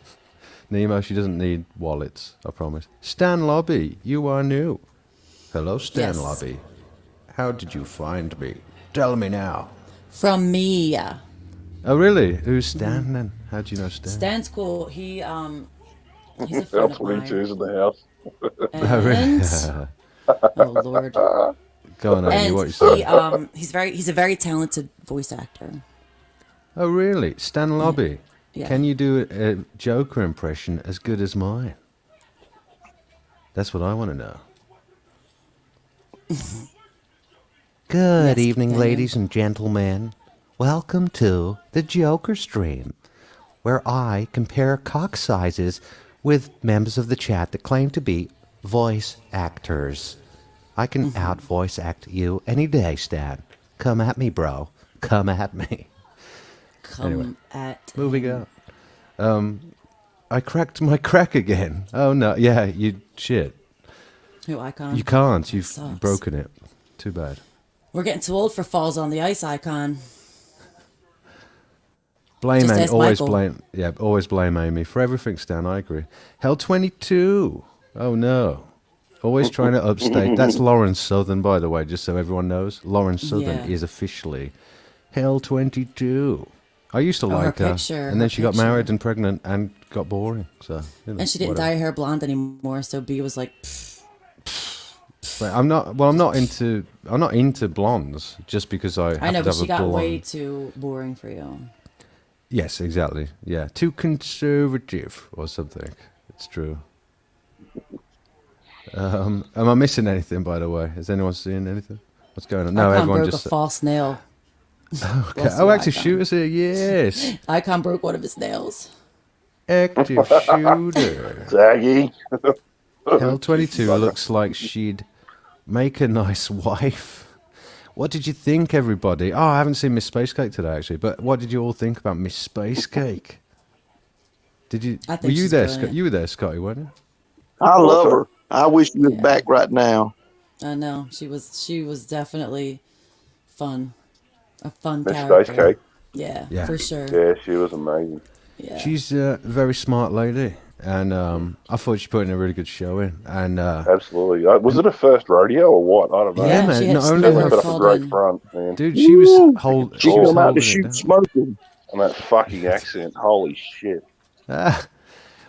Nemo, she doesn't need wallets, I promise. Stan Lobby, you are new. Hello, Stan Yes. Lobby. How did you find me? Tell me now. From me. Oh, really? Who's Stan then? How do you know Stan? Stan's cool. He's a friend of mine. L22's in the house. Oh, really? And, oh Lord. Go on, Amy, And what you saying? he's a very talented voice actor. Oh, really? Stan Lobby. Yeah. Can you do a Joker impression as good as mine? That's what I want to know. Good Yes, evening, can you? ladies and gentlemen. Welcome to the Joker stream, where I compare cock sizes with members of the chat that claim to be voice actors. I can out voice act you any day, Stan. Come at me, bro. Come at me. Come Anyway, at Moving on. I cracked my crack again. Oh no, yeah, you shit. who Icon. You can't. That You've sucks. broken it. Too bad. We're getting too old for Falls on the Ice, Icon. Blame Just Amy. ask Always Michael. blame. Yeah, always blame Amy for everything. Stan, I agree. Hell 22. Oh no. Always trying to upstate. That's Lauren Southern, by the way, just so everyone knows. Lauren Southern Yeah. is officially Hell 22. I used to Oh, her like her, picture, and then her she got picture. married and pregnant and got boring. So, you know, And she didn't whatever. dye her hair blonde anymore, so B was like, But I'm not. Well, I'm not into blondes just because I. I know, have but to she have a got blonde. way too boring for you. Yes, exactly. Yeah, too conservative or something. It's true. Am I missing anything, by the way? Has anyone seen anything? What's going on? No, Icon everyone broke just. a false nail. Okay. Bless Oh, you, active Icon. shooter's here. Yes, Icon broke one of his nails. active shooter. Zaggy. Hell 22 looks like she'd make a nice wife. What did you think, everybody? Oh, I haven't seen Miss Space Cake today, actually. But what did you all think about Miss Space Cake? Did you? I think Were you she's there? brilliant. You were there, Scotty, weren't you? I love her. I wish she was Yeah. back right now. I know she was definitely fun, a fun Miss character. Space Cake. Yeah, Yeah. for sure. Yeah, she was amazing. Yeah. She's a very smart lady, and I thought she put in a really good show in. And Absolutely. Was it her first rodeo or what? I don't know. Yeah, yeah, man, she had not only She never her put up a called great in. front, man. dude, she was Woo! hold. She was come out to holding it shoot down. smoking. And that fucking accent. Holy shit. Ah,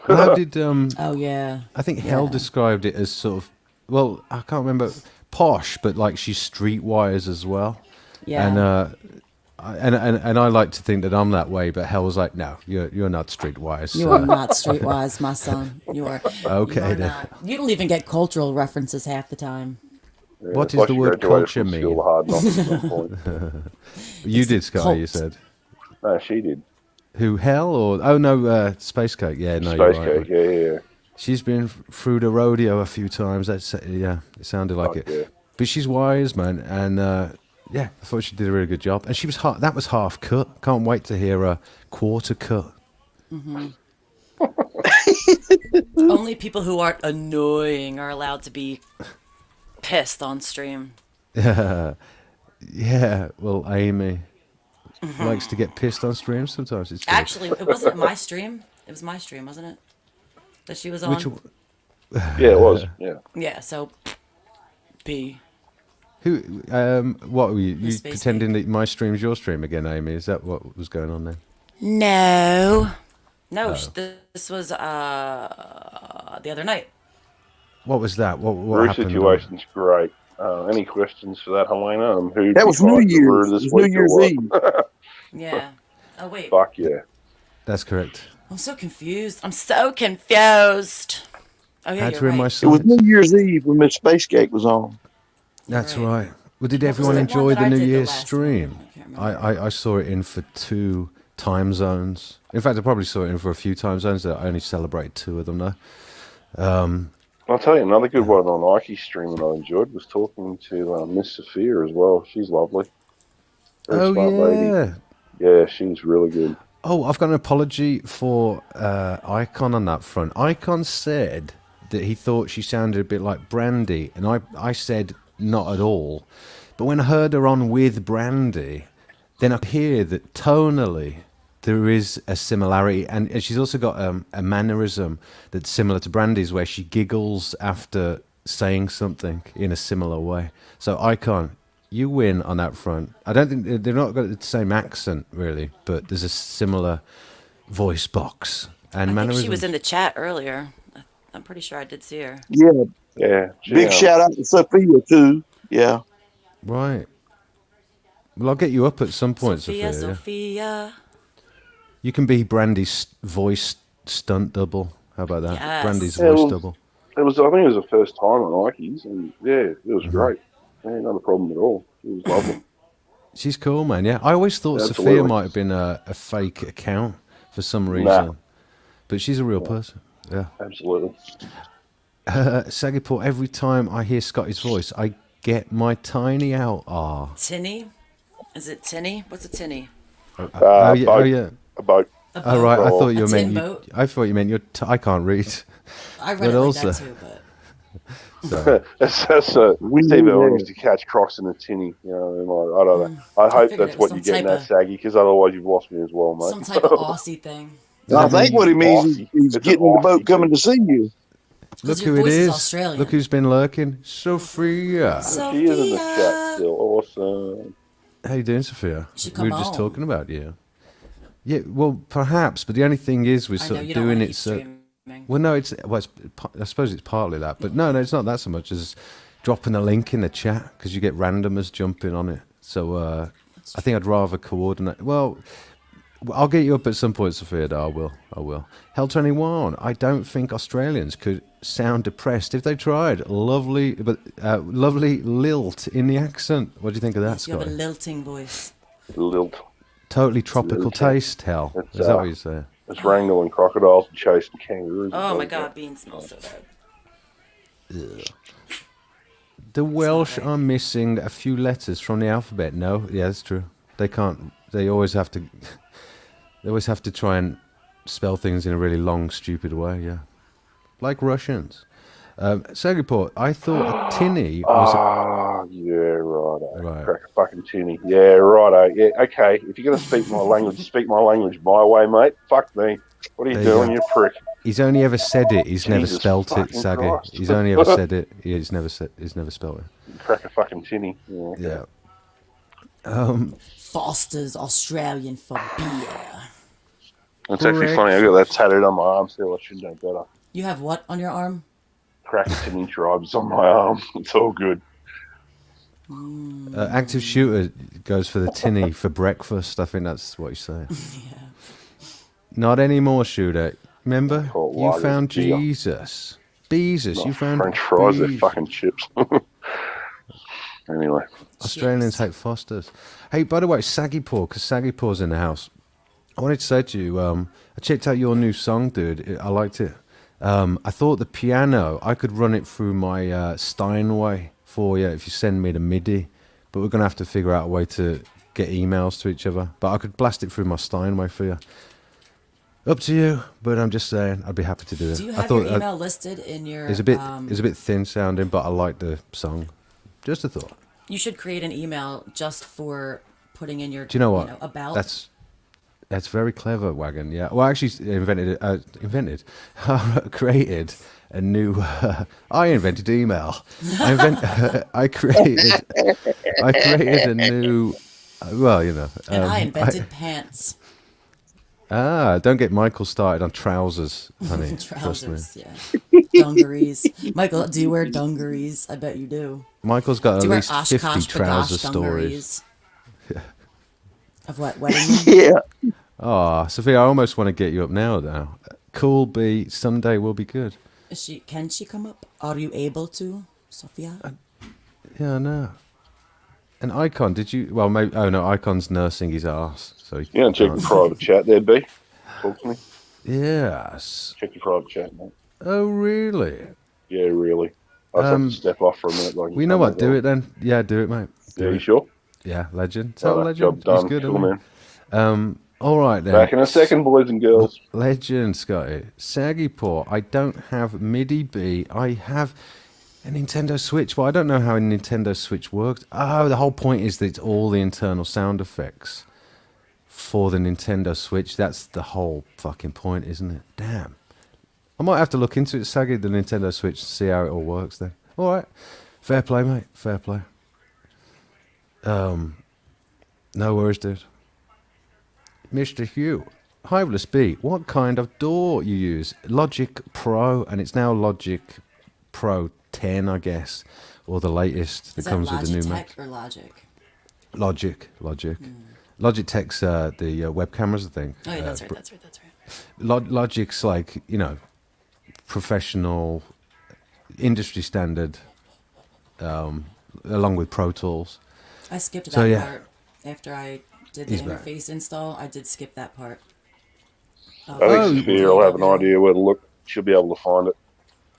well, how did Oh yeah. I think Hell Yeah. described it as sort of, well, I can't remember, posh, but like she's streetwise as well. Yeah. And I like to think that I'm that way, but Hell was like, no, you're not streetwise. You are not streetwise, my son. You are. Okay, You are then. not. You don't even get cultural references half the time. Yeah, What it's does like the she word graduated culture from mean? School of Hard Knocks at some point. You did, Scotty, you cult. said. No, she did. Who, Hell or... Oh, no, Space Cake. Yeah, no, you're Space right. Cake, yeah. She's been through the rodeo a few times. That's yeah, it sounded like it. Yeah. But she's wise, man, and yeah, I thought she did a really good job. And she was that was half cut. Can't wait to hear a quarter cut. Only people who aren't annoying are allowed to be pissed on stream. Yeah, well, Amy likes to get pissed on stream sometimes. It's good. Actually, it wasn't my stream. It was my stream, wasn't it? That she was on. Yeah, it was. Yeah. Yeah. So, B. Who? What were you? You Space pretending that my stream's your stream again, Amy? Is that what was going on there? No. No. Oh. This was the other night. What was that? What Brew happened? situation's great. Any questions for that, Helena? Who That was New Year's. It was New Year's Eve. Yeah. Oh wait. Fuck yeah. That's correct. I'm so confused. Oh yeah, Had you're her in my right. It was sights. New Year's Eve when Miss Space Cake was on. That's Right. right. Well, did What was everyone the one enjoy that the I New did the Year's last stream? one? I can't remember. I saw it in for 2 time zones. In fact, I probably saw it in for a few time zones. I only celebrated 2 of them though. I'll tell you another good one on Ike's stream that I enjoyed was talking to Miss Sophia as well. She's lovely. Very smart lady. Yeah, she's really good. Oh, I've got an apology for Icon on that front. Icon said that he thought she sounded a bit like Brandy, and I said not at all. But when I heard her on with Brandy, then I hear that tonally there is a similarity, and she's also got a mannerism that's similar to Brandy's, where she giggles after saying something in a similar way. So Icon, you win on that front. I don't think they've not got the same accent really, but there's a similar voice box and I think mannerism. she was in the chat earlier. I'm pretty sure I did see her. Yeah. Yeah. Big shout out to Sophia too. Yeah. Right. Well, I'll get you up at some point, Sophia. Sophia. You can be Brandy's voice stunt double. How about that? Yes. Brandy's Yeah, voice well, double. I think it was the first time on Ike's, and yeah, it was great. Yeah, not a problem at all. It was lovely. She's cool, man. Yeah, I always thought Sophia Absolutely. might have been a fake account for some reason, but she's a real person. Yeah. Absolutely. Sagiport, every time I hear Scotty's voice, I get my tiny out. Ah. Tinny? Is it Tinny? What's a Tinny? Oh yeah. boat. Oh yeah. A boat. Oh right. I thought you A meant. tin boat? I thought you meant your. I can't read. I read But it like also- that too, but So, That's We Steve knew Irwin that. used to catch crocs in a tinny. You know, I don't know. I hope figured that's it what was you're some getting type at, Saggy, because otherwise you've lost me as well, mate. some type of Aussie thing. I think what he means is he's It's getting an the boat Aussie coming to see you. look your who it voice is is. Australian. Look who's been lurking. Sophia. She is in the chat still. Awesome. How you doing, Sophia? should We were come just on. talking about you. Yeah, well, perhaps, but the only thing is we're I know sort of you don't doing want to it keep so. streaming. Well, no, I suppose it's partly that, but no, it's not that so much as dropping a link in the chat because you get randomers jumping on it. So I think I'd rather coordinate. Well, I'll get you up at some point, Sophia. Though I will. Hell 21. I don't think Australians could sound depressed if they tried. Lovely, but lovely lilt in the accent. What do you think of that, You have a Scott? lilting voice. Lilt. Totally tropical taste. Hell, It's, is that what you say? It's wrangling crocodiles and chasing kangaroos. Oh my god, beans smell so bad. The Welsh right. are missing a few letters from the alphabet. No, yeah, that's true. They can't. They always have to. They always have to try and spell things in a really long, stupid way. Yeah, like Russians. Sagiport, I thought a tinny was. Ah, yeah, righto. Right. Crack a fucking tinny. Yeah, righto. Yeah, okay. If you're going to speak my language, speak my language my way, mate. Fuck me. What are you There you doing, go. you prick? He's only ever said it. He's never Jesus spelt it, fucking Sagi. Christ. He's only ever said it. Yeah, he's never said. He's never spelled it. Crack a fucking tinny. Yeah. Yeah. Foster's Australian for beer. It's actually Correct. funny. I got that tattooed on my arm still. I should know better. You have what on your arm? Crack a tinny tribes on my arm. It's all good. Active shooter goes for the tinny for breakfast. I think that's what he's saying. Not anymore, shooter. Remember, Call it you lagers, found beer. Jesus. Beezus, you Not found French fries, they're Beezus. fucking chips. Anyway. Australians hate Fosters. Hey, by the way, Sagipore, because Sagipore's in the house. I wanted to say to you, I checked out your new song, dude. I liked it. I thought the piano, I could run it through my Steinway for you if you send me the MIDI, but we're going to have to figure out a way to get emails to each other. But I could blast it through my Steinway for you. Up to you, but I'm just saying I'd be happy to do it. Do you I have thought your email listed in your? it's a bit thin sounding, but I like the song. Just a thought. You should create an email just for putting in your. Do you know what? About. That's very clever, Wagon. Yeah. Well, I actually created a new. I invented email. I created a new. Well, you know. And I invented pants. Don't get Michael started on trousers, honey. Trousers, yeah. Dungarees. Michael, do you wear dungarees? I bet you do. Michael's got Do at you wear least 50 Oshkosh trouser Bagosh stories. dungarees? Of what, wedding? Yeah. Oh, Sophia, I almost want to get you up now. Cool B, someday will be good. Can she come up? Are you able to, Sophia? Yeah, I know. An Icon, did you? Well, maybe. Oh no, Icon's nursing his ass. So he Yeah, and check can't. the private chat there, B. Talk to me. Yes. Check your private chat, mate. Oh, really? Yeah, really. I just have to step off for a minute. Well, you know what? Do it then. Yeah, do it, mate. Yeah, you sure? Yeah, legend. Tell Right, legend. job done. He's good, Cool, isn't he? man. All right then. Back in a second, boys and girls. Legend, Scotty. Saggy Paw. I don't have MIDI B. I have a Nintendo Switch. Well, I don't know how a Nintendo Switch works. Oh, the whole point is that it's all the internal sound effects for the Nintendo Switch. That's the whole fucking point, isn't it? Damn. I might have to look into it, Saggy, the Nintendo Switch, to see how it all works then. All right. Fair play, mate. Fair play. No worries, dude. Mr. Hugh, Hiveless B, what kind of door you use? Logic Pro, and it's now Logic Pro 10, I guess, or the latest that comes with the new Mac. Logitech or Logic? Logic. Logitech's the web cameras, I think. Oh, yeah, that's right. Logic's like, you know, professional, industry standard, along with Pro Tools. I skipped that So, yeah. part after I did the He's back. interface install. I did skip that part. I think Sophia will have an idea where to look. She'll be able to find it.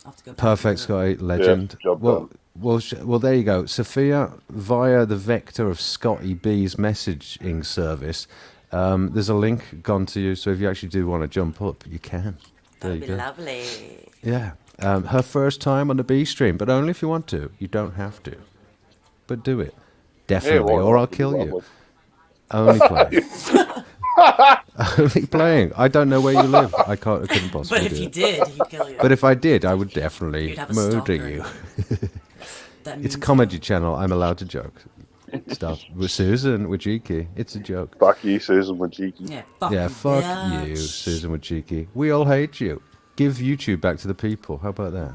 I'll have to go back Perfect, to it. Scotty. Legend. Yeah, job well, well, there you go. Sophia, via the vector of Scotty B's messaging service, there's a link gone to you. So if you actually do want to jump up, you can. There That'd you be go. lovely. Yeah. Her first time on the B stream, but only if you want to. You don't have to. But do it. Definitely, or I'll kill you. Only playing. Only playing. I don't know where you live. I couldn't possibly But if do you it. did, he'd kill you. But if I did, I would definitely You'd have a murder stalker. you. That It's a means comedy channel. I'm allowed to joke. Stuff with Susan Wojcicki. It's a joke. Fuck you, Susan Wojcicki. Yeah, fuck Yeah, you, fuck bitch. you, Susan Wojcicki. We all hate you. Give YouTube back to the people. How about that?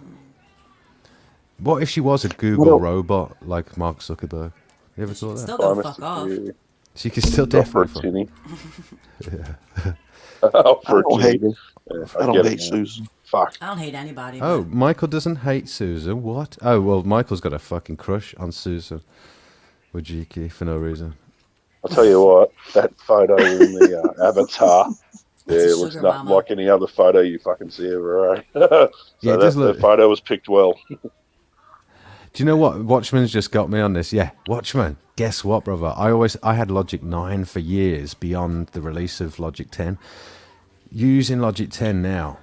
What if she was a Google robot like Mark Zuckerberg? You ever thought that? Still go fuck off. She could still Not for a definitely. tinny. Oh, I for a don't hate tinny. her. Yeah, I don't get hate it, man. Susan. Fuck. I don't hate anybody. Oh, but Michael doesn't hate Susan. What? Oh, well, Michael's got a fucking crush on Susan Wojcicki for no reason. I'll tell you what, that photo in the avatar, yeah, a it looks sugar nothing mama. like any other photo you fucking see ever, right? So Yeah, it that, does the look- photo was picked well. Do you know what? Watchman's just got me on this. Yeah, Watchman. Guess what, brother? I had Logic 9 for years beyond the release of Logic 10. Using Logic 10 now,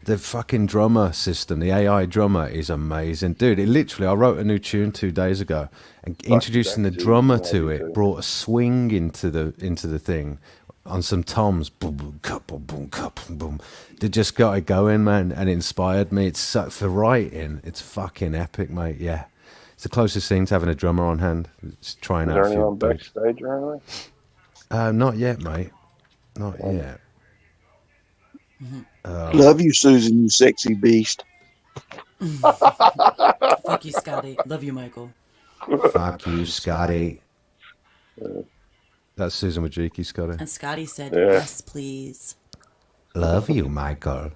the fucking drummer system, the AI drummer is amazing. Dude, it literally, I wrote a new tune 2 days ago, and introducing the that's drummer too. to Yeah, it me too. brought a swing into the thing on some toms. Boom, boom, cup, boom, boom, cup, boom, boom. They just got it going, man, and it inspired me. It's for writing. It's fucking epic, mate. Yeah. It's the closest thing to having a drummer on hand. It's trying Is out there a few anyone beats. backstage or anything? Not yet, mate. Not yet. Love you, Susan, you sexy beast. fuck you, Scotty. Love you, Michael. Fuck you, Scotty. That's Susan Wojcicki, Scotty. And Scotty said, Yeah. yes, please. Love you, Michael.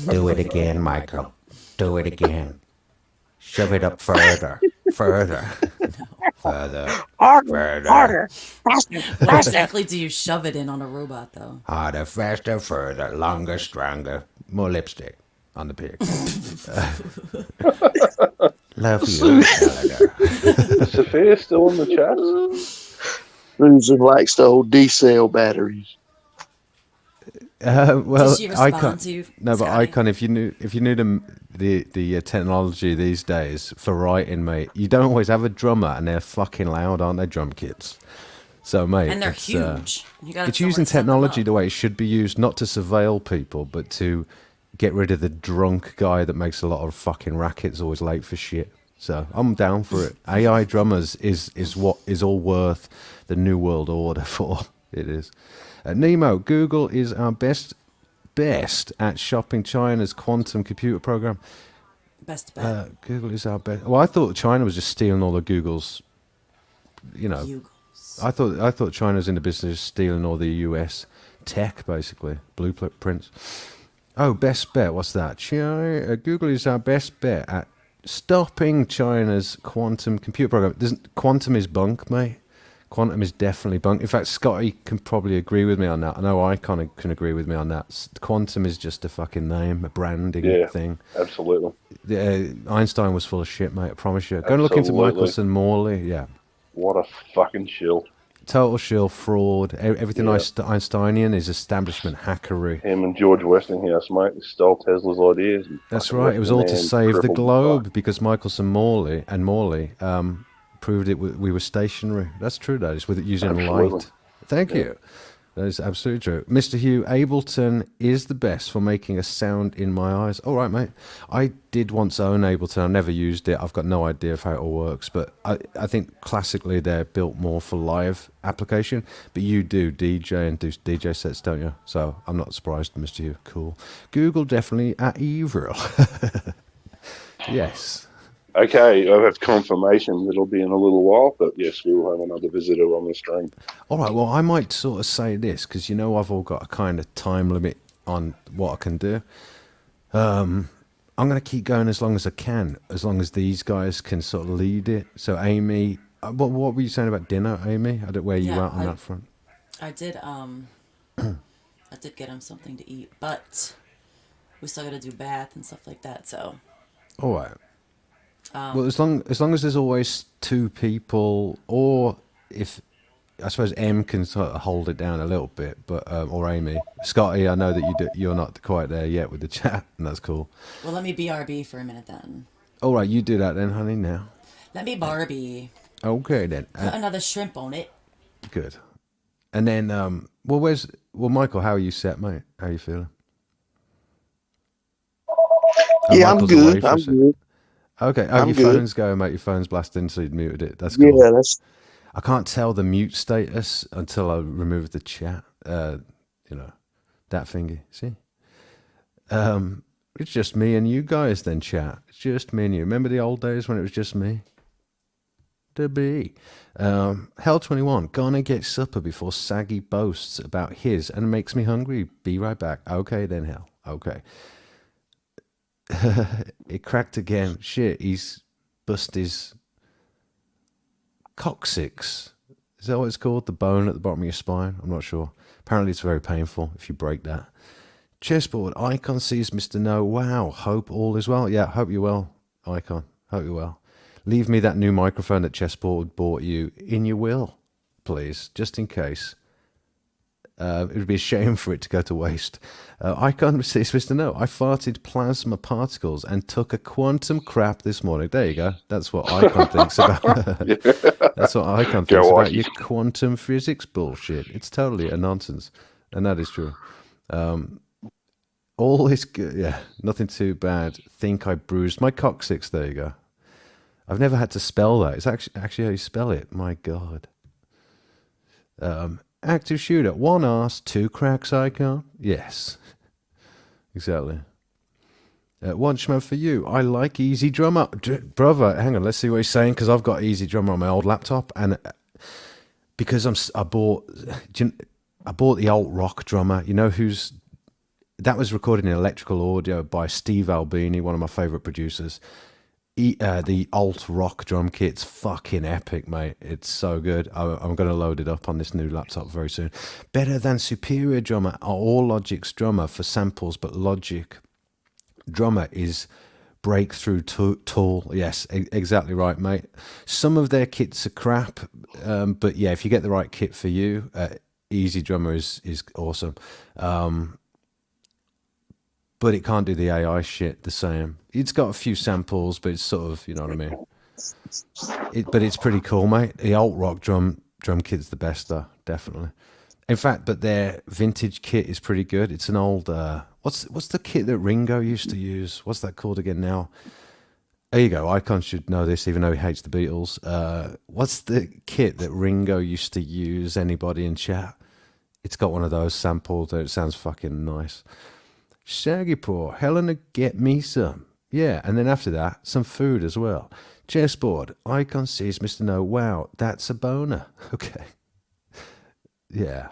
Do it again, Michael. Do it again. Shove it up further. Further. Further, Harder, harder, faster, What faster. exactly do you shove it in on a robot, though? harder, faster, further, longer, stronger, more lipstick on the pig. Love you, Eleanor. Is Sophia still in the chat? Susan likes to hold D-cell batteries. Well, Did she respond Icon. to you, No, but Scotty? Icon. If you knew the technology these days for writing, mate, you don't always have a drummer, and they're fucking loud, aren't they, drum kits? So, mate, And they're it's, huge. You got It's using technology the way it should be used, not to surveil people, but to get rid of the drunk guy that makes a lot of fucking rackets, always late for shit. So I'm down for it. AI drummers is what is all worth the new world order for. It is. Nemo, Google is our best at shopping China's quantum computer program. Best bet. Google is our best. Well, I thought China was just stealing all the Google's. You know, Bugles. I thought China was in the business of stealing all the US tech, basically blueprints. Oh, best bet. What's that? Google is our best bet at stopping China's quantum computer program. Quantum is bunk, mate. Quantum is definitely bunk. In fact, Scotty can probably agree with me on that. I know Icon can agree with me on that. Quantum is just a fucking name, a branding thing. Absolutely. Einstein was full of shit, mate. I promise you. Go and look into Absolutely. Michelson Morley. Yeah. What a fucking shill. Total shill, fraud. Everything Yeah. Einsteinian is establishment hackery. Him and George Westinghouse, mate, they stole Tesla's ideas. And That's fucking right. It was all to left save the crippled globe because Michelson Morley proved we were stationary. That's true. That is with it using Absolutely. light. Thank you. That is absolutely true. Mr. Hugh, Ableton is the best for making a sound in my eyes. All right, mate. I did once own Ableton. I never used it. I've got no idea of how it all works. But I think classically they're built more for live application. But you do DJ and do DJ sets, don't you? So I'm not surprised, Mr. Hugh. Cool. Google definitely at evil. Yes. Okay, I have confirmation that it'll be in a little while, but yes, we will have another visitor on the stream. All right, well, I might sort of say this because I've all got a kind of time limit on what I can do. I'm going to keep going as long as I can, as long as these guys can sort of lead it. So, Amy, what were you saying about dinner, Amy? I don't where you Yeah, at on that front. I did get him something to eat, but we still got to do bath and stuff like that. So, All right. Well, as long as there's always two people, or if I suppose M can sort of hold it down a little bit, but or Amy, Scotty, I know that you're not quite there yet with the chat, and that's cool. well, let me BRB for a minute then. All right, you do that then, honey. Now. Let me Barbie. Okay then. Put another shrimp on it. Good. And then, Michael, how are you set, mate? How are you feeling? Yeah, I'm Michael's away good. for a I'm sec. good. Okay. Oh, I'm your good. phone's going, mate. Your phone's blasting, so you'd muted it. That's cool. Yeah, that's I can't tell the mute status until I remove the chat. That thingy. See? It's just me and you guys then, chat. It's just me and you. Remember the old days when it was just me? To be. Hell 21. Gonna get supper before Saggy boasts about his and makes me hungry. Be right back. Okay then, Hell. Okay. It cracked again. Shit, he's bust his coccyx. Is that what it's called? The bone at the bottom of your spine? I'm not sure. Apparently it's very painful if you break that. Chessboard. Icon sees Mr. No. Wow. Hope all is well. Yeah, hope you're well, Icon. Hope you're well. Leave me that new microphone that Chessboard bought you in your will, please, just in case. It would be a shame for it to go to waste. Icon says, Mr. No, I farted plasma particles and took a quantum crap this morning. There you go. That's what Icon thinks about. That's what Icon thinks about your quantum physics bullshit. It's totally a nonsense. And that is true. All is good. Yeah, nothing too bad. Think I bruised my coccyx. There you go. I've never had to spell that. It's actually how you spell it. My God. Active shooter. One arse, two cracks, Icon. Yes. Exactly. One schmo for you. I like Easy Drummer. Brother, hang on. Let's see what he's saying, because I've got Easy Drummer on my old laptop, and because I bought the alt rock drummer. You know that was recorded in electrical audio by Steve Albini, one of my favorite producers. The alt rock drum kit's fucking epic, mate. It's so good. I'm going to load it up on this new laptop very soon. Better than Superior Drummer or Logic's Drummer for samples, but Logic Drummer is breakthrough tool. Yes, exactly right, mate. Some of their kits are crap, but yeah, if you get the right kit for you, Easy Drummer is awesome. But it can't do the AI shit the same. It's got a few samples, but it's sort of, you know what I mean. But it's pretty cool, mate. The alt rock drum kit's the best, though, definitely. In fact, but their vintage kit is pretty good. It's an old what's the kit that Ringo used to use? What's that called again now? There you go. Icon should know this, even though he hates the Beatles. What's the kit that Ringo used to use? Anybody in chat? It's got one of those sampled. It sounds fucking nice. Shaggy Paw, Helena, get me some. Yeah, and then after that, some food as well. Chessboard, Icon sees Mr. No. Wow, that's a boner. Okay. Yeah.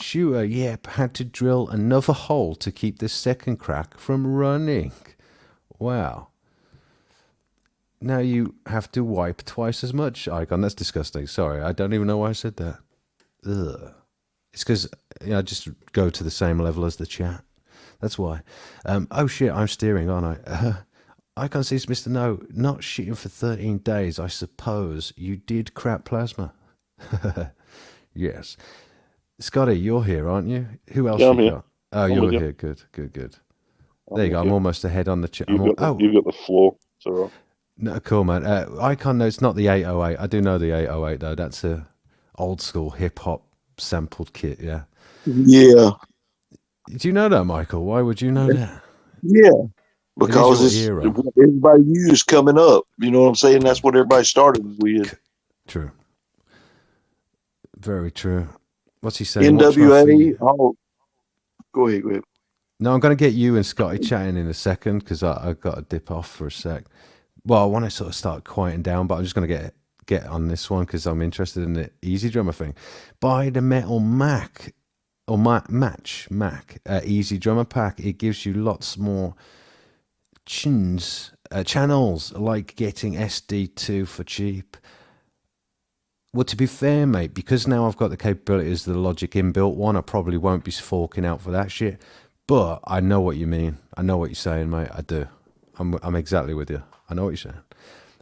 Sure, yep, had to drill another hole to keep the second crack from running. Wow. Now you have to wipe twice as much, Icon. That's disgusting. Sorry, I don't even know why I said that. Ugh. It's because I just go to the same level as the chat. That's why. Oh shit, I'm steering, aren't I? Icon sees Mr. No, not shitting for 13 days. I suppose you did crap plasma. Yes. Scotty, you're here, aren't you? Who else Yeah, I'm you here. got? Oh, I'm you're with you. here. Good. There you go. I'm almost ahead on the chat. You've got the floor. It's all right. No, cool, man. Icon, no, it's not the 808. I do know the 808, though. That's a old school hip-hop sampled kit, yeah. Yeah. Do you know that, Michael? Why would you know that? Yeah. Because It is it's your era. what everybody used coming up. You know what I'm saying? That's what everybody started with. True. Very true. What's he saying? NWA. Oh, go ahead. No, I'm going to get you and Scotty chatting in a second because I've got to dip off for a sec. Well, I want to sort of start quieting down, but I'm just going to get on this one because I'm interested in the Easy Drummer thing. Buy the Metal Mac or Match Mac Easy Drummer pack. It gives you lots more channels, like getting SD2 for cheap. Well, to be fair, mate, because now I've got the capabilities of the Logic inbuilt one, I probably won't be forking out for that shit. But I know what you mean. I know what you're saying, mate. I do. I'm exactly with you. I know what you're saying.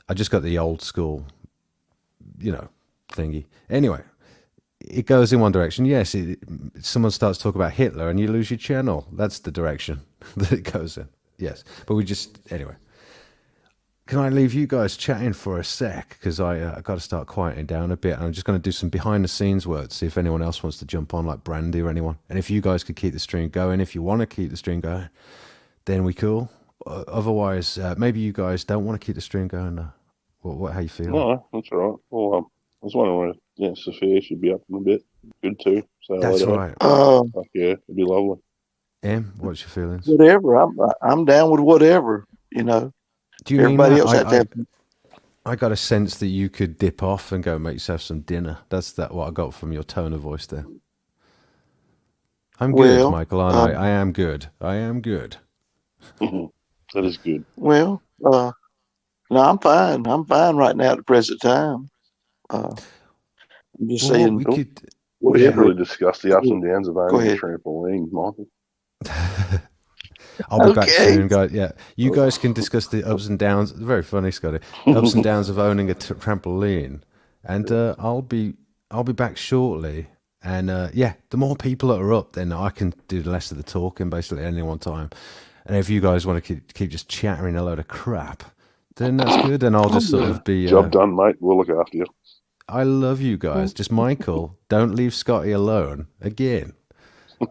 I just got the old school, thingy. Anyway, it goes in one direction. Yes, someone starts talking about Hitler and you lose your channel. That's the direction that it goes in. Yes, but anyway. Can I leave you guys chatting for a sec? Because I got to start quieting down a bit. I'm just going to do some behind-the-scenes work, see if anyone else wants to jump on, like Brandy or anyone. And if you guys could keep the stream going, if you want to keep the stream going, then we cool. Otherwise, maybe you guys don't want to keep the stream going. How you feel? No, that's all right. Well, I was wondering when Sophia should be up in a bit. Good too. So That's right. Fuck yeah, it'd be lovely. Em, what's your feelings? Whatever. I'm down with whatever. Do you Everybody mean else had to have. I got a sense that you could dip off and go make yourself some dinner. That's what I got from your tone of voice there. I'm good, Michael, aren't I? I am good. That is good. Well, no, I'm fine. I'm fine right now at the present time. I'm just saying. We could. We haven't really discussed the ups and downs of owning a ahead. trampoline, Michael. I'll be back soon, guys. Yeah, you guys can discuss the ups and downs. Very funny, Scotty. Ups and downs of owning a trampoline, and I'll be back shortly. And the more people that are up, then I can do less of the talking, basically, at any one time. And if you guys want to keep just chattering a load of crap, then that's good. And I'll just sort of be job done, mate. We'll look after you. I love you guys. Just Michael, don't leave Scotty alone again.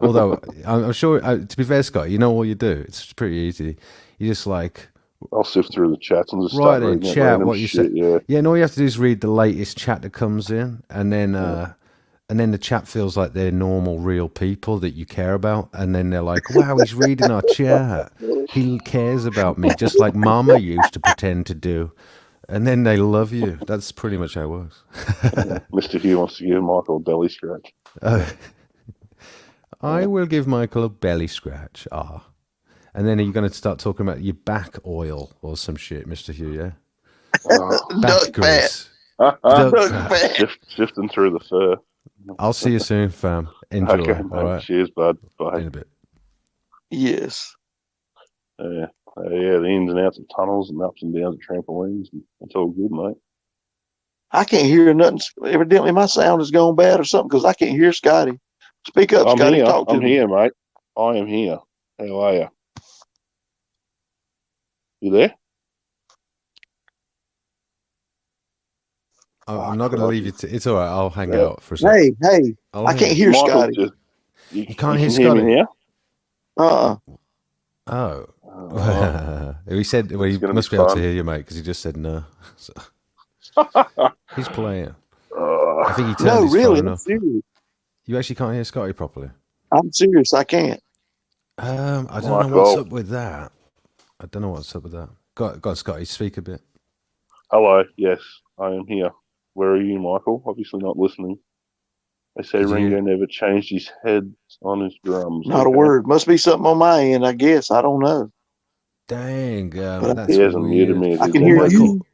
Although I'm sure, to be fair, Scott, you know what you do. It's pretty easy. You just I'll sift through the chats and just write start in reading chat what you shit, say. Yeah, and all you have to do is read the latest chat that comes in, and then the chat feels like they're normal, real people that you care about, and then they're like, "Wow, he's reading our chat. He cares about me, just like Mama used to pretend to do." And then they love you. That's pretty much how it works. Mr. Hugh wants to give Michael a belly scratch. I will give Michael a belly scratch. And then are you going to start talking about your back oil or some shit, Mr. Hugh, yeah? Duck fat. Duck Duck fat. fat. Sifting through the fur. I'll see you soon, fam. Enjoy. Okay, all mate. right? Cheers, bud. Bye. In a bit. Yes. Yeah, the ins and outs of tunnels and ups and downs of trampolines. It's all good, mate. I can't hear nothing. Evidently, my sound has gone bad or something because I can't hear Scotty. Speak up, I'm Scotty. here. Talk to I'm me. here, mate. I am here. How are you? You there? I'm not going to leave you to... It's all right. I'll hang out for a second. Hey, I can't hear Michael, Scotty. you can't hear can Scotty? me here? Uh-uh. Oh. He said, well, he It's gonna must be be able to fun. hear you, mate, because he just said no. So, he's playing. Uh, I think he turned No, his really, phone I'm off. serious. You actually can't hear Scotty properly? I'm serious. I can't. I don't know Michael. what's up with that. Go on, Scotty, speak a bit. hello. Yes, I am here. Where are you, Michael? Obviously not listening. They say Did you- Ringo never changed his head on his drums. Not a word. Must be something on my end, I guess. I don't know. Dang, But that's He hasn't muted weird. me. I can Well, hear Michael, you.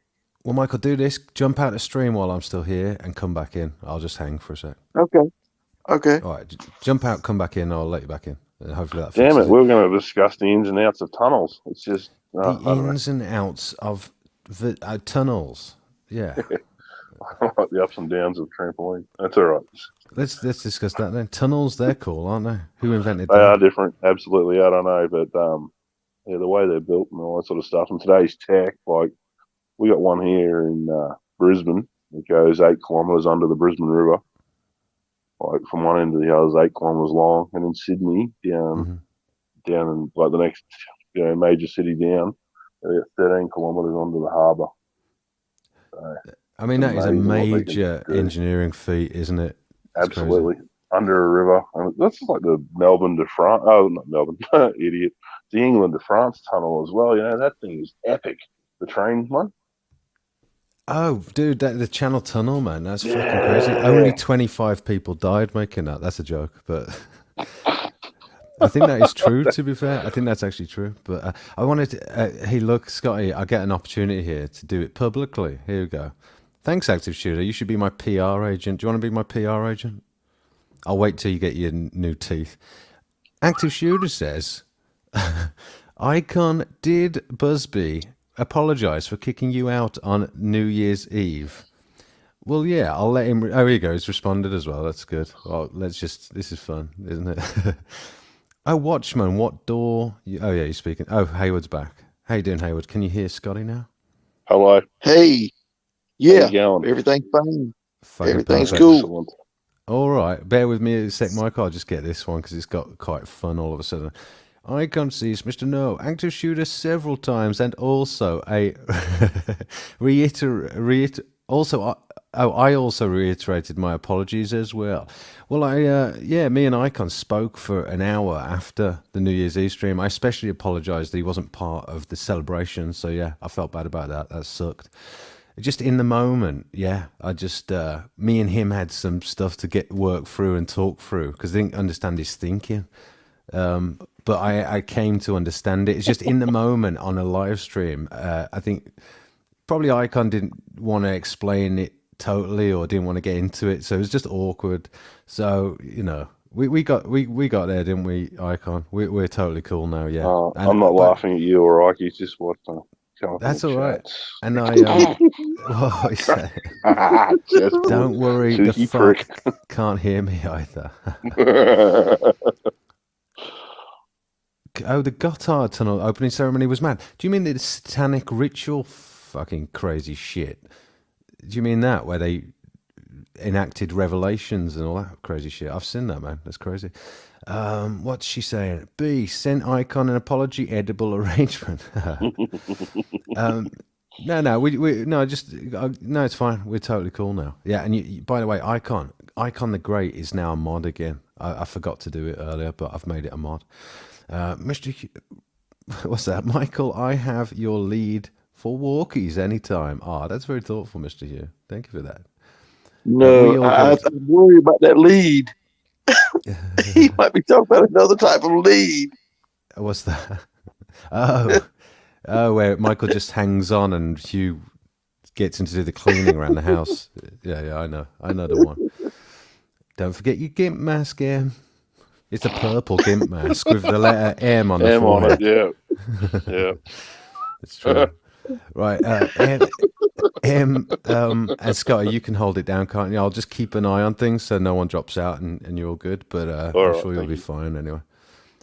well, Michael, do this. Jump out of stream while I'm still here and come back in. I'll just hang for a sec. Okay. All right, jump out, come back in. I'll let you back in. And hopefully that Damn fixes it, we were going to discuss the ins and outs of tunnels. It's just the I don't know. ins and outs of the tunnels. Yeah. I like the ups and downs of trampoline. That's all right. Let's discuss that then. Tunnels, they're cool, aren't they? Who invented They are that? different, absolutely. I don't know, but yeah, the way they're built and all that sort of stuff. And today's tech, like we got one here in Brisbane. It goes 8 kilometres under the Brisbane River, like from one end to the other is 8 kilometres long. And in Sydney, down in like the next major city down, they're 13 kilometres under the harbour. So, I mean, that is a amazing what they can major do. engineering feat, isn't it? It's Absolutely. Under a river. And that's like the Melbourne to France. Oh, not Melbourne. Idiot. The England to France tunnel as well. You know, that thing is epic. The train one. Oh, dude, the Channel Tunnel, man, that's fucking Yeah. crazy. Only 25 people died making that. That's a joke, but I think that is true, to be fair. I think that's actually true. But I wanted to, hey, look, Scotty, I get an opportunity here to do it publicly. Here we go. Thanks, Active Shooter. You should be my PR agent. Do you want to be my PR agent? I'll wait till you get your new teeth. Active Shooter says, Icon, did Busby apologize for kicking you out on New Year's Eve? Well, yeah, I'll let him. Oh, here you go. He's responded as well. That's good. Well, this is fun, isn't it? Oh, Watchman, what door? Oh, yeah, he's speaking. Oh, Hayward's back. How you doing, Hayward? Can you hear Scotty now? Hello. Hey. How Yeah. you going? Everything's fine. Fucking Everything's perfect. cool. Excellent. All right, bear with me a sec, Michael. I'll just get this one because it's got quite fun all of a sudden. Icon sees Mr. No, active shooter several times, and also a I also reiterated my apologies as well. Well, me and Icon spoke for an hour after the New Year's Eve stream. I especially apologized that he wasn't part of the celebration, so yeah, I felt bad about that. That sucked. Just in the moment, yeah, I just, me and him had some stuff to work through and talk through because I didn't understand his thinking. But I came to understand it. It's just in the moment on a live stream. I think probably Icon didn't want to explain it totally or didn't want to get into it. So it was just awkward. So, we got there, didn't we, Icon? We're totally cool now, yeah. I'm not laughing at you or Ike. He's just what that's all right. chats. And I, what he said, Just don't worry, the cheeky fuck prick. can't hear me either. Oh, the Gotthard Tunnel opening ceremony was mad. Do you mean the satanic ritual fucking crazy shit? Do you mean that, where they enacted revelations and all that crazy shit? I've seen that, man. That's crazy. What's she saying? B, sent Icon an apology edible arrangement. No, it's fine. We're totally cool now. Yeah, and by the way, Icon the Great is now a mod again. I forgot to do it earlier, but I've made it a mod. Mr. What's that? Michael, I have your lead for walkies anytime. That's very thoughtful, Mr. Hugh. Thank you for that. No, I worry about that lead. He might be talking about another type of lead. What's that? Oh, where Michael just hangs on and Hugh gets him to do the cleaning around the house. Yeah, I know the one. Don't forget your gimp mask, Em. It's a purple gimp mask with the letter M on the M on forehead. it, yeah. It's true. Right, and Scotty, you can hold it down, can't you? I'll just keep an eye on things so no one drops out and you're all good, but I'm right, sure you'll thank be you. fine anyway.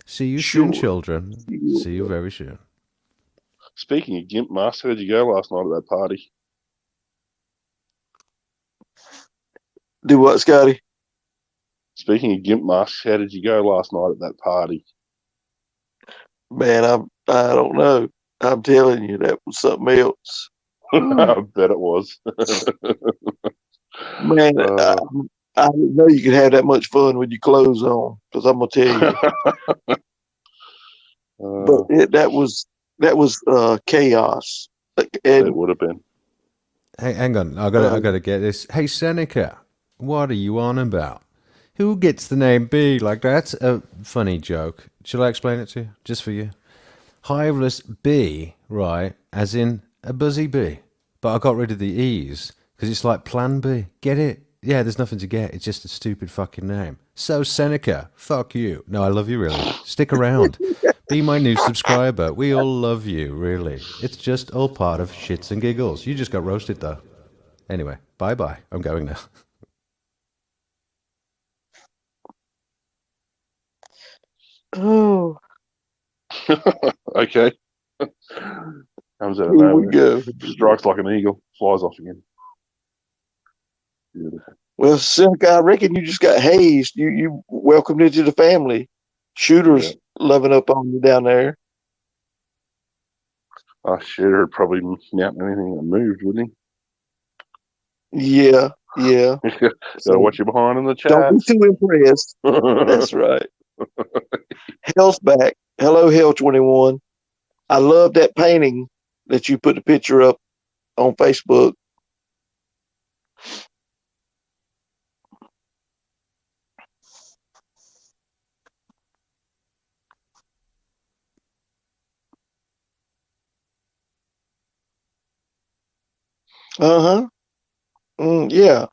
See you Sure. soon, children. See you very soon. Speaking of gimp masks, how did you go last night at that party? Do what, Scotty? Speaking of gimp masks, how did you go last night at that party? Man, I don't know. I'm telling you, that was something else. I bet it was. Man, I didn't know you could have that much fun with your clothes on. Because I'm gonna tell you, but that was chaos. And it would have been. Hey, hang on, I gotta get this. Hey, Seneca, what are you on about? Who gets the name B? Like, that's a funny joke. Shall I explain it to you, just for you? Hiveless bee, right, as in a buzzy bee. But I got rid of the E's, because it's like Plan B. Get it? Yeah, there's nothing to get. It's just a stupid fucking name. So, Seneca, fuck you. No, I love you, really. Stick around. Be my new subscriber. We all love you, really. It's just all part of shits and giggles. You just got roasted, though. Anyway, bye-bye. I'm going now. oh, Okay. Comes out of here we nowhere. go. Strikes like an eagle. Flies off again. Beautiful. Well, Seneca, I reckon you just got hazed. You welcomed into the family. Shooter's loving up on you down there. Oh, shit, would probably mount anything that moved, wouldn't Yeah. he? Gotta watch you behind in the chat. Don't be too impressed. That's right. Hell's back. Hello, Hell 21. I love that painting that you put the picture up on Facebook. Uh-huh. Yeah.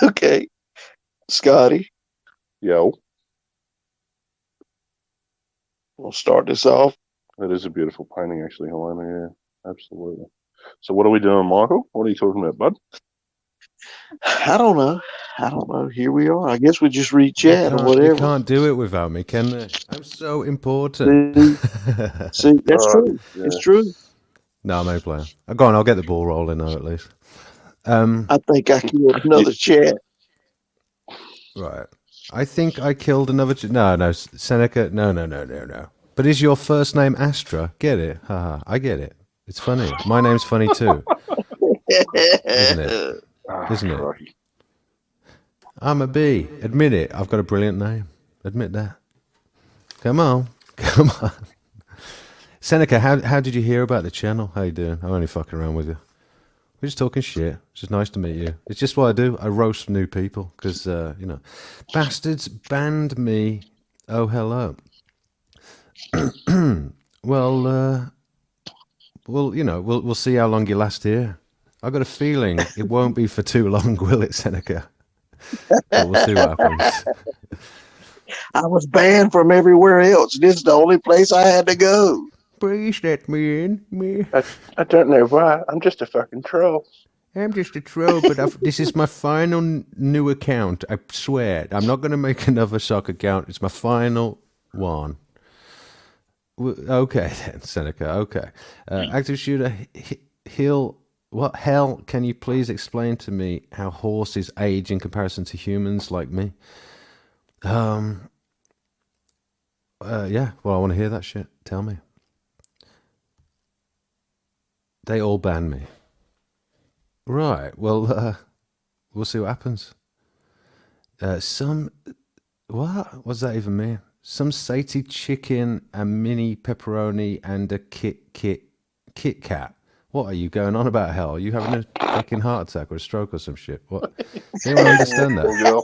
Okay. Scotty, Yo, we'll start this off. that is a beautiful painting, actually, Helena. Yeah, absolutely. So, what are we doing, Michael? What are you talking about, bud? I don't know. Here we are. I guess we just read chat or whatever. They can't do it without me, can they? I'm so important. See, that's true. Yeah. It's true. No, I'm only playing. Go on, I'll get the ball rolling now, at least. I think I killed another chat. Right. I think I killed another... No, Seneca. No. But is your first name Astra? Get it? Haha, I get it. It's funny. My name's funny too. Isn't it? Isn't it? Crikey. I'm a bee. Admit it. I've got a brilliant name. Admit that. Come on. Seneca, how did you hear about the channel? How you doing? I'm only fucking around with you. We're just talking shit. It's just nice to meet you. It's just what I do. I roast new people because, bastards banned me. Oh, hello. Well, we'll see how long you last here. I've got a feeling it won't be for too long, will it, Seneca? But we'll see what happens. I was banned from everywhere else. This is the only place I had to go. Please let me in. I don't know why. I'm just a fucking troll. I'm just a troll, but this is my final new account. I swear. I'm not going to make another sock account. It's my final one. Okay, then, Seneca. Okay. Active shooter, what hell? Can you please explain to me how horses age in comparison to humans like me? Yeah. Well, I want to hear that shit. Tell me. They all ban me. Right. Well, we'll see what happens. What does that even mean? Some satay chicken, a mini pepperoni, and a Kit Kat. What are you going on about, hell? Are you having a fucking heart attack or a stroke or some shit? What? Anyone understand that?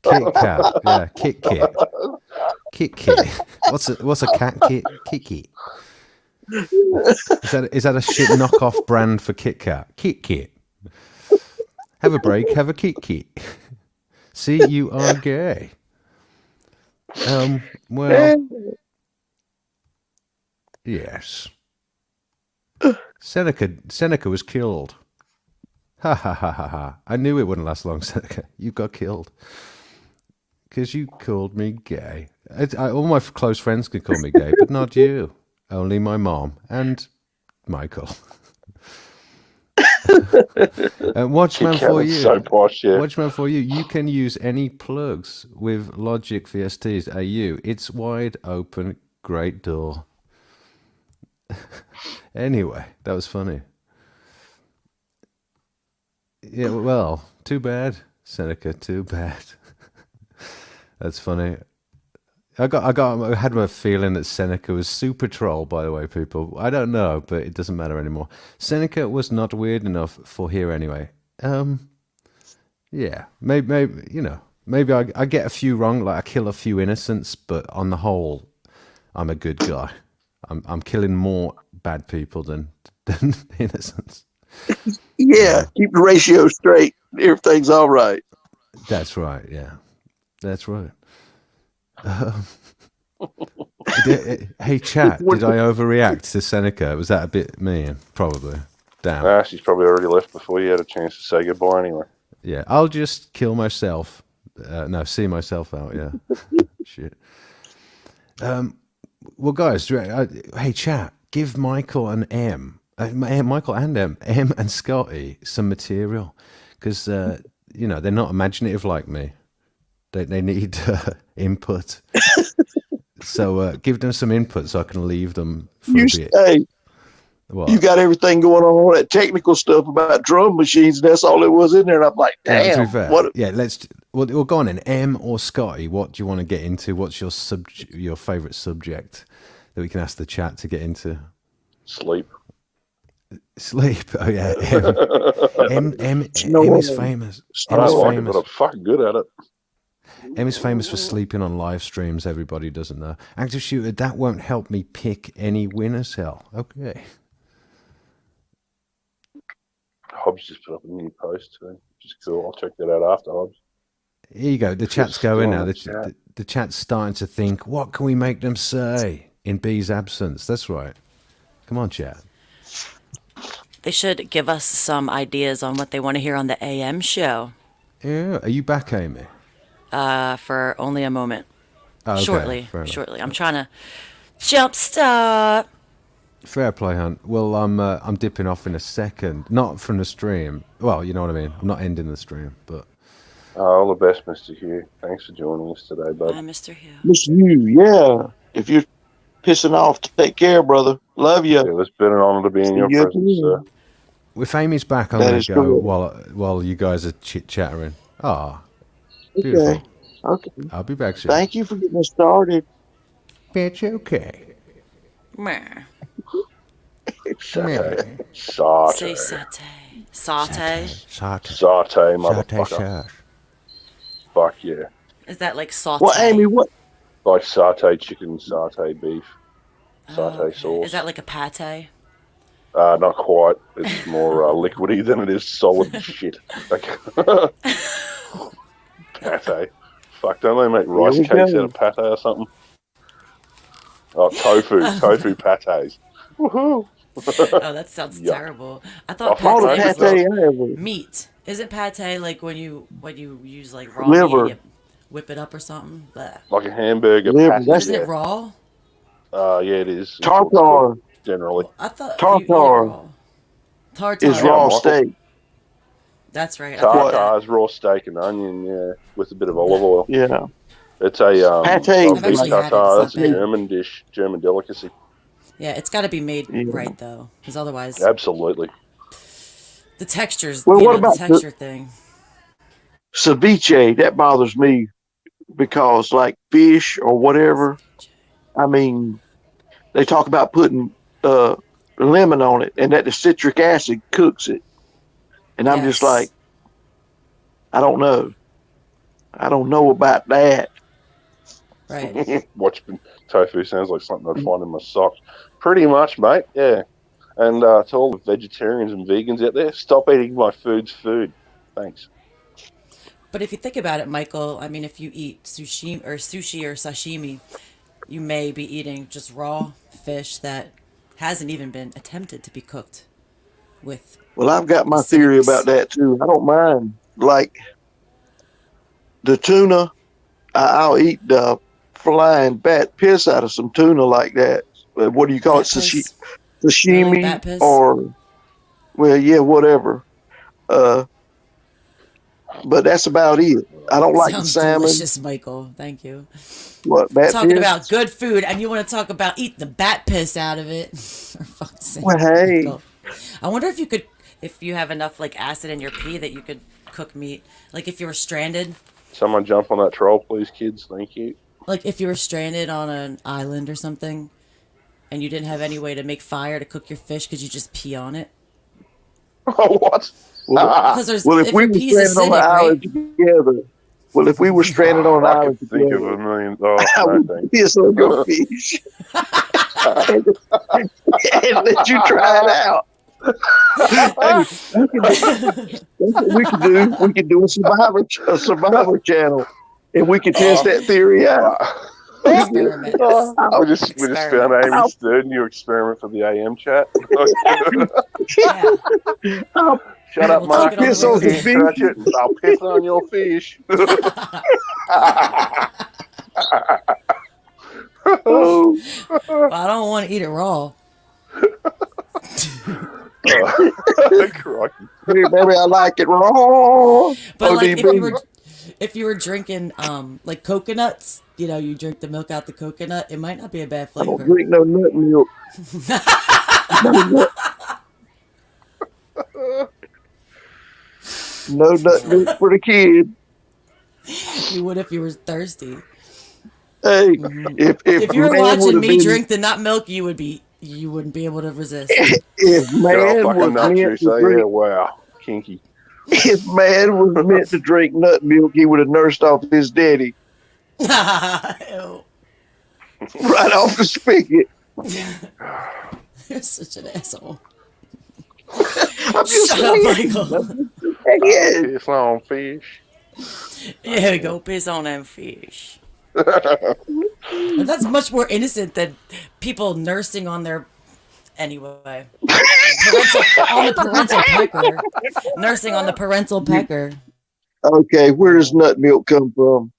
Kit Kat. Yeah, Kit. Kit Kit. What's a cat kit? Kit Kit. Is that a shit knockoff brand for Kit Kat? Kit Kit. Have a break. Have a Kit Kit. See, you are gay. Well, yes. Seneca was killed. Ha ha ha ha ha. I knew it wouldn't last long, Seneca. You got killed. Because you called me gay. All my close friends can call me gay, but not you. Only my mom and Michael. Watchman for you. So posh, yeah. Watchman for you. You can use any plugs with Logic VSTs AU. It's wide open, great door. Anyway, that was funny. Yeah, well, too bad, Seneca. Too bad. That's funny. I had a feeling that Seneca was super troll, by the way, people. I don't know, but it doesn't matter anymore. Seneca was not weird enough for here anyway. Yeah, maybe I get a few wrong, like I kill a few innocents, but on the whole, I'm a good guy. I'm killing more bad people than innocents. Yeah, keep the ratio straight. Everything's all right. That's right. Yeah, that's right. Hey, chat. Did I overreact to Seneca? Was that a bit mean? Probably. Damn. She's probably already left before you had a chance to say goodbye anyway. Yeah, I'll just kill myself. No, see myself out. Yeah. Shit. Well, guys, hey, chat. Give Michael and Michael and M and Scotty some material because they're not imaginative like me. They need input. So give them some input so I can leave them for a bit. Hey, what? you got everything going on, all that technical stuff about drum machines. That's all it was in there. And I'm like, damn. What? Yeah, we'll go on then. M or Scotty, what do you want to get into? What's your favorite subject that we can ask the chat to get into? Sleep. Oh yeah. M is famous. I don't like it, but I'm fucking good at it. M is famous for sleeping on live streams. Everybody doesn't know. Active shooter, that won't help me pick any winners. Hell, okay. Hobbs just put up a new post today, which is cool. I'll check that out after Hobbs. Here you go. The chat's going now. The chat's starting to think, what can we make them say in B's absence? That's right. Come on, chat. They should give us some ideas on what they want to hear on the AM show. Yeah. Are you back, Amy? For only a moment. Oh, okay. Shortly. I'm trying to jumpstart. Fair play, Hunt. Well, I'm dipping off in a second. Not from the stream. Well, you know what I mean. I'm not ending the stream, but. All the best, Mr. Hugh. Thanks for joining us today, bud. Hi, Mr. Hugh. Mr. Hugh, yeah. If you're pissing off, take care, brother. Love you. Yeah, it's been an honor to be in your presence, sir. If Amy's back, I'm going to go while you guys are chit-chattering. Ah, beautiful. Okay. I'll be back soon. Thank you for getting us started. It's okay. Meh. Satay. Say satay. Satay? Satay, motherfucker. Fuck yeah. Is that like satay? Well, Amy, what? Like satay chicken, satay beef, satay sauce. Is that like a pate? Not quite. It's more liquidy than it is solid shit. Like, pate. Fuck, don't they make rice cakes out of pate or something? Oh, tofu pates. Woohoo! Oh, that sounds terrible. I thought pate was meat. Isn't pate like when you use like raw liver, meat and you whip it up or something? But like a hamburger liver, patty. Isn't it raw? Yeah, it is. Tartar. Generally. I thought tartar is raw steak. That's right. Tartar is raw steak and onion, yeah, with a bit of olive oil. Yeah. It's a pate. tartar. That's a German dish, German delicacy. Yeah, it's got to be made right though, because otherwise, absolutely. The textures. Well, what about the texture thing? Ceviche, that bothers me because, like fish or whatever. I mean, they talk about putting lemon on it, and that the citric acid cooks it. And I'm just like, I don't know. I don't know about that. Right. Watching tofu sounds like something I'd find in my socks. Pretty much, mate. Yeah. And to all the vegetarians and vegans out there, stop eating my food's food. Thanks. But if you think about it, Michael, I mean, if you eat sushi or sashimi, you may be eating just raw fish that hasn't even been attempted to be cooked with. Well, I've got my theory about that too. I don't mind. Like the tuna, I'll eat the flying bat piss out of some tuna like that. What do you call it? Sashimi Really? or, well, yeah, whatever. But that's about it. I don't like the salmon. Delicious, Michael. Thank you. What, bat talking piss? about good food, and you want to talk about eating the bat piss out of it? For fuck's sake. Well, hey. Michael. I wonder if you could, if you have enough like acid in your pee that you could cook meat. Like if you were stranded. Someone jump on that troll, please, kids. Thank you. Like if you were stranded on an island or something, and you didn't have any way to make fire to cook your fish, could you just pee on it? Oh, what? Because there's if we were stranded on an island together, if we were stranded on an island together, think of a million. Oh, I would piss on your fish and let you try it out. That's what we could do. We could do a survivor channel, and we could test that theory out. Experiment. We just found Amy's third new experiment for the AM chat. Yeah. Shut up, We'll Mark. Piss on the fish. I'll piss on your fish. Oh. Well, I don't want to eat it raw. Crikey. Hey, baby, I like it raw. But like ODB. if you were drinking like coconuts, you drink the milk out the coconut, it might not be a bad I don't flavor. drink no nut milk. No nut milk for the kid. You would if you were thirsty. Hey, If you were man watching would've me been- drink the nut milk, you wouldn't be able to resist. If Get man all was fucking nut meant juice, to eh? drink, Yeah, wow. Kinky. if man was meant to drink nut milk, he would have nursed off his daddy Ew. right off the spigot. You're such an asshole. I'm just Shut up, saying. Michael. Yeah. Piss on fish. Yeah, go piss on them fish. But that's much more innocent than people nursing on their. Anyway. On the parental pecker. Nursing on the parental pecker. Okay, where does nut milk come from?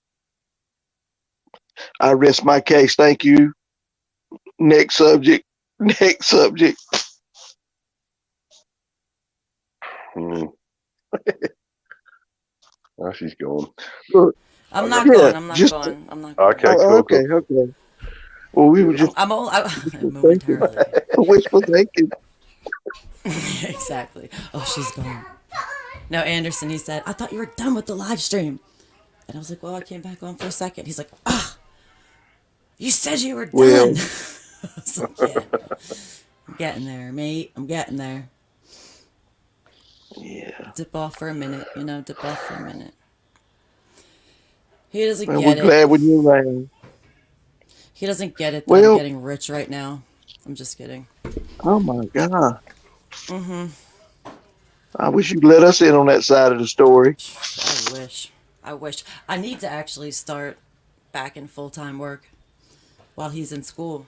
I rest my case. Thank you. Next subject. Next subject. Oh, she's gone. I'm not Yeah, going. I'm not just- going. I'm not going. Okay, Oh, cool. okay, okay. Well, we were just I'm momentarily. wishful thinking. Exactly. Oh, she's gone. No, Anderson, he said, I thought you were done with the live stream. And I was like, well, I came back on for a second. He's like, you said you were done. Well- I was like, yeah. I'm getting there, mate. I'm getting there. Yeah. Dip off for a minute, dip off for a minute. He doesn't Well, get we're it. glad when you're around. He doesn't get it that Well- I'm getting rich right now. I'm just kidding. Oh my God. Mm-hmm. I wish you'd let us in on that side of the story. I wish. I need to actually start back in full-time work while he's in school.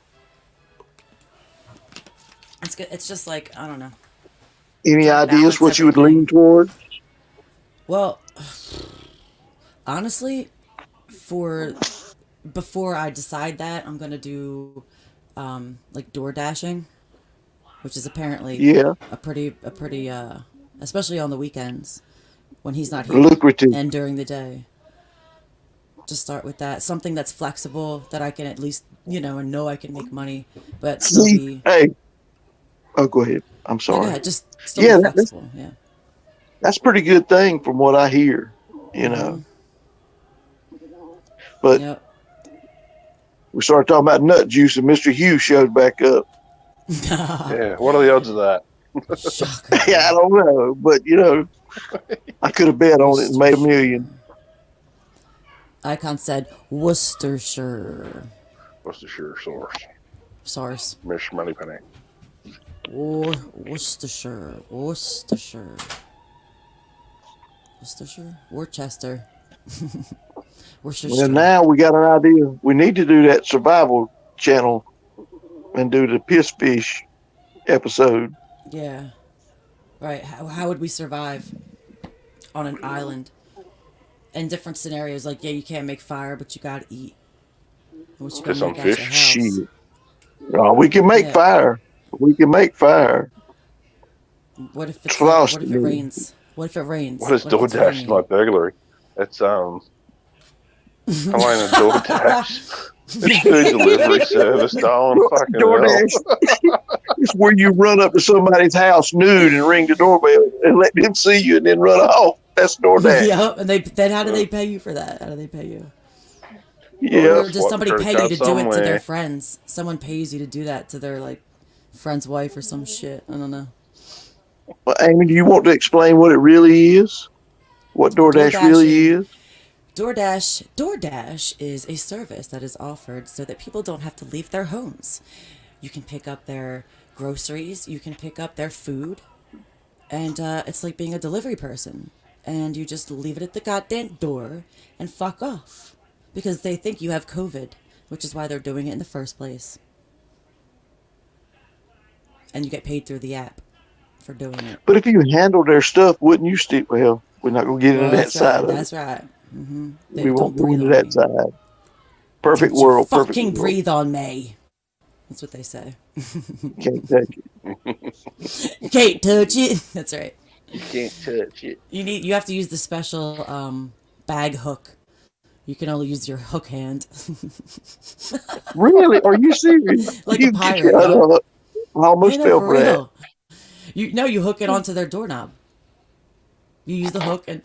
It's good. It's just like, I don't know. Any Balance ideas what you would everything. lean toward? Well, honestly, before I decide that, I'm gonna do like door dashing, which is apparently Yeah. a pretty especially on the weekends when he's not here Lucrative. and during the day. Just start with that, something that's flexible that I can at least and know I can make money, but still See, be. hey. Oh, go ahead. I'm sorry. Yeah, just still Yeah, be that's- flexible. Yeah. That's a pretty good thing from what I hear, But Yep. we started talking about nut juice and Mr. Hughes showed back up. Yeah, what are the odds of that? Shocker. Yeah, I don't know, but I could have bet on it and made $1 million. Icon said Worcestershire. Worcestershire sauce. Source. Mish money penny. Worcestershire. Worcestershire. Worcester. Worcestershire. Well, now we got an idea. We need to do that survival channel and do the piss fish episode. Yeah. Right. How would we survive on an island? In different scenarios, like, yeah, you can't make fire, but you gotta eat. What you Piss gonna on make out your fish? house? Shit. We can make Yeah. fire. We can make fire. What if it's Frost, what if it dude. rains? What if it rains? What is What if it's DoorDash raining? like burglary? It's Helena DoorDash. It's food delivery service, darling. Fucking hell. DoorDash. It's where you run up to somebody's house nude and ring the doorbell and let them see you and then run off. That's DoorDash. Yep, and then how do they pay you for that? How do they pay you? Yeah. Or does somebody What, pay you to do it to somewhere. their friends? Someone pays you to do that to their like friend's wife or some shit. I don't know. Well, Amy, do you want to explain what it really is? What DoorDash really is? DoorDash is a service that is offered so that people don't have to leave their homes. You can pick up their groceries, you can pick up their food, and it's like being a delivery person. And you just leave it at the goddamn door and fuck off. Because they think you have COVID, which is why they're doing it in the first place. And you get paid through the app for doing it. But if you handle their stuff, wouldn't you stick? Well, we're not going to get into that That's side right. of it. That's right. Mm-hmm. We won't go into that side. Perfect Don't you world. Perfect fucking world. breathe on me. That's what they say. Can't touch it. You can't touch it. That's right. You can't touch it. You have to use the special bag hook. You can only use your hook hand. Really? Are you serious? Like you a pirate. shut up. I almost I know, fell for for that. real. You hook it onto their doorknob. You use the hook and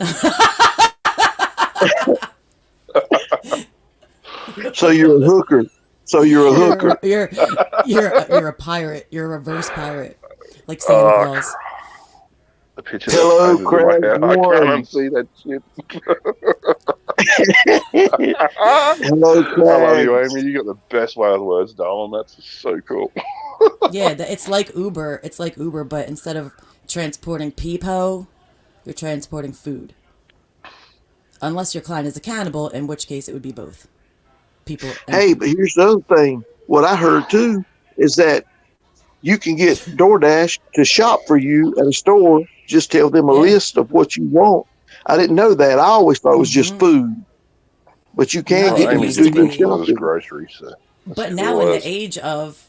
So you're a hooker. So you're a hooker. you're a pirate. You're a reverse pirate. Like Santa Claus. The picture Hello, that Craig I can't Warren. unsee that shit. Hello, I love you, Craig. Amy. You got the best way with words, darling. That's so cool. Yeah, it's like Uber. It's like Uber, but instead of transporting peepo, you're transporting food. Unless your client is a cannibal, in which case it would be both. People. And Hey, but here's the other thing. What I heard too is that you can get DoorDash to shop for you at a store. Just tell them a Yeah. list of what you want. I didn't know that. I always thought it was just food. But you can No, get it them to used do to your be. Those shopping. groceries. So But now in the age of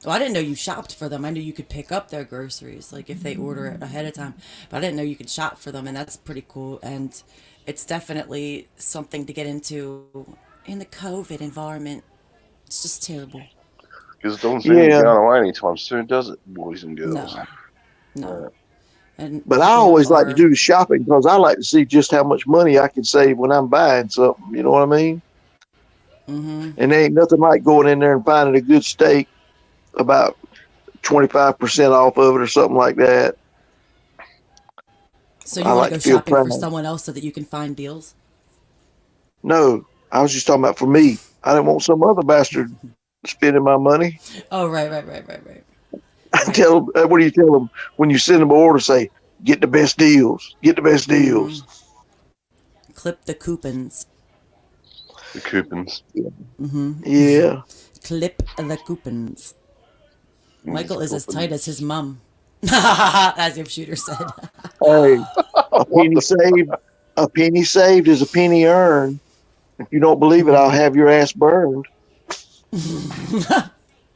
well, I didn't know you shopped for them. I knew you could pick up their groceries, like if they order it ahead of time. But I didn't know you could shop for them, and that's pretty cool. And it's definitely something to get into in the COVID environment. It's just terrible. because it doesn't seem to be Yeah. going away anytime soon, does it, boys and girls? No. And But I people always like to are- do the shopping because I like to see just how much money I can save when I'm buying something. You know what I mean? Mhm. And there ain't nothing like going in there and finding a good steak about 25% off of it or something like that. So you I want like to go to feel shopping for proud. someone else so that you can find deals? No, I was just talking about for me. I didn't want some other bastard spending my money. Oh, right. I tell them, what do you tell them when you send them an order? Say, get the best deals. Get the best deals. Clip the coupons. The coupons. Yeah. Clip the coupons. Michael is as coupons. tight as his mum. As if Shooter said. Hey, a penny saved is a penny earned. If you don't believe it, I'll have your ass burned.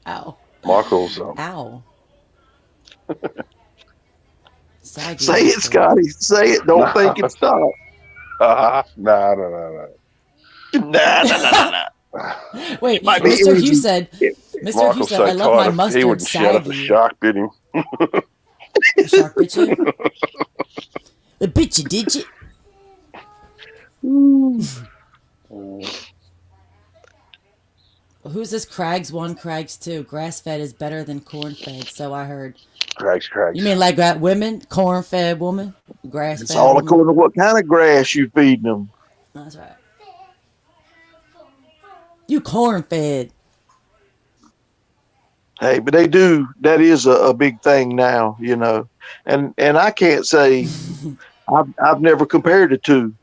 Ow. Michael's Ow. Saggy Say it, asshole. Scotty. Say it. Don't think it's stop. no. Nah. Wait, Might be Mr. easy. Hugh said, Mr. Hugh Michael's said, so I love my tired, he mustard wouldn't shout if the saggy. shark bit him. The shark bit you? The bit you, did you? Well, who's this Crags 1, Crags 2? Grass-fed is better than corn-fed, so I heard. Craigs. You mean like women? Corn-fed woman? Grass-fed It's all woman? according to what kind of grass you feeding them. That's right. You corn-fed. Hey, but they do. That is a big thing now, you know. And I can't say I've never compared the two,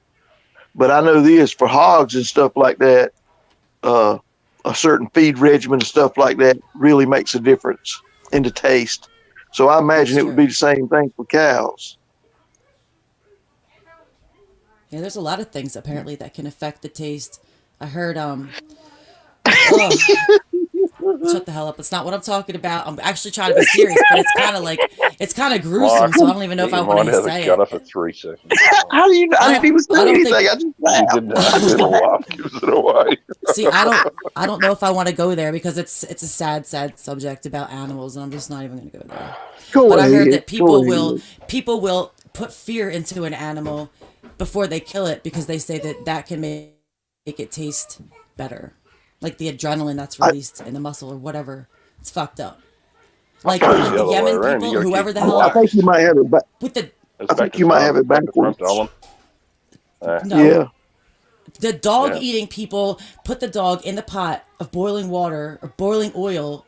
but I know this for hogs and stuff like that. A certain feed regimen and stuff like that really makes a difference in the taste. So I imagine That's it would be true. the same thing for cows. Yeah, there's a lot of things apparently that can affect the taste. I heard oh, shut the hell up. It's not what I'm talking about. I'm actually trying to be serious, but it's kind of gruesome, so I don't even know if I want to say got it. up for 3 seconds. How do you? I didn't even say I don't anything. think- I just You laughed. didn't have a little laugh, gives it away. See, I don't know if I want to go there because it's a sad subject about animals, and I'm just not even going to go there. Go But I heard ahead, that go ahead. people will put fear into an animal before they kill it because they say that can make it taste better, like the adrenaline that's released in the muscle or whatever. It's fucked up. Like thought it was the the other way Yemen around. people, You gotta whoever keep the I hell think you might have it back. with the It's I back think to you might front, have it back to front, backwards. darling. no. Yeah. The dog Yeah. eating people put the dog in the pot of boiling water or boiling oil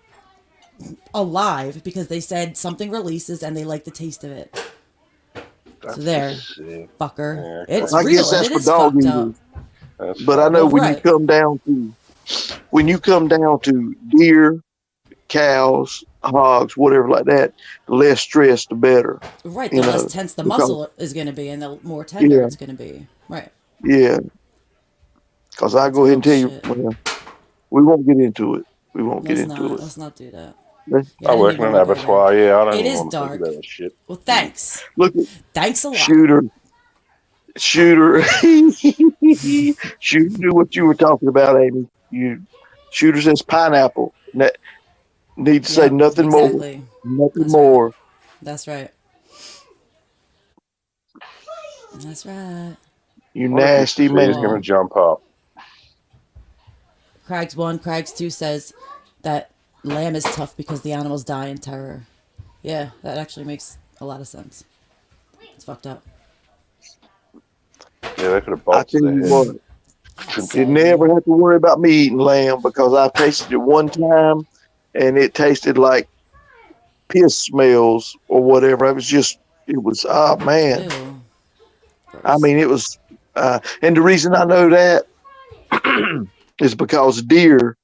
alive because they said something releases and they like the taste of it. That's So there, sick. fucker. Yeah, It's I real guess and that's it for is dog fucked up. eaters. That's But I fine. know Well, when right. you come down to deer, cows, hogs, whatever like that, the less stress, the better. Right, You the less know, tense the because- muscle is going to be and the more tender Yeah. it's going to be. Right. Yeah. Because I That's go ahead and tell real you, shit. well, we won't get into it. We won't get into it. Let's not do that. Let's- Yeah, I didn't work in even an wanna go there. abattoir. Yeah, I don't It even is want to dark. think about that shit. Well, thanks. Look at Thanks a lot. Shooter. Shooter. Shooter, do what you were talking about, Amy. Shooter says pineapple. Need to say Yep, nothing more. exactly. Nothing That's more. That's right. That's right. You What if nasty Mr. T is man. going to jump up? Craig's 1, Craig's 2 says that lamb is tough because the animals die in terror. Yeah, that actually makes a lot of sense. It's fucked up. Yeah, they could have I bolted tell you their what, head. you never have to worry about me eating lamb because I tasted it one time and it tasted like piss smells or whatever. Oh man. Ew. I mean, it was, and the reason I know that is because deer,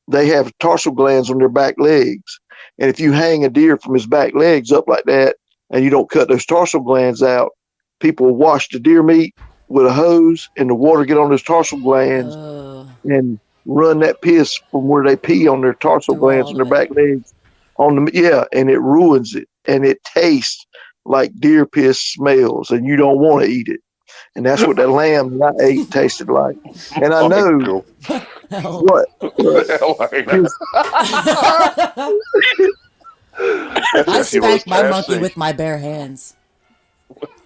they have tarsal glands on their back legs. And if you hang a deer from his back legs up like that and you don't cut those tarsal glands out, people wash the deer meat with a hose and the water get on those tarsal glands and run that piss from where they pee on their tarsal Through glands all on their of back legs and it ruins it and it tastes like deer piss smells and you don't want to eat it. And that's what that lamb that I ate tasted like. And I know Cool. Hell. what What the hell ain't it? That's I actually what spank my Tav monkey said. with my bare hands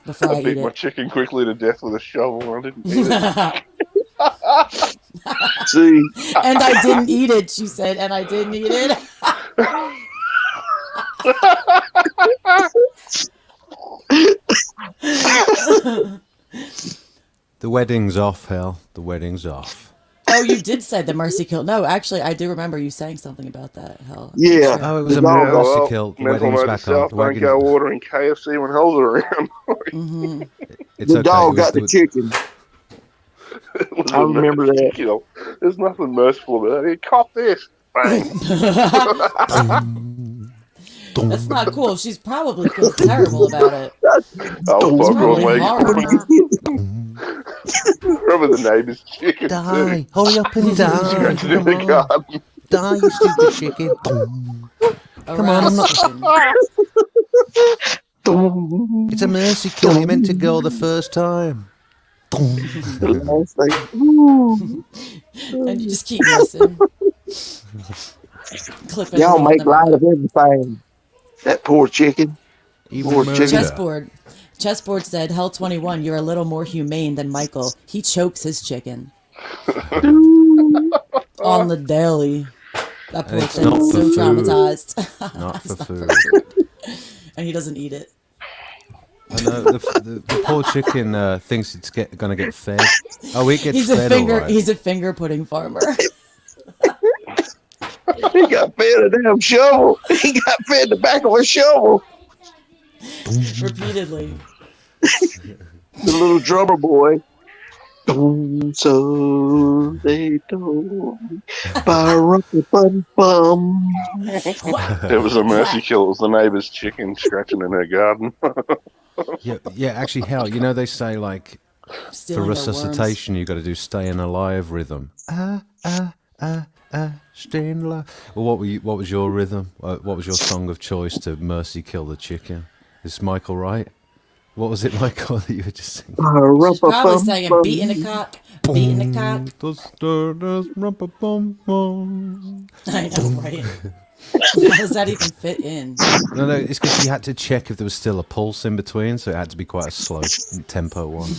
before I I eat beat my it. chicken quickly to death with a shovel. I didn't eat it. see And I didn't eat it, she said, and I didn't eat it. The wedding's off, hell. The wedding's off. Oh, you did say the mercy kill. No, actually, I do remember you saying something about that. Hell. I'm Yeah. sure. Oh, it was a The dog mercy well, kill. The mental wedding's note back to self, on. The don't wedding's, go ordering KFC when hell's around. it's the okay. dog It was got the chicken. It was I a remember mercy that. kill. There's nothing merciful about it. Cop this. Bang. That's not cool. She's probably feels terrible about it. Oh, It's fuck on probably legs. horrible. Remember the neighbour's chicken Die! too. Hurry up and die! Scratching in Come the on. garden. Die, you stupid chicken! Come on, I'm not- Chicken. It's a mercy kill. You meant to go the first time. And you just keep missing. Clipping Y'all rolling make them light out. of everything. That poor chicken. Even Poor murder. chicken. Chessboard. Chessboard said, Hell 21, you're a little more humane than Michael. He chokes his chicken. On the daily. That poor It's thing not is for so food. traumatized. Not It's for not food. And he doesn't eat it. I know the poor chicken thinks it's gonna get fed. Oh, it gets fed. He's a finger pudding farmer. He got fed a damn shovel. He got fed the back of a shovel. Repeatedly. The little drummer boy. So they told me. Bum. It was a mercy kill. It was the neighbour's chicken scratching in her garden. Yeah. Actually, hell, you know they say like Stealing for their resuscitation you got to do staying alive rhythm. Staying alive. Well, what was your rhythm? What was your song of choice to mercy kill the chicken? Is Michael right? What was it, Michael, that you were just singing? She's probably saying beating the cock, beating the cock. I know, right? How does that even fit in? No, it's because you had to check if there was still a pulse in between, so it had to be quite a slow tempo one.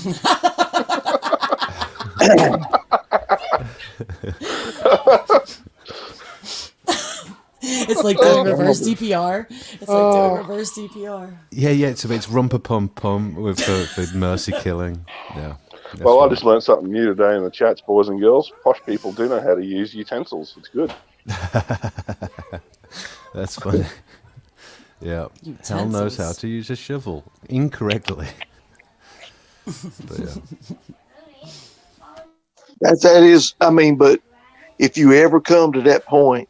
It's like doing reverse CPR. It's like doing reverse CPR. Yeah, it's rumpa pum pum with the mercy killing. Yeah. Well, I just learned something new today in the chats, boys and girls. Posh people do know how to use utensils. It's good. That's funny. Yeah. Utensils. Hell knows how to use a shovel incorrectly. But yeah. That is, I mean, but if you ever come to that point,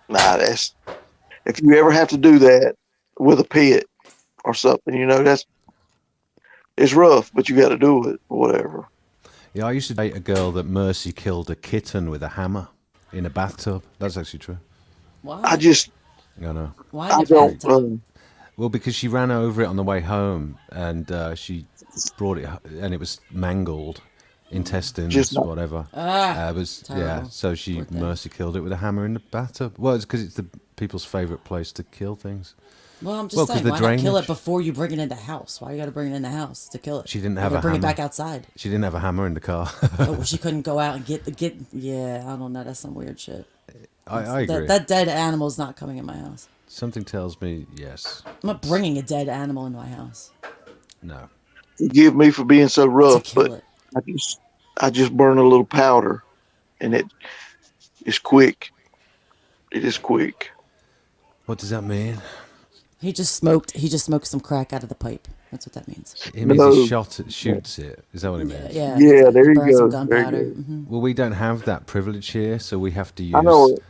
if you ever have to do that with a pet or something, it's rough, but you got to do it or whatever. Yeah, I used to date a girl that mercy killed a kitten with a hammer in a bathtub. That's actually true. Why? I know. Why I in the don't. bathtub? Well, because she ran over it on the way home, and she brought it, and it was mangled, intestines, whatever. Terrible. So she Poor thing. mercy killed it with a hammer in the bathtub. Well, it's because it's the people's favorite place to kill things. Well, I'm just saying, the why not kill drainage. it before you bring it in the house? Why you got to bring it in the house to kill it? She didn't have a bring hammer. it back outside. She didn't have a hammer in the car. Oh, she couldn't go out and get. Yeah, I don't know. That's some weird shit. I agree. That dead animal's not coming in my house. Something tells me yes. I'm not bringing a dead animal in my house. No. Forgive me for being so To rough, kill but it. I just burn a little powder, and it's quick. It is quick. What does that mean? He just smoked some crack out of the pipe. That's what that means. It means No. he shoots it. Is that what it means? Yeah. Yeah, there you Burn go. some There you gunpowder. go. Mhm. Well, we don't have that privilege here, so we have to use I know it.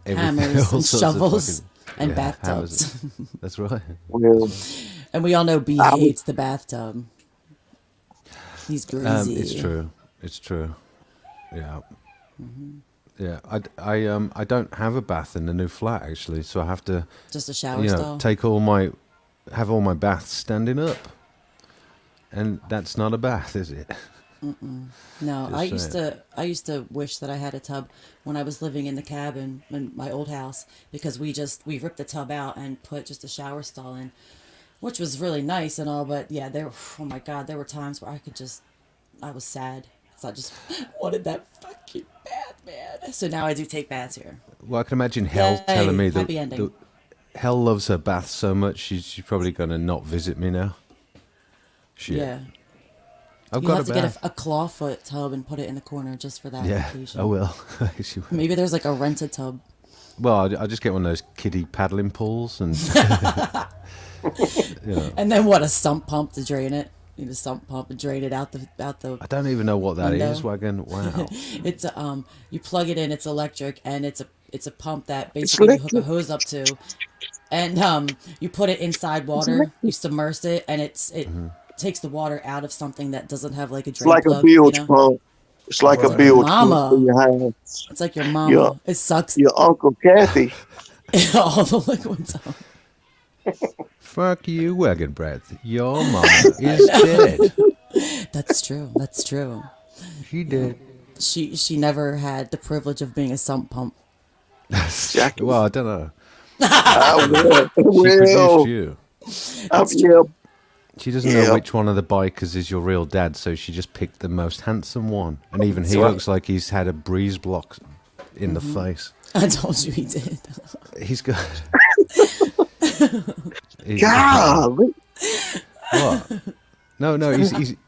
everything, Hammers all and sorts of shovels fucking- and yeah, bathtubs. hammers. That's right. Well, And we all know B hates the bathtub. He's greasy. It's true. It's true. Yeah. Yeah. I don't have a bath in the new flat actually, so I have to Just a shower stall. have all my baths standing up, and that's not a bath, is it? No, Just I used to wish that I had a tub when I was living in the cabin in my old house, because we ripped the tub out and put just a shower stall in, which was really nice and all, but yeah, oh my God, there were times where I was sad. So I just wanted that fucking bath, man. So now I do take baths here. Well, I can imagine Hell Yay, telling me happy ending. Hell loves her bath so much she's probably gonna not visit me now. Shit. Yeah. I've You got have a to bath. get a clawfoot tub and put it in the corner just for that Yeah, occasion. I will. Actually will. Maybe there's like a rented tub. Well, I'll just get one of those kiddie paddling pools and. And then what, a sump pump to drain it? You need a sump pump and drain it out the. I don't even know what that window. is, Wagon. Wow. It's you plug it in, it's electric, and it's a pump that basically you hook a hose up to, and you put it inside water, you submerge it, and it takes the water out of something that doesn't have like a it's drain like plug. a bilge pump. It's like a bilge Mama. pump for your house. It's like your mama. Yeah. It sucks Your Uncle Kathy. all the liquids out. Fuck you, Wagon Breath. Your mama is dead. That's true. That's true. She did. She never had the privilege of being a sump pump. Well, I don't know. I She will. produced you. Yeah. She doesn't know which one of the bikers is your real dad, so she just picked the most handsome one. And even he looks like he's had a breeze block in the face. I told you he did. He's got. God, What? No,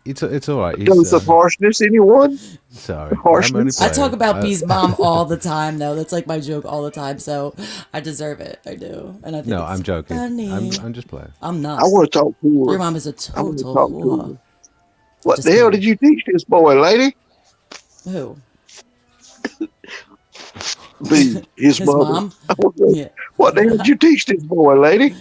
it's all right. Dose of harshness, anyone? Sorry. Harshness? I talk about B's mom all the time, though. That's like my joke all the time, so I deserve it. I do. And I think No, it's I'm joking. funny. I'm just playing. I'm not. I want to talk to her. Your mom is a I want to total talk to whore. her. What Just the hell kidding. did you teach this boy, lady? Who? B, his mother. mom? Yeah. What the hell did you teach this boy, lady?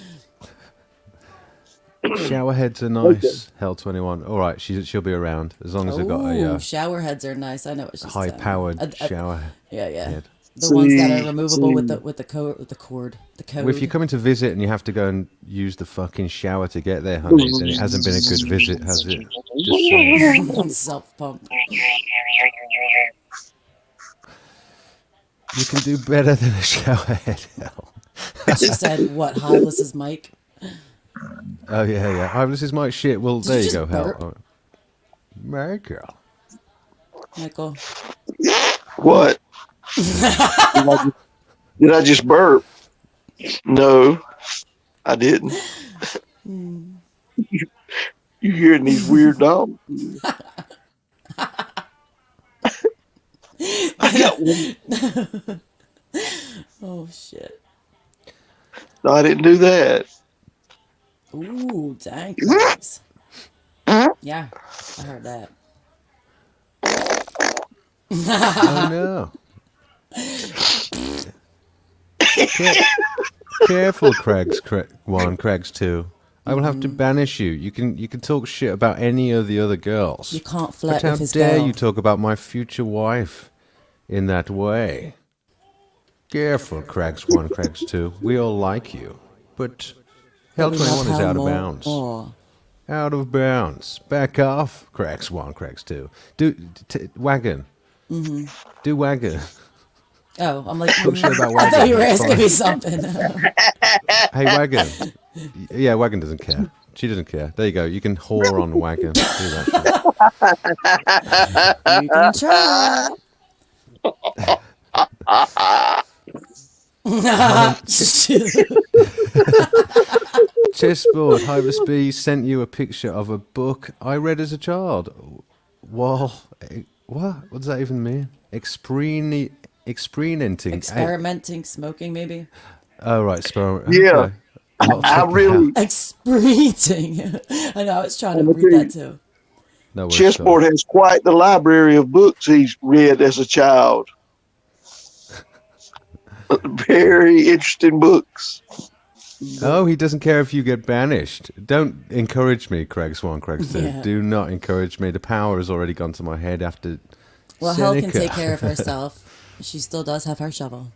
Shower heads are nice. Hell 21. All right, she'll be around as long as I've got Ooh, a shower heads are nice. I know what she's high-powered shower Yeah. head. The ones that are See, removable with see. the code. The code. Well, if you're coming to visit and you have to go and use the fucking shower to get there, honey, then it hasn't been a good visit, has it? Just saying. Self pump. You can do better than a shower head, hell. She said, "What? Hiveless is Mike." Oh, yeah. Oh, this is my shit. Well, there you just go, hell. burp? Oh. Michael. Michael. What? Did I just burp? No, I didn't. You hearing these weird dogs? I got one. Oh shit. No, I didn't do that. Ooh, dang. Chris. Yeah, I heard that. Oh, no. Careful, Craigs 1, Craigs 2. I will have to banish you. You can talk shit about any of the other girls. You can't But flirt how with his dare girl. you talk about my future wife in that way? Careful, Craigs 1, Craigs 2. We all like you. But Hell We love 21 is her out of more. bounds. Oh. Out of bounds. Back off, Craigs 1, Craigs 2. Wagon. Mm-hmm. Do wagon. Oh, I'm like, Talk shit about I wagon. thought you were It's asking fine. me something. Hey, Wagon. Yeah, Wagon doesn't care. She doesn't care. There you go. You can whore on Wagon. Do that. You can try. Chessboard, Hybris B sent you a picture of a book I read as a child. Well, what does that even mean? Experimenting. Experimenting, smoking, maybe. Oh, right. Yeah. Okay. I'll I check it really, out. Experimenting. I know, I was trying to I'm gonna read tell that too. No worries, Chessboard has quite the library of books he's read as a child. Very interesting books. Oh, he doesn't care if you get banished. Don't encourage me, Craig Swan, Craig Stu. Yeah. Do not encourage me. The power has already gone to my head after Well, Hell can Seneca. take care of herself. She still does have her shovel.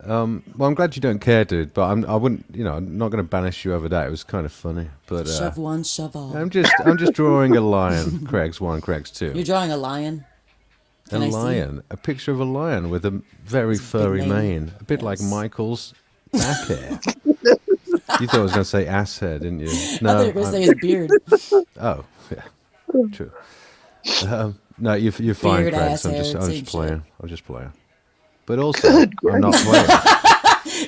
Well, I'm glad you don't care, dude, but I wouldn't, I'm not going to banish you over that. It was kind of funny, but Shove one, shove all. I'm just drawing a lion, Craig's 1, Craig's 2. You're drawing a lion? Can A I see? lion, a picture of a lion with a very It's a big furry mane. mane, a bit like Yes. Michael's back hair. You thought I was going to say ass hair, didn't you? I thought you were going to I'm- say his beard. Oh, yeah, true. No, you're fine, Beard, Craig. ass I'm hair, just same playing. I'm just playing. But also, I'm not playing.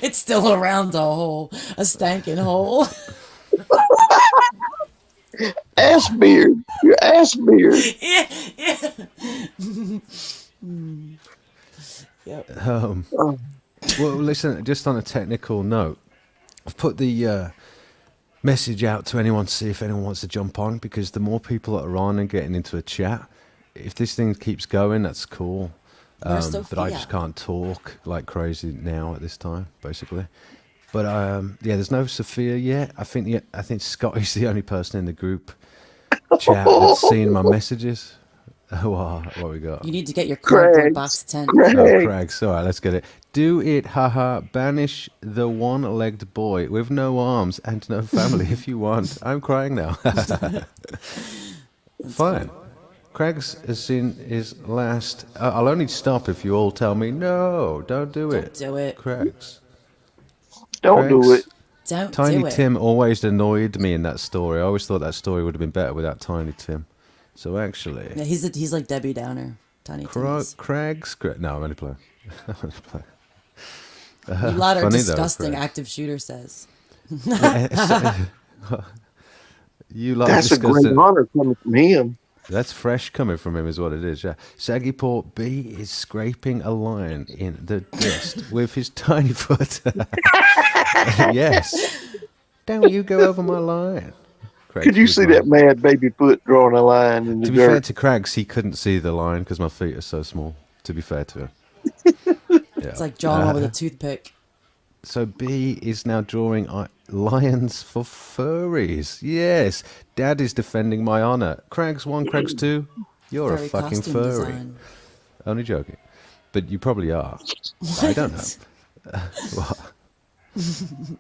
It's still around a hole. A stankin' hole. Ass beard. Your ass beard. Yeah, yeah. Yep. Well, listen, just on a technical note, I've put the message out to anyone to see if anyone wants to jump on, because the more people that are on and getting into a chat, if this thing keeps going, that's cool. Where's But I Sophia? just can't talk like crazy now at this time, basically. But yeah, there's no Sophia yet. I think Scotty's the only person in the group chat that's seen my messages. What we got? You need to get your cardboard Craig. box tent. Oh, Craig. Craig, all right, let's get it. Do it, haha. Banish the one-legged boy with no arms and no family if you want. I'm crying now. Fine. Craig's has seen his last. I'll only stop if you all tell me no. Don't do it. Do it. Craig's. Don't do Craig's. it. Don't Tiny do it. Tim always annoyed me in that story. I always thought that story would have been better without Tiny Tim. So actually, Yeah, he's like Debbie Downer. Tiny Tim is. Craig's. No, I'm only playing. I'm only playing. You lot are funny though, disgusting, Craig. active shooter says. You like That's a great discussing. honor coming from him. That's fresh coming from him, is what it is. Yeah, Saggy Port B is scraping a line in the dust with his tiny foot. Yes. Don't you go over my line. Craigs Could you was see like- that mad baby foot drawing a line in the To be fair dirt? to Craigs, he couldn't see the line because my feet are so small. To be fair to him. Yeah. It's like drawing one with a toothpick. So B is now drawing lions for furries. Yes, Dad is defending my honor. Craigs 1, Craigs 2, you're Furry a fucking costume furry. design. Only joking. But you probably are. I don't know. What?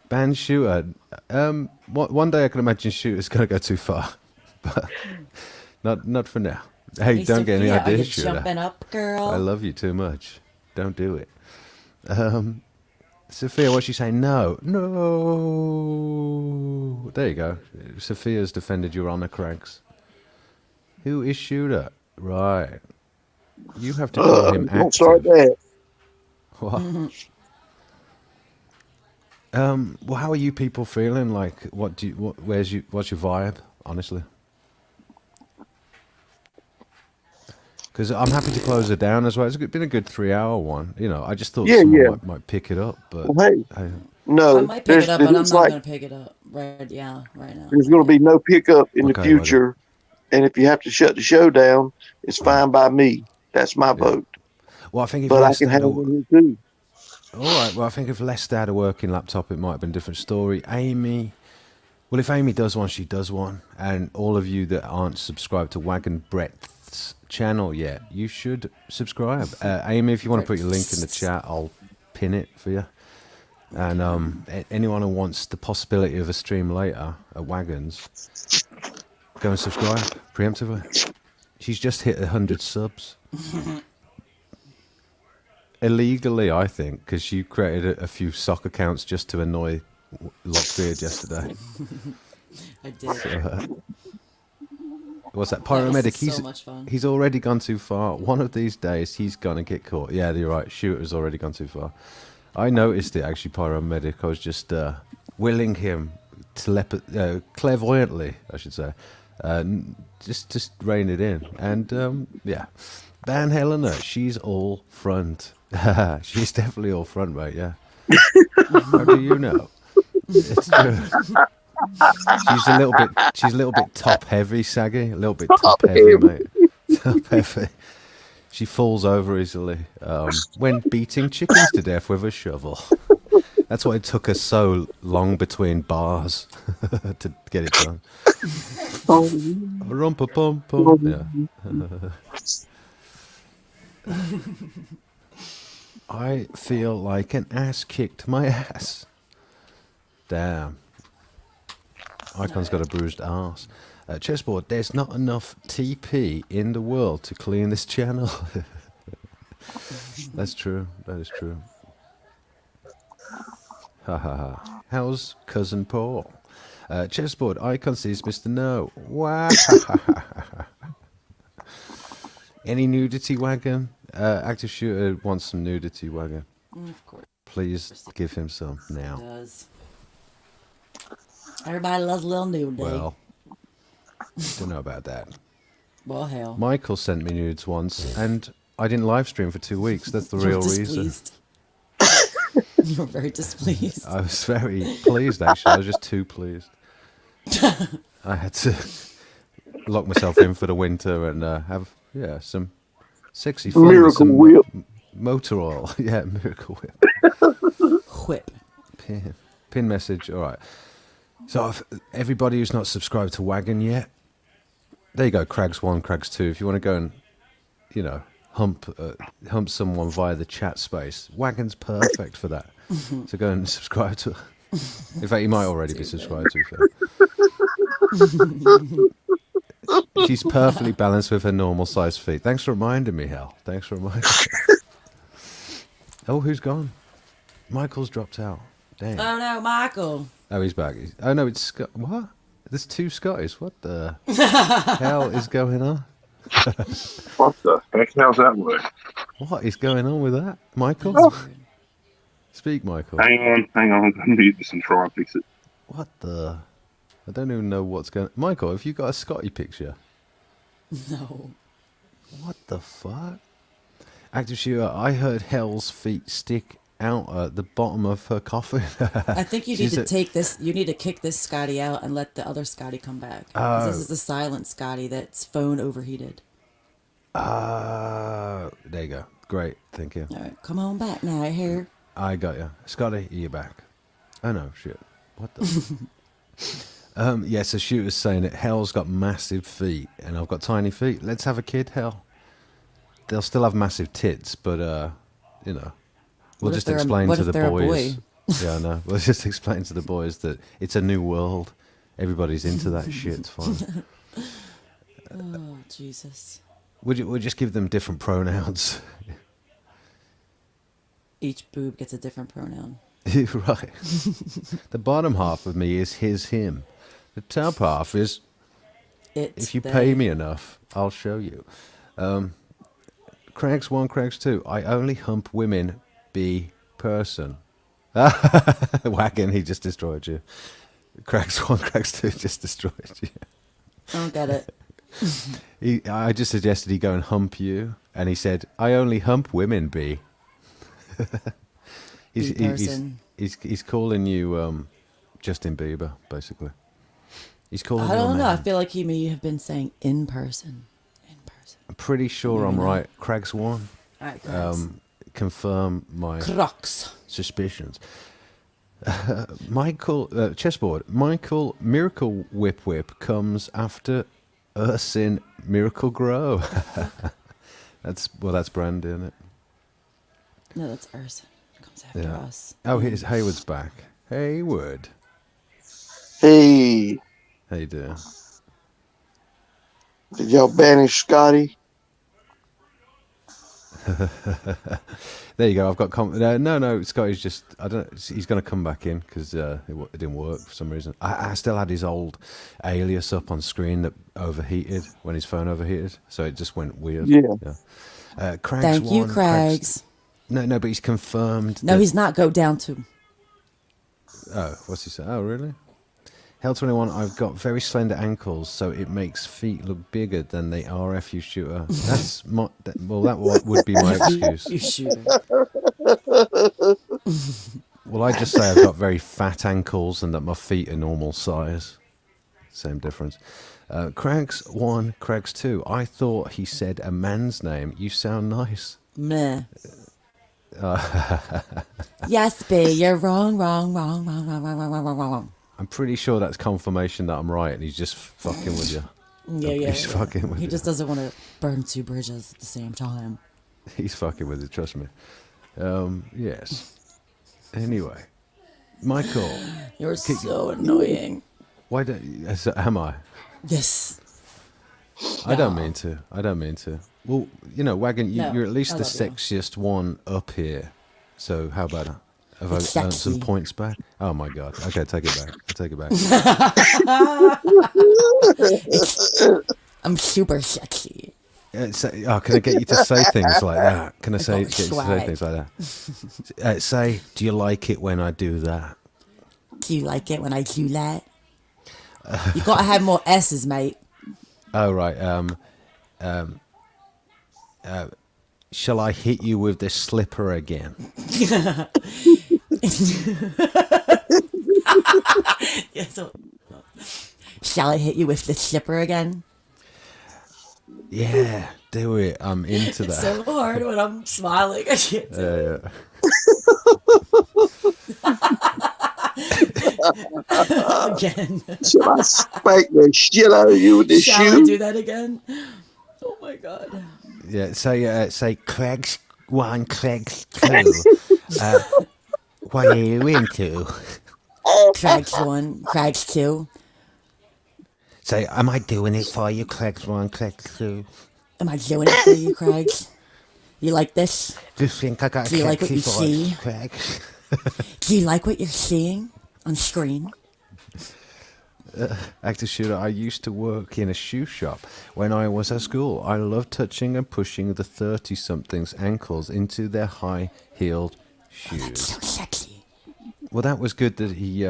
Ban Shooter. One day I can imagine Shooter's going to go too far. But not for now. Hey, don't get any Sophia, are you ideas, Shooter. jumping up, girl? I love you too much. Don't do it. Sophia, what's she saying? No. There you go. Sophia's defended your honor, Craigs. Who is Shooter? Right. You have to call him Don't start active. that. What? Well, how are you people feeling? Like, what's your vibe, honestly? Because I'm happy to close it down as well. It's been a good 3-hour one. You know, I just thought Yeah, someone yeah. might pick it up, but Well, hey, I no, might pick it up, but I'm not it's like going to pick it up right now. there's going to be no pickup in the Okay, future, and if you have to shut the show down, it's fine by me. That's my vote. well, I think if But I Les can had handle it too. all right. Well, I think if Les had a working laptop, it might have been a different story. Amy. Well, if Amy does one, she does one. And all of you that aren't subscribed to Wagon Breadth's channel yet, you should subscribe. Amy, if you want to put your link in the chat, I'll pin it for you. And anyone who wants the possibility of a stream later at Wagons, go and subscribe preemptively. She's just hit 100 subs. Illegally, I think, because she created a few sock accounts just to annoy Lockbeard yesterday. I did. What's that? That was Pyromedic. so much fun. He's already gone too far. One of these days, he's gonna get caught. Yeah, you're right. Shooter's already gone too far. I noticed it actually. Pyromedic. I was just willing him clairvoyantly, I should say, just rein it in. And yeah, Van Helena. She's all front. She's definitely all front, mate. Yeah. How do you know? It's true. She's a little bit top heavy, Saggy. A little bit top heavy, mate. Top heavy. She falls over easily when beating chickens to death with a shovel. That's why it took her so long between bars to get it done. Rumpa pum pum. Yeah. I feel like an ass kicked my ass. Damn. Icon's got a bruised ass. Chessboard, there's not enough TP in the world to clean this channel. That's true. That is true. Ha ha ha. How's Cousin Paul? Chessboard, Icon sees Mr. No. Wow. Any nudity wagon? Active Shooter wants some nudity wagon. Of course Please give him some it now. does. Everybody loves a little nudity. Well, don't know about that. Well, hell. Michael sent me nudes once, and I didn't live stream for 2 weeks. That's the real reason. You're very displeased. I was very pleased, actually. I was just too pleased. I had to lock myself in for the winter and have, some sexy fun. with Miracle some Whip. Motor oil. Yeah, Miracle Whip. Whip. Pin message. All right. So if everybody who's not subscribed to Wagon yet, there you go. Craigs 1, Craigs 2. If you want to go and, hump someone via the chat space, Wagon's perfect for that. So go and subscribe to. In fact, you might already be subscribed to. She's perfectly balanced with her normal size feet. Thanks for reminding me, Hal. Thanks for reminding me. Oh, who's gone? Michael's dropped out. Damn. Oh no, Michael. Oh, he's back. Oh no, it's Scott. What? There's 2 Scotties. What the hell is going on? What the heck? How's that work? What is going on with that, Michael? Speak, Michael. Hang on. I'm going to mute this and try and fix it. What the? I don't even know what's going. Michael, have you got a Scotty picture? No. What the fuck? Active shooter. I heard Hell's feet stick out at the bottom of her coffin. I think you need to take this. You need to kick this Scotty out and let the other Scotty come back. 'Cause this is the silent Scotty that's phone overheated. There you go. Great, thank you. All right, come on back now, here. I got you, Scotty. You're back. Oh no, shit. What the? Yeah. So shooter's saying that Hell's got massive feet, and I've got tiny feet. Let's have a kid, Hell. They'll still have massive tits, but you know, we'll What if just they're a- explain what to if the they're a boys. boy? Yeah, I know. We'll just explain to the boys that it's a new world. Everybody's into that shit. It's fine. Oh, Jesus. We'll just give them different pronouns. Each boob gets a different pronoun. Right. The bottom half of me is his, him. The top half is, It's if you they. pay me enough, I'll show you. Craigs 1, Craigs 2. I only hump women, be person. Wagon, he just destroyed you. Craigs 1, Craigs 2 just destroyed you. I don't get it. I just suggested he go and hump you, and he said, I only hump women, B. He's calling you Justin Bieber, basically. He's calling I you a don't know. I man. feel like he may have been saying in person. In person. I'm pretty sure Maybe I'm not. right. Craigs 1. All right, guys. Confirm my Crocs. suspicions. Michael, chessboard. Michael Miracle Whip comes after Ursin Miracle Grow. That's Brandy, isn't it? No, that's Ursa. Comes after Yeah. us. Oh, here's Hayward's back. Hayward. Hey, How you doing? did y'all banish Scotty? There you go. I've got no. Scotty's just. I don't. He's going to come back in because it didn't work for some reason. I still had his old alias up on screen that overheated when his phone overheated, so it just went weird. Yeah. Craigs Thank you, 1, Craigs. No, but he's confirmed. No, that- he's not. Go down to. Oh, what's he saying? Oh, really? Hell 21, I've got very slender ankles, so it makes feet look bigger than they are if you shooter. That's my, would be my excuse. You shooter. Well, I just say I've got very fat ankles and that my feet are normal size. Same difference. Craigs 1, Craigs 2. I thought he said a man's name. You sound nice. Meh. Yes, B, you're wrong. I'm pretty sure that's confirmation that I'm right and he's just fucking with you. Yeah. He's fucking with He you. just doesn't want to burn two bridges at the same time. He's fucking with you, trust me. Yes. Anyway. Michael. You're so annoying. Why don't am I? Yes. I don't mean to. Well, you know, Wagon, No, you're at least I the love you. sexiest one up here. So how about that? Have I It's earned some sexy. points back? Oh my god. Okay, take it back. I take it back. I'm super sexy. Can I get you to say things like that? Can I say, got get you to say swag. things like that? Say, do you like it when I do that? Do you like it when I do that? You gotta have more S's, mate. Oh right. Shall I hit you with this slipper again? Yeah, so, shall I hit you with the slipper again? Yeah, do it. I'm into It's that. so hard when I'm smiling. I can't do it. Yeah. Again. Shall I spank the shit out of you with this Shall I shoe? do that again? Oh my god. Yeah, say Craigs 1, Craigs 2. What are you into? Craigs 1, Craigs 2. Say, am I doing it for you, Craigs 1, Craigs 2? Am I doing it for you, Craigs? You like this? Do you think I got Do you like what you sexy voice, see? Craigs? Do you like what you're seeing on screen? Active shooter, I used to work in a shoe shop when I was at school. I loved touching and pushing the 30-somethings' ankles into their high-heeled shoes. So sexy. Well, that was good that he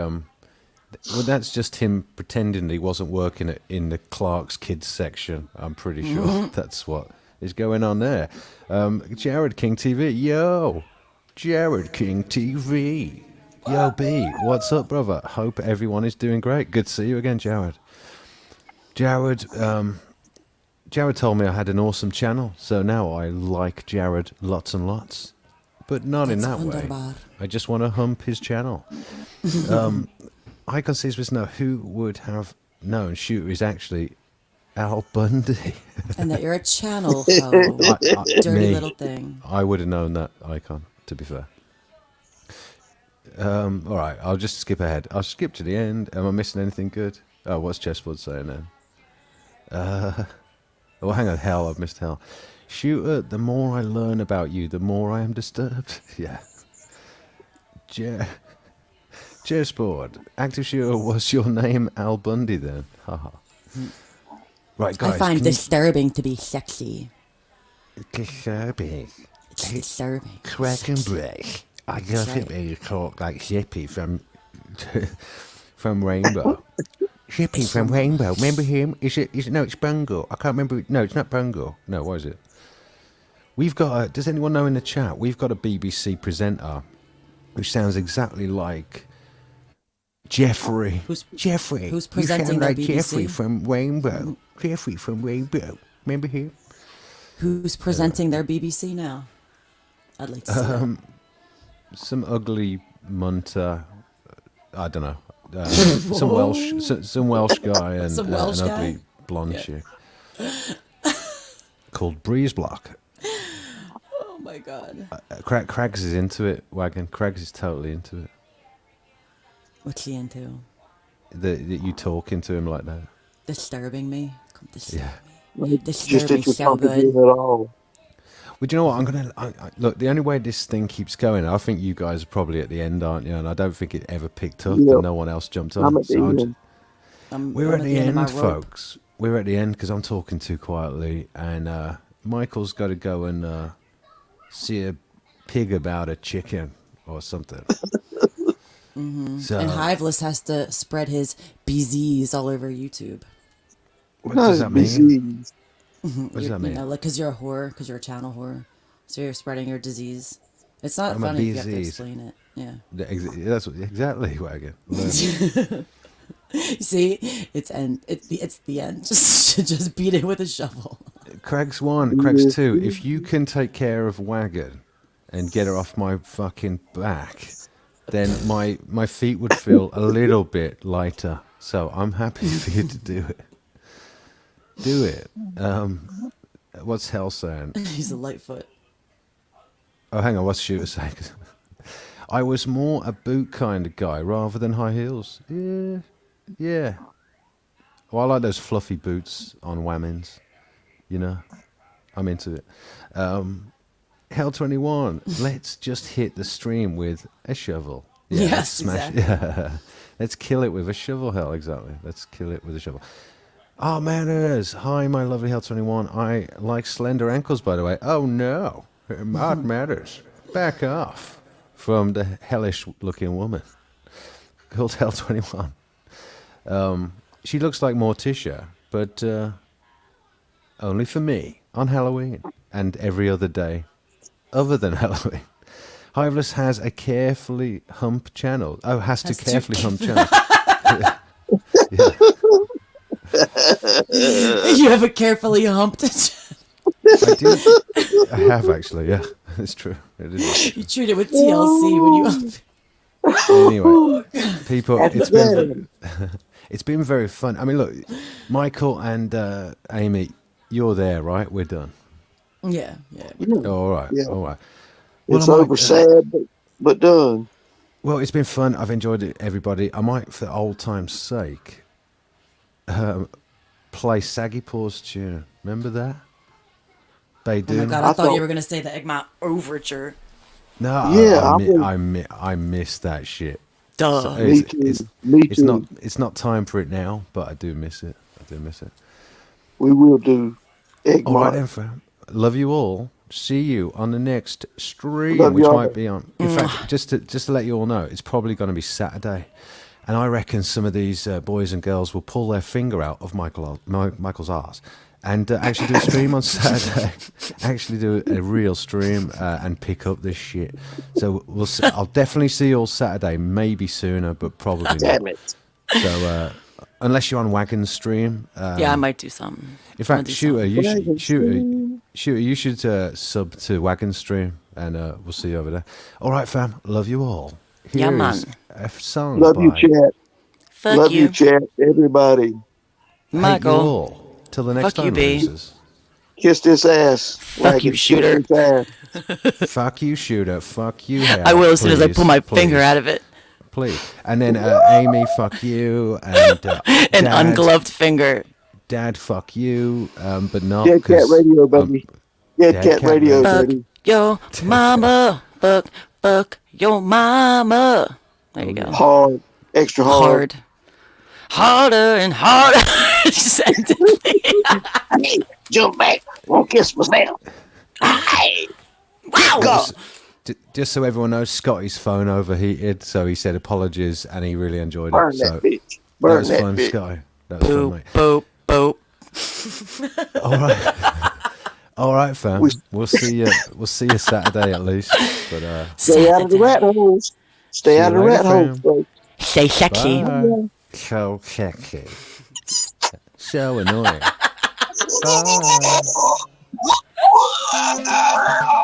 Well, that's just him pretending he wasn't working in the Clark's kids section. I'm pretty sure that's what is going on there. Jared King TV, yo, Jared King TV, yo B, what's up, brother? Hope everyone is doing great. Good to see you again, Jared. Jared told me I had an awesome channel, so now I like Jared lots and lots, but not in that way. I just want to hump his channel. Icon sees know who would have known Shooter is actually Al Bundy. And that you're a channel hoe. Dirty little thing. I would have known that, Icon, to be fair. All right, I'll just skip ahead. I'll skip to the end. Am I missing anything good? Oh, what's Chessboard saying then? Oh, hang on. Hell, I've missed hell. Shooter, the more I learn about you, the more I am disturbed. Yeah. Chessboard. Active Shooter, was your name Al Bundy then? Haha. Right, guys. I find disturbing to be sexy. Disturbing. It's disturbing. Crack and break. I love it when you talk like Zippy from Rainbow. Zippy from Rainbow. Remember him? Is it? No, it's Bungle. I can't remember. No, it's not Bungle. No, what is it? We've got. Does anyone know in the chat? We've got a BBC presenter who sounds exactly like Jeffrey. Jeffrey. Who's presenting like BBC? Jeffrey from Rainbow. Jeffrey from Rainbow. Remember him? Who's presenting their BBC now? I'd like to see that. Some ugly munter. I don't know. Some Welsh guy and Some Welsh an guy? ugly blonde chick called Breeze Block. Oh my god. Craigs is into it. Wagon. Craigs is totally into it. What's he into? That you talking to him like that. Disturbing me? Come disturb Yeah. me. Just Disturb me so interested good. at all. Well, do you know what? I'm gonna look. The only way this thing keeps going, I think you guys are probably at the end, aren't you? And I don't think it ever picked up, Yep. and no one else jumped on. I'm at the So end. we're I'm at the of end, my rope. folks. We're at the end because I'm talking too quietly, and Michael's got to go and see a pig about a chicken or something. So, And Hiveless has to spread his BZs all over YouTube. what does that mean? Disease. What does that mean? You know, like, because you're a whore, because you're a channel whore. So you're spreading your disease. It's not I'm a funny if you have to BZs. explain it. Yeah. That's exactly Wagon. See, it's the end. Just beat it with a shovel. Craig's 1, Craig's 2. If you can take care of Wagon and get her off my fucking back, then my feet would feel a little bit lighter. So I'm happy for you to do it. Do it. What's Hell saying? He's a Lightfoot. Oh, hang on. What's Shooter saying? I was more a boot kind of guy rather than high heels. Yeah. Well, I like those fluffy boots on whammons. You know, I'm into it. Hell 21. Let's just hit the stream with a shovel. Yeah, Yes, exactly. Yeah. Let's kill it with a shovel. Hell, exactly. Let's kill it with a shovel. Oh, manners. Hi, my lovely Hell 21. I like slender ankles, by the way. Oh, no. Art matters. Back off from the hellish-looking woman called Hell 21. She looks like Morticia, but only for me on Halloween and every other day other than Halloween. Hiveless has a carefully hump channel. Oh, has to carefully hump channel. Yeah. You have a carefully humped. I do. I have actually. Yeah, it's true. It is. You treat it with TLC when you hump. Anyway, people, it's been very fun. I mean, look, Michael and Amy, you're there, right? We're done. Yeah. All right. Yeah. All right. It's I might, over sad, but done. Well, it's been fun. I've enjoyed it, everybody. I might, for old time's sake, play Saggy Paws tune. Remember that? Oh my god, I thought you were gonna say the Egmont Overture. No, Yeah, I miss that shit. Duh. So Me too. Me too. It's not time for it now, but I do miss it. We will do Egmont. All right, then, fam. Love you all. See you on the next stream, Love which y'all. might be on. In fact, just to let you all know, it's probably going to be Saturday, And I reckon some of these boys and girls will pull their finger out of Michael's arse and actually do a stream on Saturday. Actually do a real stream and pick up this shit. So I'll definitely see you all Saturday, maybe sooner, but probably not. Damn it. So unless you're on Wagon Stream. Yeah, I might do something. In fact, Shooter, you should sub to Wagon Stream, and we'll see you over there. All right, fam. Love you all. Yeah, man. A song Love you, by chat. Fuck Love you, you, chat. Everybody. Hate You Michael. All. Till the next Fuck you, time, B. losers. Kiss this ass. Fuck you, Shooter. Kiss this ass. Fuck you, Shooter. Fuck you, Hal. I will as soon as I Please, pull my please, finger out of it. Please. And then Amy, fuck you. And An Dad, ungloved finger. Dad, fuck you. But not. Dead Cat 'cause, Radio, baby. Dead Dead Cat Cat Radio, Radio. Fuck baby. your mama. Fuck your mama. There you go. Hard. Extra hard. Harder and harder. Just end it. Hey, jump back. Won't kiss us now. Hey. Wow. God. Just so everyone knows, Scotty's phone overheated, so he said apologies, and he really enjoyed Burn it. that So bitch. that Burn was that fun, bitch. Scotty. That was fun, Boop, mate. boop, boop. All right, all right, fam. We'll see you. We'll see you Saturday at least. But Stay out of the rat holes. Stay out of the rat holes, folks. Stay sexy. bye. So sexy. So annoying. Bye.